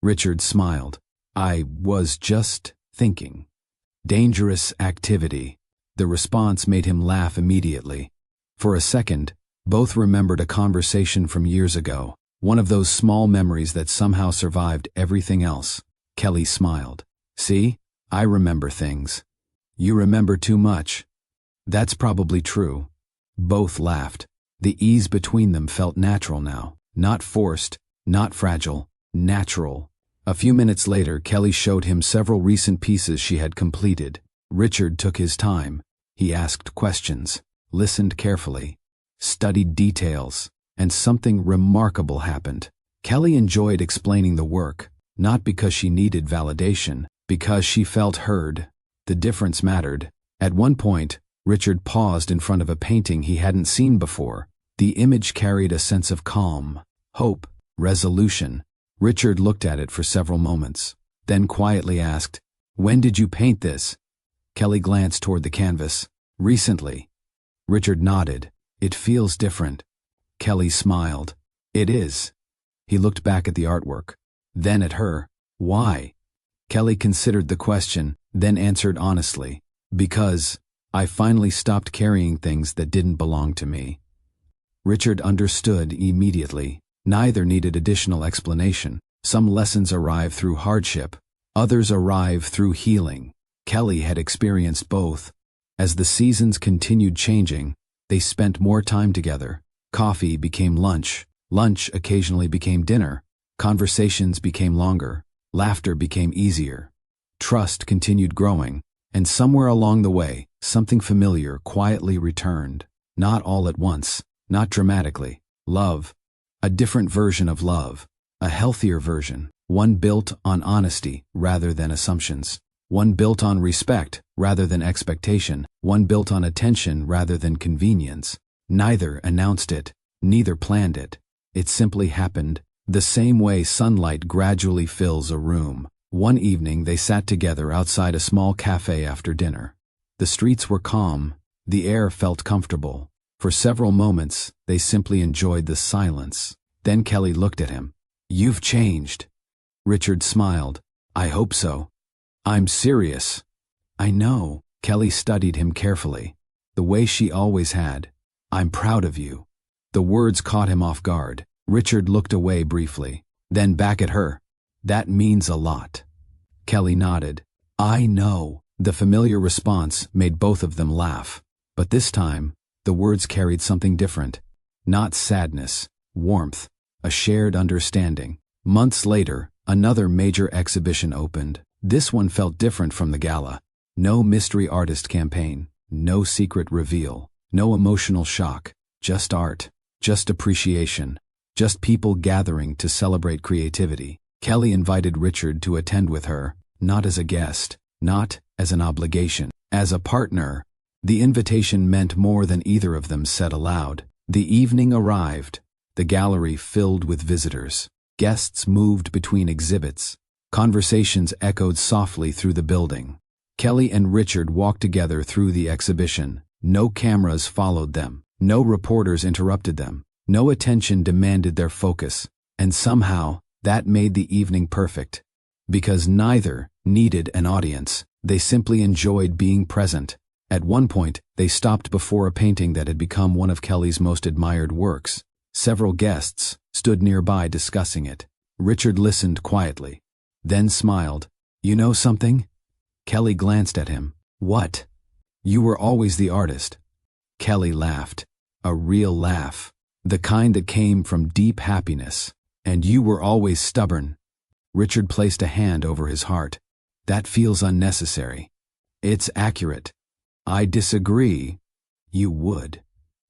Richard smiled. "I was just thinking." Dangerous activity. The response made him laugh immediately. For a second, both remembered a conversation from years ago, one of those small memories that somehow survived everything else. Kelly smiled. "See, I remember things. You remember too much." "That's probably true." Both laughed. The ease between them felt natural now. Not forced, not fragile, natural. A few minutes later, Kelly showed him several recent pieces she had completed. Richard took his time. He asked questions, listened carefully, studied details, and something remarkable happened. Kelly enjoyed explaining the work, not because she needed validation, because she felt heard. The difference mattered. At one point, Richard paused in front of a painting he hadn't seen before. The image carried a sense of calm, hope, resolution. Richard looked at it for several moments, then quietly asked, "When did you paint this?" Kelly glanced toward the canvas. "Recently." Richard nodded. "It feels different." Kelly smiled. "It is." He looked back at the artwork, then at her. "Why?" Kelly considered the question, then answered honestly. "Because I finally stopped carrying things that didn't belong to me." Richard understood immediately. Neither needed additional explanation. Some lessons arrive through hardship, others arrive through healing. Kelly had experienced both. As the seasons continued changing, they spent more time together. Coffee became lunch. Lunch occasionally became dinner. Conversations became longer. Laughter became easier. Trust continued growing. And somewhere along the way, something familiar quietly returned. Not all at once, not dramatically. Love. A different version of love. A healthier version. One built on honesty rather than assumptions. One built on respect rather than expectation. One built on attention rather than convenience. Neither announced it. Neither planned it. It simply happened. The same way sunlight gradually fills a room. One evening they sat together outside a small cafe after dinner. The streets were calm. The air felt comfortable. For several moments, they simply enjoyed the silence. Then Kelly looked at him. "You've changed." Richard smiled. "I hope so." "I'm serious." "I know." Kelly studied him carefully, the way she always had. "I'm proud of you." The words caught him off guard. Richard looked away briefly, then back at her. "That means a lot." Kelly nodded. "I know." The familiar response made both of them laugh. But this time, the words carried something different. Not sadness, warmth, a shared understanding. Months later, another major exhibition opened. This one felt different from the gala. No mystery artist campaign, no secret reveal, no emotional shock, just art, just appreciation, just people gathering to celebrate creativity. Kelly invited Richard to attend with her, not as a guest, not as an obligation, as a partner. The invitation meant more than either of them said aloud. The evening arrived, the gallery filled with visitors. Guests moved between exhibits. Conversations echoed softly through the building. Kelly and Richard walked together through the exhibition. No cameras followed them. No reporters interrupted them. No attention demanded their focus. And somehow, that made the evening perfect. Because neither needed an audience, they simply enjoyed being present. At one point, they stopped before a painting that had become one of Kelly's most admired works. Several guests stood nearby discussing it. Richard listened quietly, then smiled. "You know something?" Kelly glanced at him. "What?" "You were always the artist." Kelly laughed. A real laugh. The kind that came from deep happiness. "And you were always stubborn." Richard placed a hand over his heart. "That feels unnecessary." "It's accurate." "I disagree." "You would."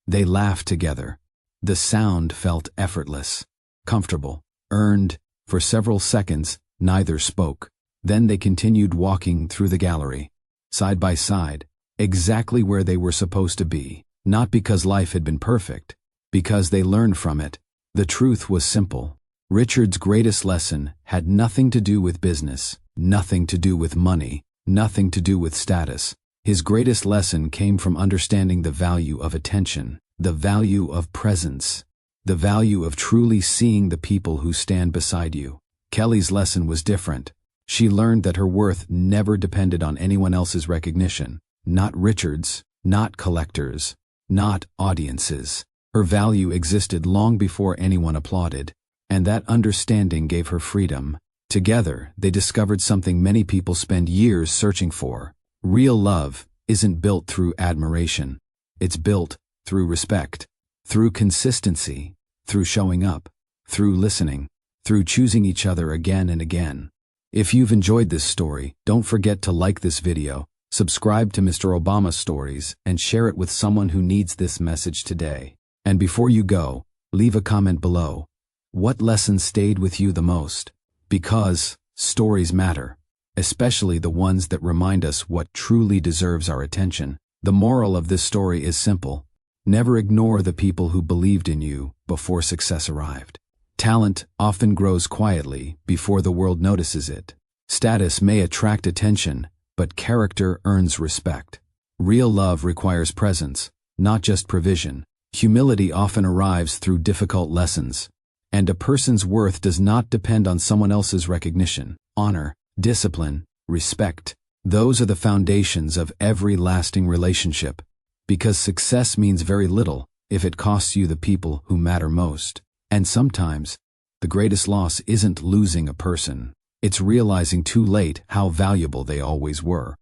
They laughed together. The sound felt effortless, comfortable, earned. For several seconds, neither spoke. Then they continued walking through the gallery, side by side, exactly where they were supposed to be. Not because life had been perfect, because they learned from it. The truth was simple. Richard's greatest lesson had nothing to do with business, nothing to do with money, nothing to do with status. His greatest lesson came from understanding the value of attention, the value of presence, the value of truly seeing the people who stand beside you. Kelly's lesson was different. She learned that her worth never depended on anyone else's recognition. Not Richard's, not collectors, not audiences. Her value existed long before anyone applauded. And that understanding gave her freedom. Together, they discovered something many people spend years searching for. Real love isn't built through admiration. It's built through respect, through consistency, through showing up, through listening, through choosing each other again and again. If you've enjoyed this story, don't forget to like this video, subscribe to Mr. Obama Stories, and share it with someone who needs this message today. And before you go, leave a comment below. What lesson stayed with you the most? Because stories matter, especially the ones that remind us what truly deserves our attention. The moral of this story is simple. Never ignore the people who believed in you before success arrived. Talent often grows quietly before the world notices it. Status may attract attention, but character earns respect. Real love requires presence, not just provision. Humility often arrives through difficult lessons. And a person's worth does not depend on someone else's recognition. Honor, discipline, respect. Those are the foundations of every lasting relationship. Because success means very little if it costs you the people who matter most. And sometimes, the greatest loss isn't losing a person. It's realizing too late how valuable they always were.